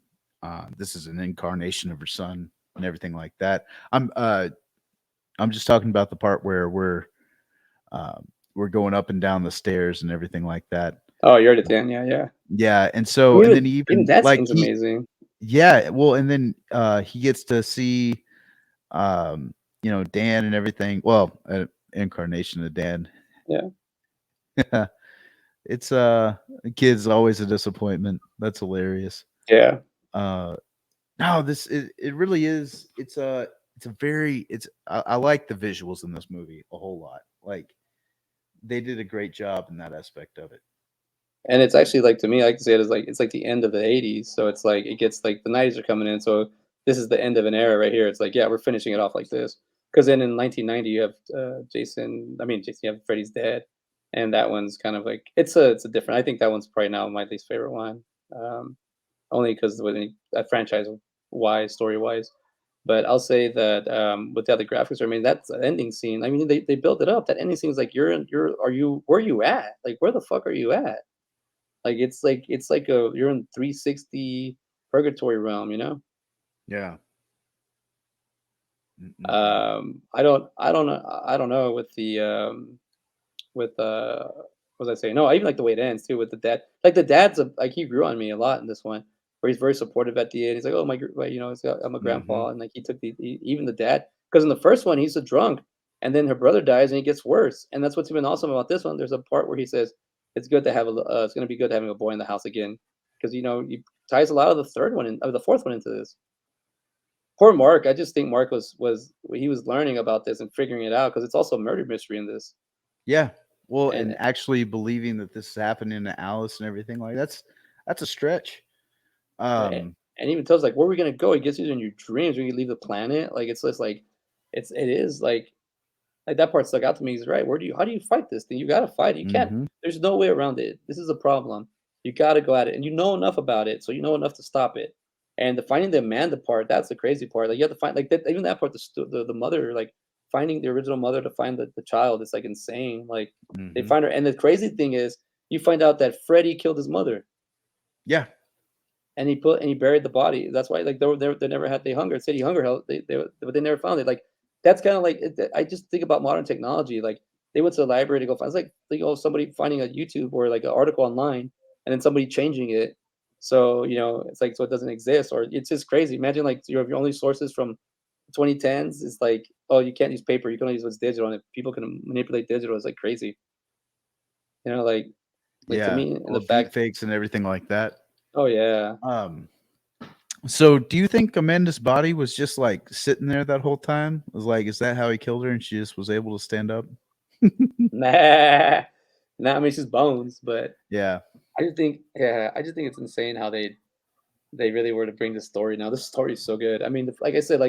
this is an incarnation of her son, and everything like that. I'm just talking about the part where uh, we're going up and down the stairs and everything like that. Oh, you're at the end. Yeah, yeah. Yeah, and so and then he Even even that like scene's amazing. yeah, well, and then he gets to see Dan and everything. Well, incarnation of Dan. Yeah, It's kids always a disappointment. That's hilarious. yeah. Uh no, it really is. It's a very it's I like the visuals in this movie a whole lot. Like they did a great job in that aspect of it. And it's actually like to me, I like to say it is like it's like the end of the '80s. So it's like it gets like the '90s are coming in. So this is the end of an era right here. It's like yeah, we're finishing it off like this. Because then in 1990 you have Jason. I mean, Jason, you have Freddy's Dead, and that one's kind of like it's a different. I think that one's probably now my least favorite one. Um, Only because that franchise wise, story wise. But I'll say that with the other graphics, I mean, that's the ending scene. I mean, they built it up. That ending scene is like are you where are you at? Like where the fuck are you at? It's like a you're in 360 purgatory realm, you know? Yeah. Mm-mm-mm. I don't know with what was I saying? No, I even like the way it ends too with the dad. Like the dad's like he grew on me a lot in this one, where he's very supportive at the end. He's like, "Oh I'm a Mhm. grandpa," and like he took even the dad because in the first one he's a drunk, and then her brother dies and he gets worse, and that's what's even awesome about this one. There's a part where he says it's good to have it's gonna be good having a boy in the house again because he ties a lot of the third one of the fourth one into this. Poor Mark, I just think Mark was he was learning about this and figuring it out because it's also a murder mystery in this, Yeah. Well, and and actually believing that this is happening to Alice and everything like that's a stretch. right? Um, And even tells like, "Where are we gonna go?" He gets you in your dreams when you leave the planet. Like it's just like, it is like that part stuck out to me. He's right. How do you fight this thing? You gotta fight it. You can't. mhm, There's no way around it. This is a problem. You gotta go at it, and you know enough about it, so you know enough to stop it. And the finding the Amanda part, that's the crazy part. Like you have to find like that. Even that part, the mother, like finding the original mother to find the child, it's like insane. Like they mhm. find her, and the crazy thing is, you find out that Freddie killed his mother. Yeah. And he buried the body. That's why, like, they never had they hunger city hunger help. But they never found it. Like, that's kind of like I just think about modern technology. Like, they went to the library to go find. It's like somebody finding a YouTube or like an article online, and then somebody changing it. So it's like so it doesn't exist, or it's just crazy. Imagine like your only sources from 2010s is like, oh, you can't use paper. You can only use what's digital, and if people can manipulate digital, it's like crazy. Like to Yeah. me, and Well, the fact, deep fakes and everything like that. oh yeah, Um, so do you think Amanda's body was just like sitting there that whole time? Was like, is that how he killed her and she just was able to stand up? nah. Nah, I mean, it's just bones, but Yeah. I just think it's insane how they really were to bring this story. Now, this story is so good. I mean, like I said,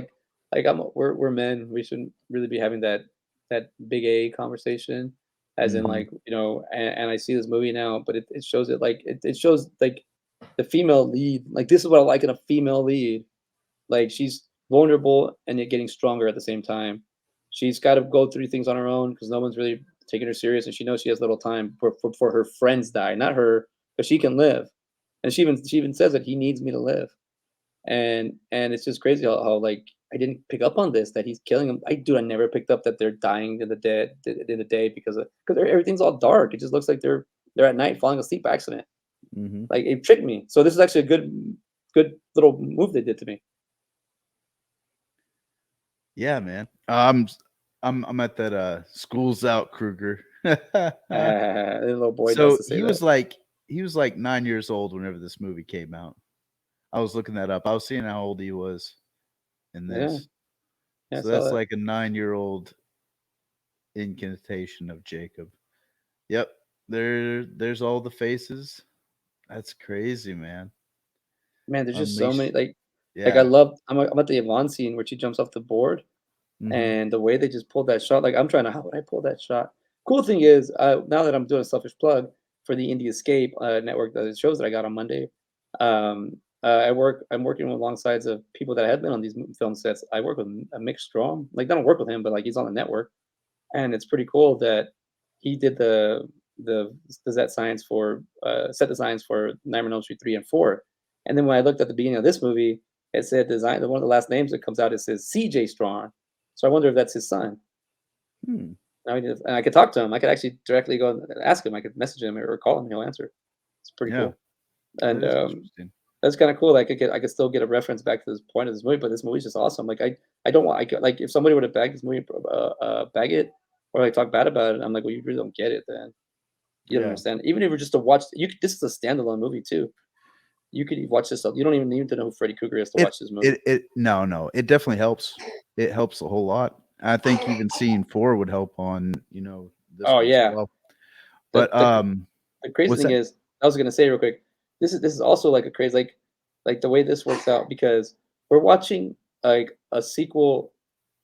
we're men. We shouldn't really be having that big A conversation, as in Mhm. like And I see this movie now, but it shows it like it shows like the female lead. Like this is what I like in a female lead. Like she's vulnerable and yet getting stronger at the same time. She's got to go through things on her own because no one's really taking her serious, and she knows she has little time before her friends die, not her, but she can live. And she even says that he needs me to live. And it's just crazy how like I didn't pick up on this that he's killing them. I never picked up that they're dying in the day because everything's all dark. It just looks like they're at night falling asleep by accident. Mhm. Like it tricked me. So this is actually a good little move they did to me. Yeah, man. I'm at that school's out Kruger. The little boy does So to say that. he was like 9 years old whenever this movie came out. I was looking that up. I was seeing how old he was in Yeah, this. yeah, I So saw that's that. like a 9-year-old incantation of Jacob. Yep. There's all the faces. That's crazy, man. Man, there's just so many Unleashed. like I Yeah. love I'm at the Yvonne scene where she jumps off the board, Mhm. and the way they just pulled that shot, like, I'm trying to how would I pull that shot? Cool thing is, now that I'm doing a selfish plug for the Indie Escape, network, the shows that I got on Monday, I'm working alongside of people that have been on these film sets. I work with Mick Strom, like, I don't work with him, but, like, he's on the network, and it's pretty cool that he did the set designs for Nightmare on Elm Street 3 and 4, and then when I looked at the beginning of this movie, it said design one of the last names that comes out, it says CJ Strong, so I wonder if that's his son. Hmm. Now and I could talk to him. I could actually directly go and ask him. I could message him or call him. He'll answer. It's pretty Yeah. cool. That And is interesting. that's kind of cool. Like I could still get a reference back to this point of this movie, but this movie's just awesome. Like I don't want like if somebody were to bag this movie, bag it or like talk bad about it, I'm like, well, you really don't get it. Then you don't Yeah. understand. Even if we're just to watch, this is a standalone movie too. You could watch this. You don't even need to know who Freddy Krueger is to It watch this movie. it no, it definitely helps. It helps a whole lot. I think even seeing 4 would help on, this Oh one as yeah. well. The But, the The crazy what's thing that? is, I was gonna say real quick, this is also like a crazy like the way this works out because we're watching like a sequel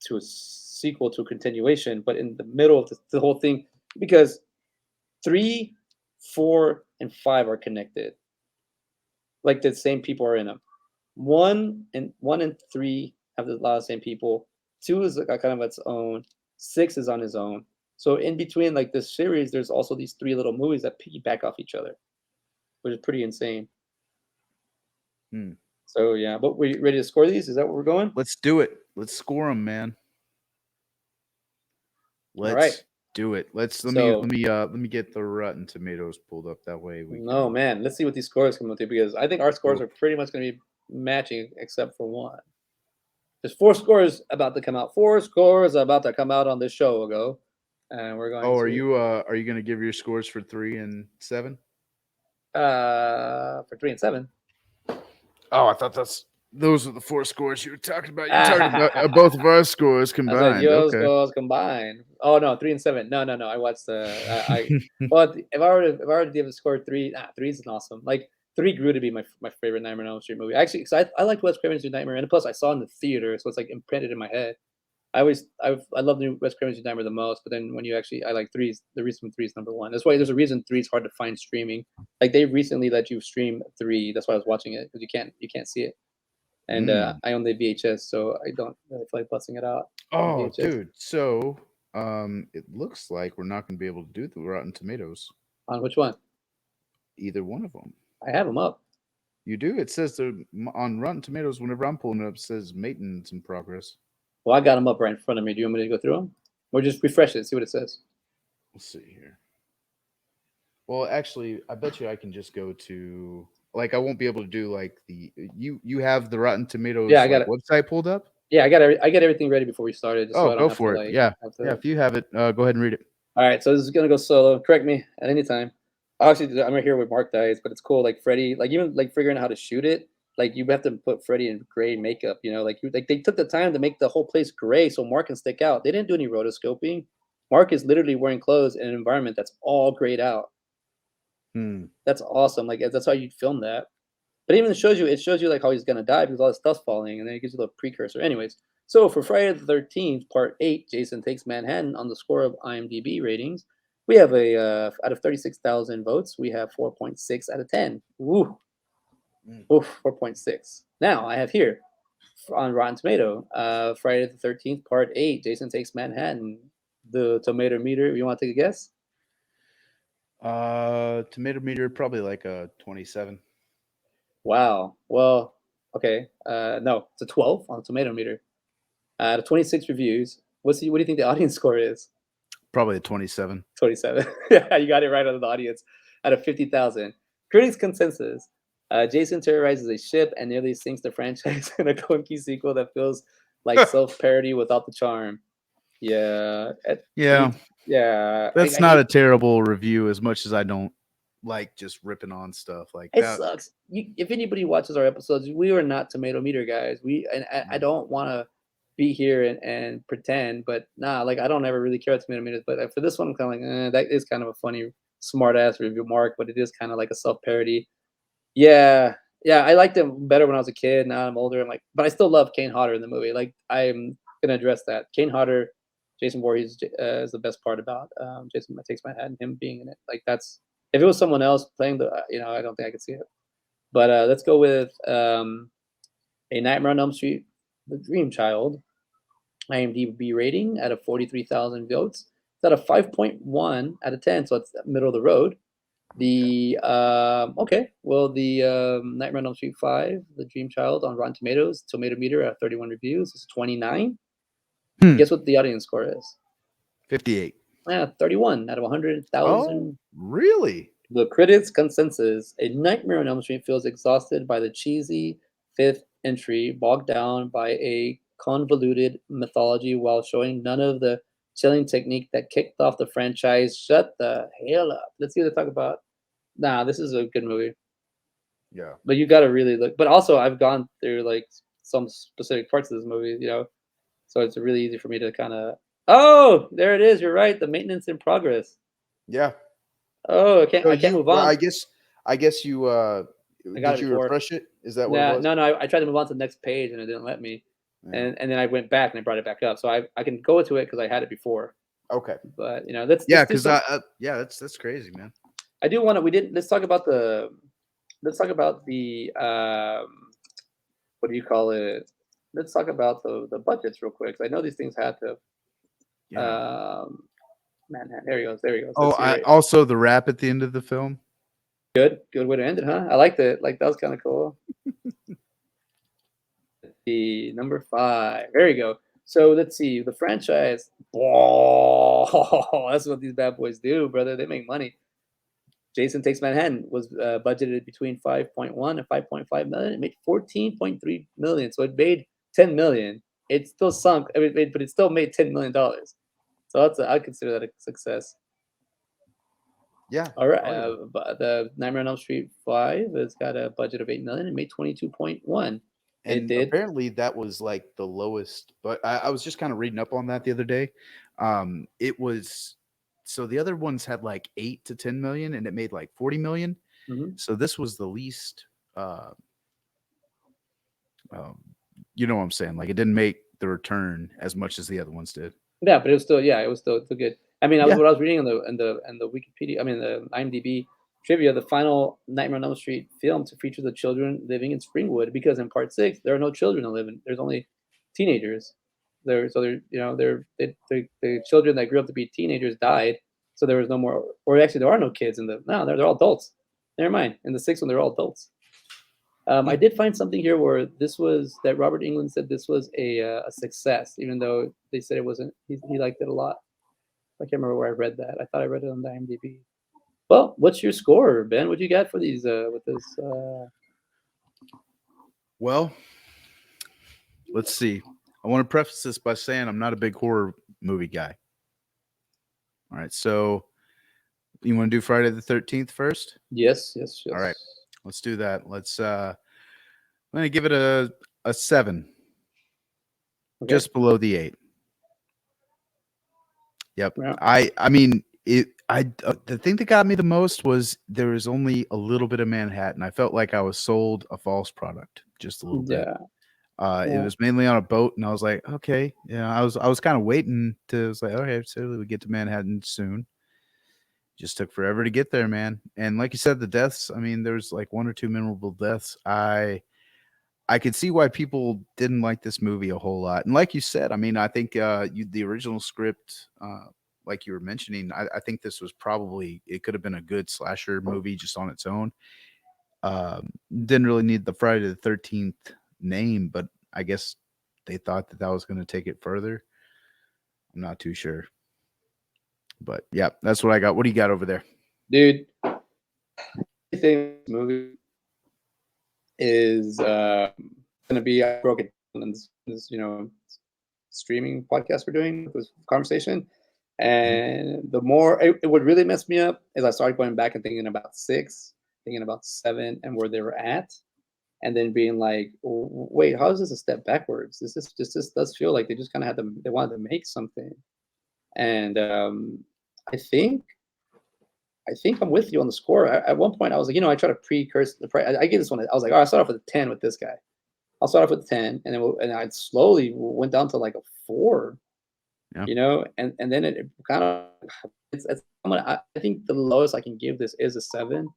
to a continuation, but in the middle of the whole thing because 3, 4, and 5 are connected. Like the same people are in them. 1 and 3 have a lot of same people. 2 is like a kind of its own. 6 is on his own. So in between like this series, there's also these 3 little movies that piggyback off each other, which is pretty insane. Hmm. So yeah, but we ready to score these? Is that where we're going? Let's do it. Let's score them, man. All right. Let's do it. So Let me get the Rotten Tomatoes pulled up. That way we no can man, let's see what these scores come up to because I think our scores go. are pretty much going to be matching except for one. There's 4 scores about to come out. 4 scores about to come out on this show ago, and we're going Oh, to are you gonna give your scores for 3 and 7? for 3 and 7. Oh, I thought those are the 4 scores you were talking about. You're talking about I both of our scores said combined. your Okay. scores combined. Oh no, 3 and 7. No. I watched the I well if I were to give a score three, three is an awesome. Like 3 grew to be my favorite Nightmare on Elm Street movie. Actually, because I liked Wes Craven's New Nightmare, and plus I saw it in the theater, so it's like imprinted in my head. I love the Wes Craven's New Nightmare the most, but then when you actually I like threes. The reason 3 is number one. That's why there's a reason 3 is hard to find streaming. Like they recently let you stream 3. That's why I was watching it because you can't see it. And Mm. I own the VHS, so I don't really feel like busting it out on Oh, VHS. dude. So, it looks like we're not gonna be able to do the Rotten Tomatoes. On which one? Either one of them. I have them up. You do. It says on Rotten Tomatoes. Whenever I'm pulling it up, it says maintenance in progress. Well, I got them up right in front of me. Do you want me to go through them, or just refresh it, see what it says? Let's see here. Well, actually, I bet you I can just go to like I won't be able to do like you have the Rotten Yeah, Tomatoes I got like it. website pulled up. Yeah, I get everything ready before we started, just so Oh, I don't go have to for it. like Yeah, have yeah. to. If you have it, go ahead and read it. All right, so this is gonna go solo. Correct me at any time. Obviously, I'm right here with Mark dies, but it's cool. Like Freddy, like even like figuring out how to shoot it. Like you have to put Freddy in gray makeup. Like they took the time to make the whole place gray so Mark can stick out. They didn't do any rotoscoping. Mark is literally wearing clothes in an environment that's all grayed out. Hmm. That's awesome. Like that's how you'd film that. But even it shows you like how he's gonna die because all this stuff's falling, and then it gives you the precursor. Anyways, so for Friday the 13th, Part 8, Jason Takes Manhattan on the score of IMDb ratings, we have a out of 36,000 votes, we have 4.6 out of 10. Woo, Mm. oof, 4.6. Now I have here on Rotten Tomato, Friday the 13th, Part 8, Jason Takes Manhattan. The tomato meter. You want to take a guess? Tomato meter probably like a 27. Wow. Well, okay. No, it's a 12 on the tomato meter. Out of 26 reviews, what do you think the audience score is? Probably a 27. 27. Yeah, you got it right on the audience. Out of 50,000. Critics' consensus. Jason terrorizes a ship and nearly sinks the franchise in a clunky sequel that feels like self-parody without the charm. Yeah. Yeah, Yeah. that's I not hate a terrible review. As much as I don't like just ripping on stuff like it that. sucks. If anybody watches our episodes, we are not tomato meter guys. I Mm. don't want to be here and pretend, but nah, like I don't ever really care about tomato meters. But for this one, I'm kind of like, that is kind of a funny, smart ass review, Mark. But it is kind of like a self parody. Yeah, Yeah, I liked him better when I was a kid. Now I'm older. I'm like, but I still love Kane Hodder in the movie. Like, I'm gonna address that. Kane Hodder, Jason Voorhees is the best part about Jason Takes My Hat and him being in it. Like, that's if it was someone else playing the, I don't think I could see it. But let's go with A Nightmare on Elm Street, The Dream Child. IMDb rating out of 43,000 votes. It's at a 5.1 out of 10, so it's middle of the road. The Nightmare on Elm Street 5, The Dream Child on Rotten Tomatoes, tomato meter at 31 reviews. It's 29. Guess what the audience score is? 58. Yeah, 31 out of Oh, 100,000. really? The critics' consensus: A Nightmare on Elm Street feels exhausted by the cheesy fifth entry, bogged down by a convoluted mythology while showing none of the chilling technique that kicked off the franchise. Shut the hell up. Let's see what they talk about. Nah, this is a good movie, Yeah. but you got to really look. But also, I've gone through like some specific parts of this movie, so it's really easy for me to kind of. Oh, there it is. You're right. The maintenance in progress. Yeah. Oh, I can't. So I can't you, move well, on. I guess you, I got did it you before. refresh it? Is that what it Nah, was? no, no. I tried to move on to the next page and it didn't let me. Yeah. And then I went back and I brought it back up. So I can go to it because I had it before. Okay. But let's Yeah, do because some. yeah, that's crazy, man. I do want to. We didn't. Let's talk about the. Let's talk about the. What do you call it? Let's talk about the budgets real quick. 'Cause I know these things had to. Yeah. Manhattan. There he goes. There he goes. Oh, Let's see I right. also the rap at the end of the film. Good. Good way to end it, huh? I liked it. Like that was kind of cool. The number 5. There you go. So let's see the franchise. Oh, that's what these bad boys do, brother. They make money. Jason Takes Manhattan was budgeted between 5.1 and 5.5 million. It made 14.3 million, so it made 10 million. It still sunk, but it still made $10 million. So I consider that a success. Yeah. All right, Oh, yeah. but the Nightmare on Elm Street 5 has got a budget of 8 million. It made 22.1. It And did. apparently that was like the lowest, but I was just kind of reading up on that the other day. It was so the other ones had like 8 to 10 million and it made like 40 million. Mhm. So this was the least um, you know what I'm saying? Like it didn't make the return as much as the other ones did. Yeah, but it was still good. I mean, Yeah. what I was reading in the Wikipedia, I mean the IMDb trivia, the final Nightmare on Elm Street film to feature the children living in Springwood, because in part 6 there are no children that live in. There's only teenagers. The children that grew up to be teenagers died, so there was no more. Or actually, there are no kids in the. No, they're all adults. Never mind. In the 6th one, they're all adults. I did find something here where this was that Robert England said this was a success, even though they said it wasn't. He liked it a lot. I can't remember where I read that. I thought I read it on the IMDb. Well, what's your score, Ben? What you got for these with this? Well, let's see. I want to preface this by saying I'm not a big horror movie guy. All right. So you want to do Friday the 13th first? Yes, yes, yes. All right. Let's do that. I'm going to give it a 7. Okay. Just below the 8. Yep. Yeah. I mean the thing that got me the most was there was only a little bit of Manhattan. I felt like I was sold a false product just a little bit. Yeah. It Yeah. was mainly on a boat, and I was like, okay, yeah. I was kind of waiting to. I was like, okay, so we get to Manhattan soon. Just took forever to get there, man. And like you said, the deaths. I mean, there's like 1 or 2 memorable deaths. I could see why people didn't like this movie a whole lot. And like you said, I mean, I think the original script, like you were mentioning, I think this was probably it could have been a good slasher movie just on its own. Didn't really need the Friday the 13th name, but I guess they thought that was going to take it further. I'm not too sure, but yeah, that's what I got. What do you got over there? Dude, I think this movie is going to be. I broke it down in this streaming podcast we're doing, this conversation. Mhm. And the more it would really mess me up is I started going back and thinking about 6, thinking about 7, and where they were at, and then being like, wait, how is this a step backwards? This does feel like they just kind of they wanted to make something, and I think I think I'm with you on the score. At one point, I was like, I try to pre-curse the price. I give this one. I was like, all right, I'll start off with a 10 with this guy. I'll start off with 10, and then I slowly went down to like a 4. Yeah. And then it kind of it's I think the lowest I can give this is a 7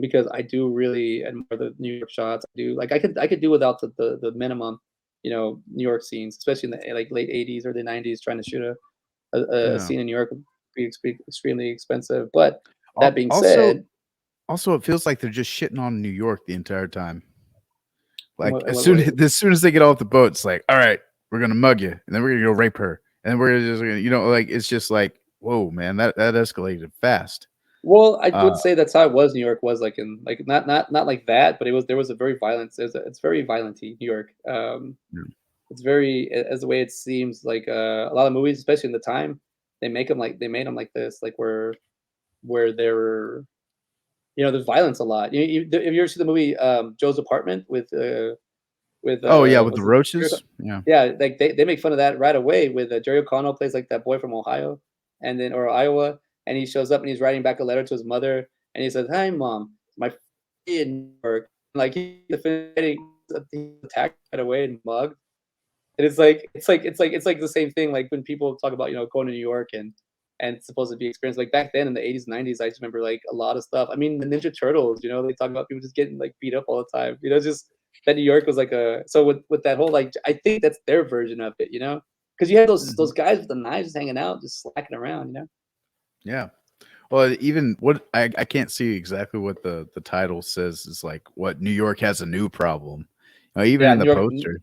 because I do really admire the New York shots. I do like I could do without the minimum, New York scenes, especially in the like late 80s or the 90s, trying to shoot a Yeah. scene in New York would be extremely expensive. But that Al- being Also, said, also, it feels like they're just shitting on New York the entire time. Like in what way? as soon as they get off the boat, it's like, all right, we're gonna mug you, and then we're gonna go rape her, and then we're just gonna, like it's just like, whoa, man, that escalated fast. Well, I Uh, would say that's how it was. New York was like in like not like that, but there was a very violent. It's very violent-y, New York. yeah. It's very as the way it seems like a lot of movies, especially in the time, they made them like this, like where there there's violence a lot. Have you ever seen the movie Joe's Apartment with Oh yeah, with the what's his roaches. Yeah, yeah, like they make fun of that right away with Jerry O'Connell plays like that boy from Ohio, and then or Iowa, and he shows up and he's writing back a letter to his mother, and he says, "Hi, mom, my in work." Like he's attacked right away and mugged, and it's like the same thing. Like when people talk about going to New York and it's supposed to be experienced like back then in the 80s, 90s. I just remember like a lot of stuff. I mean, the Ninja Turtles. They talk about people just getting like beat up all the time. Just that New York was like a so with that whole like I think that's their version of it. Because you had those mhm, guys with the knives just hanging out, just slacking around. yeah. Well, even what I can't see exactly what the title says is like what New York has a new problem. Even Yeah, in New the York. poster.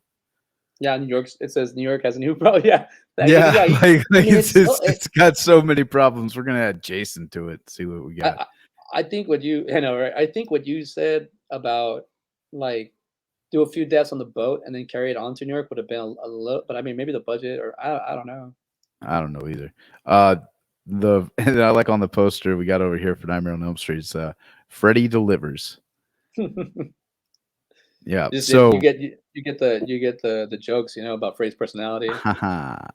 Yeah, New York. It says New York has a new problem. Yeah, because Yeah, yeah, I like mean it's got so many problems. We're gonna add Jason to it. See what we I, got. I I think what you know right. I think what you said about like do a few deaths on the boat and then carry it on to New York would have been a little, but I mean maybe the budget or I don't know. I don't know either. Uh, the and I like on the poster we got over here for Nightmare on Elm Street. It's Freddy delivers. Yeah. Just you So, get the jokes about Frey's personality,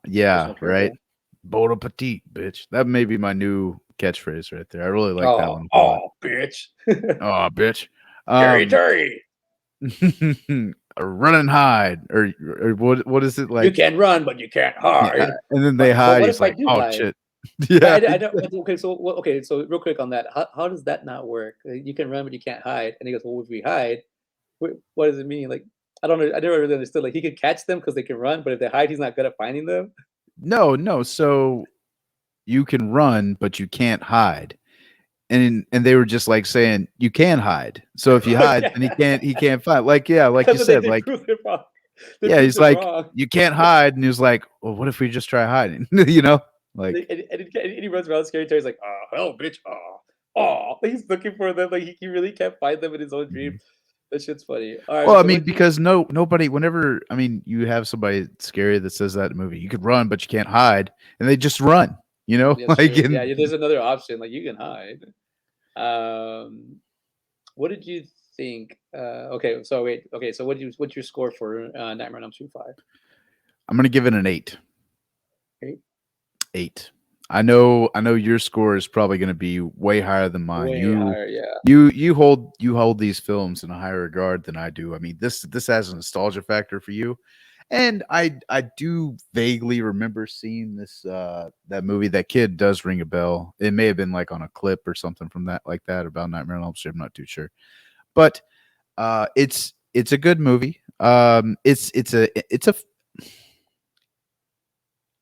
yeah, personal right. character. Bon appetit, bitch. That may be my new catchphrase right there. I really like that Oh, one a lot. oh, bitch, Oh, bitch. Gary Um, Terry, run and hide, or what is it you like? can run but you can't Yeah, hide. and then they But hide. what He's if I like, do oh hide? shit. But Yeah, I don't. Okay, so okay, so real quick on that, how does that not work? You can run but you can't hide, and he goes, well, if we hide, what does it mean? Like I don't know. I never really understood. Like he could catch them because they can run, but if they hide, he's not good at finding them. no, no. So you can run, but you can't hide. And they were just like saying you can hide. So if you hide, then he Yeah, can't find. Like yeah, like you because they said, they like proved it wrong. They yeah, proved he's it like wrong. you can't hide, and he was like, well, what if we just try hiding? You know, like And he runs around scary Terry's like, oh hell, bitch, he's looking for them. Like he really can't find them in his own dream. mhm. That shit's funny. All right, Well, I so mean, what you? because nobody, whenever I mean, you have somebody scary that says that in a movie, you could run, but you can't hide, and they just run. That's Like true. Yeah, in there's another option. Like you can hide. Um, what did you think? Okay, so wait. Okay, so what's your score for Nightmare on Elm Street 5? I'm gonna give it an 8. Eight? 8. I know your score is probably going to be way higher than mine. Way higher, yeah. You hold these films in a higher regard than I do. I mean, this has a nostalgia factor for you. And I do vaguely remember seeing this that movie. That kid does ring a bell. It may have been like on a clip or something from that like that about Nightmare on Elm Street. I'm not too sure. But it's a good movie. It's a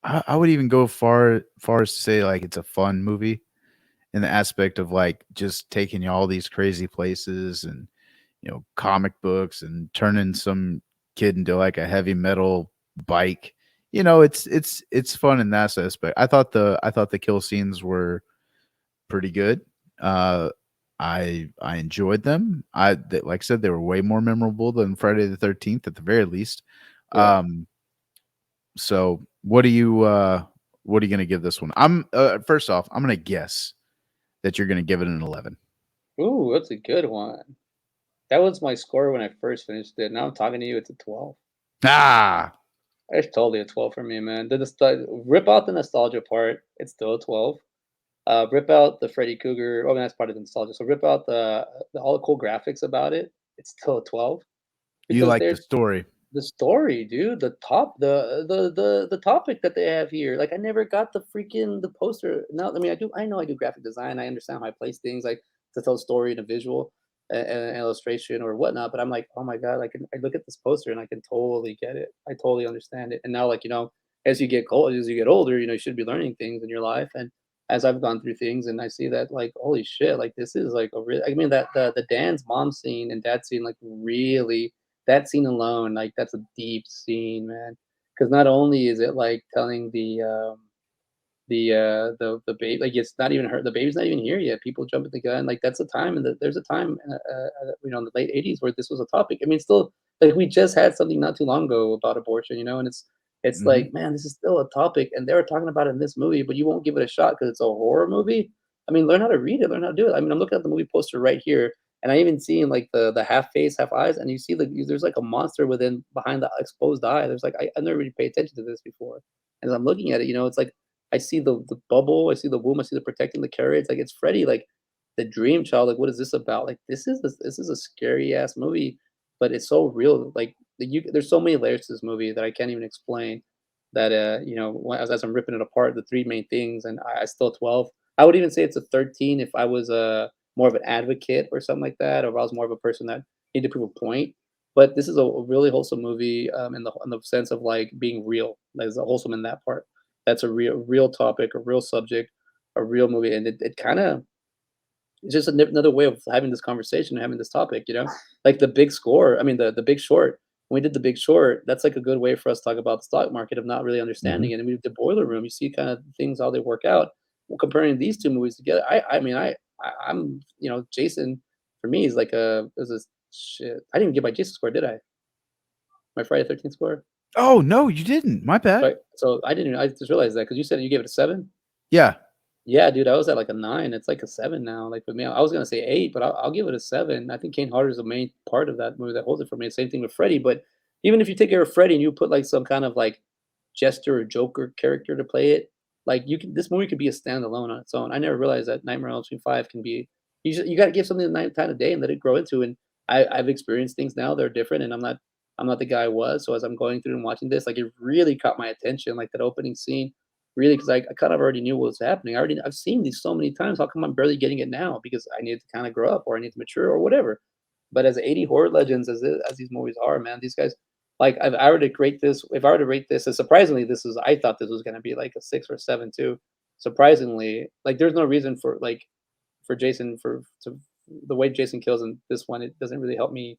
I would even go far as to say like it's a fun movie in the aspect of like just taking you all these crazy places and comic books and turning some kid into like a heavy metal bike. It's fun in that aspect. I thought the kill scenes were pretty good. Uh, I enjoyed them. Like I said, they were way more memorable than Friday the 13th at the very least. Yeah. Um, so what are you gonna give this one? I'm first off, I'm gonna guess that you're gonna give it an 11. Ooh, that's a good one. That was my score when I first finished it. Now I'm talking to you, it's a 12. Ah, It's totally a 12 for me, man. Rip out the nostalgia part, it's still a 12. Rip out the Freddy Krueger. Oh, that's part of the nostalgia. So rip out the all the cool graphics about it. It's still a 12 You because like the they're story. the story, dude, the topic that they have here. Like I never got the freaking the poster. No, I mean I know I do graphic design. I understand how I place things like to tell a story in a visual and an illustration or whatnot. But I'm like, oh my god, I look at this poster and I can totally get it. I totally understand it. And now like, as you get cold, as you get older, you should be learning things in your life. And as I've gone through things and I see that like, holy shit, like this is like a real I mean that the Dan's mom scene and dad scene like really that scene alone, like, that's a deep scene, man. Because not only is it, like, telling the baby like, it's not even her the baby's not even here yet, people jumping the gun, like, that's a time and there's a time, in the late '80s where this was a topic. I mean, still like, we just had something not too long ago about abortion, and it's Mhm. like, man, this is still a topic, and they were talking about it in this movie, but you won't give it a shot because it's a horror movie? I mean, learn how to read it, learn how to do it. I mean, I'm looking at the movie poster right here, and I even seen, like, the half face, half eyes, and you see, like, there's, like, a monster behind the exposed eye. There's, like I never really paid attention to this before. As I'm looking at it, it's like I see the bubble, I see the womb, I see the protecting the carriage, like, it's Freddy, like, the dream child, like, what is this about? Like, this is a scary ass movie, but it's so real, like, there's so many layers to this movie that I can't even explain that, as I'm ripping it apart, the 3 main things, and I still 12. I would even say it's a 13 if I was, more of an advocate or something like that, or if I was more of a person that needed to prove a point, but this is a really wholesome movie, in the sense of, like, being real. There's a wholesome in that part. That's a real topic, a real subject, a real movie, and it kinda it's just another way of having this conversation, having this topic, Like The Big Score, I mean, The Big Short. When we did The Big Short, that's like a good way for us to talk about the stock market of not really Mhm. understanding it. And we did The Boiler Room, you see kind of things how they work out. Well, comparing these 2 movies together, I mean, I'm Jason for me is like a is a shit. I didn't even get my Jason score, did I? My Friday 13th score? Oh, no, you didn't. My bad. Right. So I just realized that because you said you gave it a 7? Yeah. Yeah, dude, I was at like a 9. It's like a 7 now. Like with me, I was gonna say 8, but I'll give it a 7. I think Kane Hodder is the main part of that movie that holds it for me. Same thing with Freddy. But even if you take care of Freddy and you put like some kind of like Jester or Joker character to play it, like you can this movie could be a standalone on its own. I never realized that Nightmare on Elm Street 5 can be you gotta give something the night time of day and let it grow into. And I've experienced things now that are different, and I'm not the guy I was. So as I'm going through and watching this, like it really caught my attention, like that opening scene. Really, because I kind of already knew what was happening. I've seen these so many times. How come I'm barely getting it now? Because I need to kind of grow up, or I need to mature, or whatever. But as 80 horror legends, as these movies are, man, these guys, like, if I were to rate this, and surprisingly, I thought this was gonna be like a 6 or 7 too. Surprisingly, like, there's no reason for like for Jason for to the way Jason kills in this one. It doesn't really help me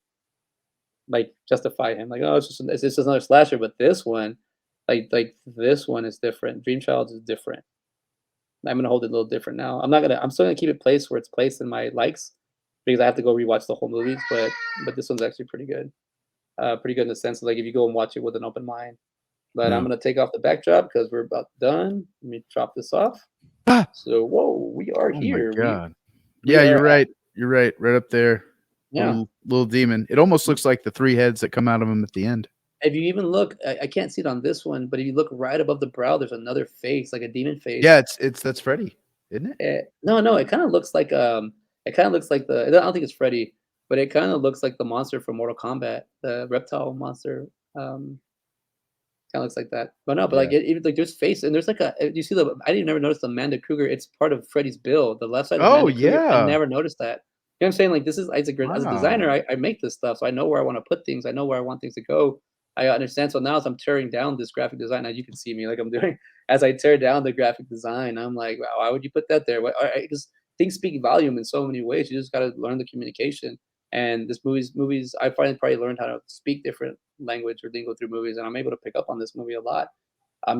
like justify him. Like, oh, it's just another slasher. But this one, like this one is different. Dream Child is different. I'm gonna hold it a little different now. I'm still gonna keep it placed where it's placed in my likes because I have to go rewatch the whole movies. But this one's actually pretty good. Pretty good in the sense of like if you go and watch it with an open mind. But I'm Yeah. gonna take off the backdrop because we're about done. Let me drop this off. Ah! So whoa, we are Oh my here. god. We Yeah, are you're at right. You're right. Right up there. yeah. Little demon. It almost looks like the 3 heads that come out of him at the end. If you even look, I can't see it on this one, but if you look right above the brow, there's another face, like a demon face. Yeah, it's that's Freddy, isn't it? No, no, it kind of looks like I don't think it's Freddy, but it kind of looks like the monster from Mortal Kombat, the reptile monster. Um, Kind of looks like that. But no, but like Yeah. even like there's face and there's like you see I didn't never notice the Amanda Kruger. It's part of Freddy's build. The left side is Oh, Amanda Kruger. I yeah. never noticed that. You know what I'm saying? Like this is it's a great as a designer, Wow. I make this stuff, so I know where I want to put things. I know where I want things to go. I understand. So now as I'm tearing down this graphic design, as you can see me like I'm doing as I tear down the graphic design, I'm like, wow, why would you put that there? Because things speak volume in so many ways. You just got to learn the communication. And this movies, I finally probably learned how to speak different language or lingo through movies, and I'm able to pick up on this movie a lot. I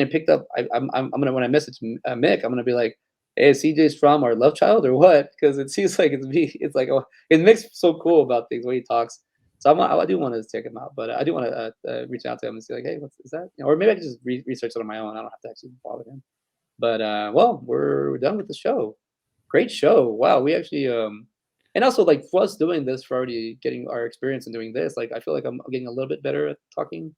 picked up. I'm gonna when I message Mick, I'm gonna be like, "Hey, is CJ's from our love child or what?" Because it seems like it's me. It's like, oh, it Mick's so cool about things when he talks. So I do want to check him out, but I do want to reach out to him and see like, "Hey, what's is that?" Or maybe I can just research it on my own. I don't have to actually follow him. But well, we're done with the show. Great show. Wow, we actually and also like for us doing this, for already getting our experience in doing this, like I feel like I'm getting a little bit better at talking,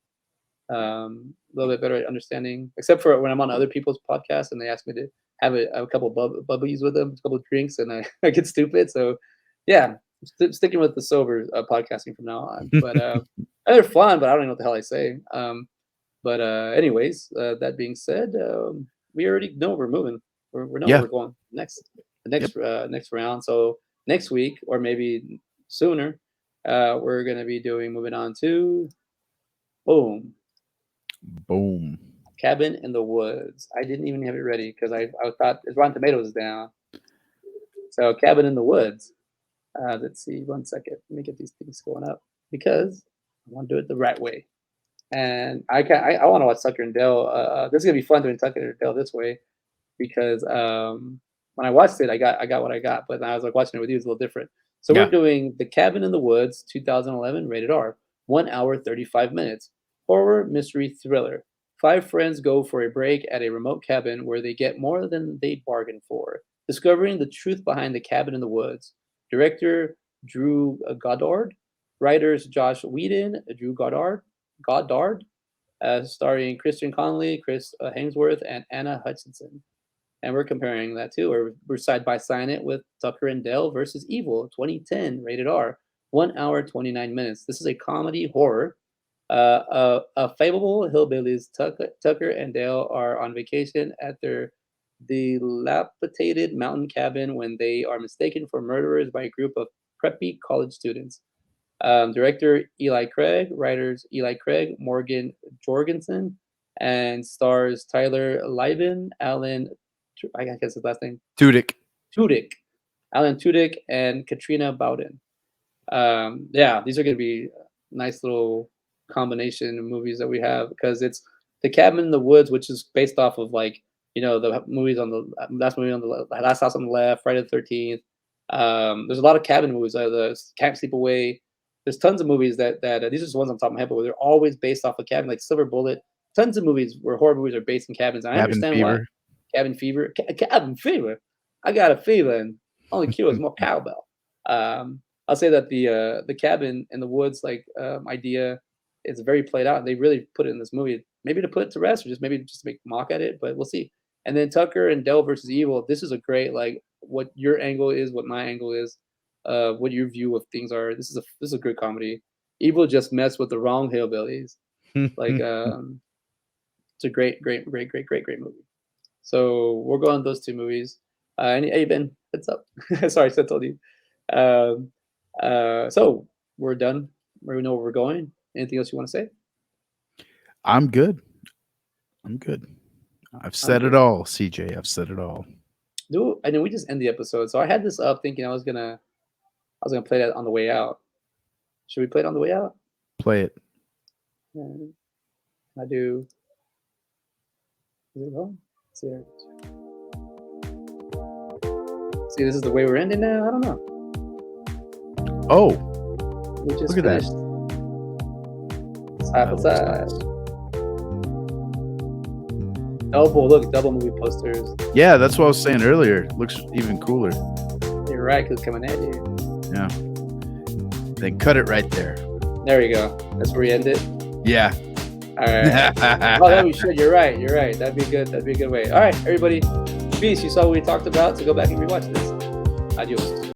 a little bit better at understanding, except for when I'm on other people's podcasts and they ask me to have a couple bubbies with them, a couple of drinks, and I get stupid. So, yeah, sticking with the sober podcasting from now on. But they're fun, but I don't even know what the hell I say. But anyways, that being said, we already know we're moving. We know where Yeah. we're going next. The Yep. next round. So next week, or maybe sooner, we're gonna be moving on to boom, Boom. Cabin in the Woods. I didn't even have it ready because I thought it's Rotten Tomatoes is down. So Cabin in the Woods. Let's see, 1 second. Let me get these things going up because I want to do it the right way. And I want to watch Tucker and Dale. This is gonna be fun doing Tucker and Dale this way because when I watched it, I got what I got. But I was like watching it with you, it's a little different. So Yeah. we're doing The Cabin in the Woods, 2011, rated R, 1 hour 35 minutes, horror mystery thriller. 5 friends go for a break at a remote cabin where they get more than they bargained for, discovering the truth behind the cabin in the woods. Director Drew Goddard, writers Josh Whedon, Drew Goddard, starring Christian Connolly, Chris Hemsworth, and Anna Hutchinson. And we're comparing that too, or we're side by side it with Tucker and Dale versus Evil, 2010, rated R, 1 hour 29 minutes. This is a comedy horror. Fablable hillbillies Tucker and Dale are on vacation at their dilapidated mountain cabin when they are mistaken for murderers by a group of preppy college students. Director Eli Craig, writers Eli Craig, Morgan Jorgensen, and stars Tyler Lieben, I guess his last name, Tudyk. Tudyk, Alan Tudyk, and Katrina Bowden. Yeah, these are going to be nice little combination of movies that we have because it's The Cabin in the Woods, which is based off of the movies on the last movie on the Last House on the Left, Friday the 13th. There's a lot of cabin movies, the Can't Sleep Away. There's tons of movies that these are just ones on top of my head, but they're always based off a cabin, like Silver Bullet. Tons of movies where horror movies are based in cabins. And I Cabin understand why. Fever. Cabin Fever. Cabin Fever. I got a fever, and only cure is more cowbell. I'll say that the cabin in the woods idea is very played out. They really put it in this movie, maybe to put it to rest, or just maybe just to make mock at it. But we'll see. And then Tucker and Dale versus Evil. This is a great what your angle is, what my angle is, what your view of things are. This is a good comedy. Evil just messed with the wrong hillbillies. It's a great movie. So we're going on those two movies. Hey Ben, what's up? Sorry, I told you. So we're done. We know where we're going. Anything else you want to say? I'm good. I've said it all, CJ. I've said it all. And then we just end the episode. So I had this up thinking I was gonna play that on the way out. Should we play it on the way out? Play it. I do. Is it going? See, this is the way we're ending now. I don't know. Oh, we just look at finished. Side by side. Nice. Double movie posters. Yeah, that's what I was saying earlier. Looks even cooler. You're right, because coming at you. Yeah. Then cut it right there. There we go. That's where we end it. Yeah. All right. Oh, that we should. You're right. That'd be good. That'd be a good way. All right, everybody. Peace. You saw what we talked about, so go back and rewatch this. Adios.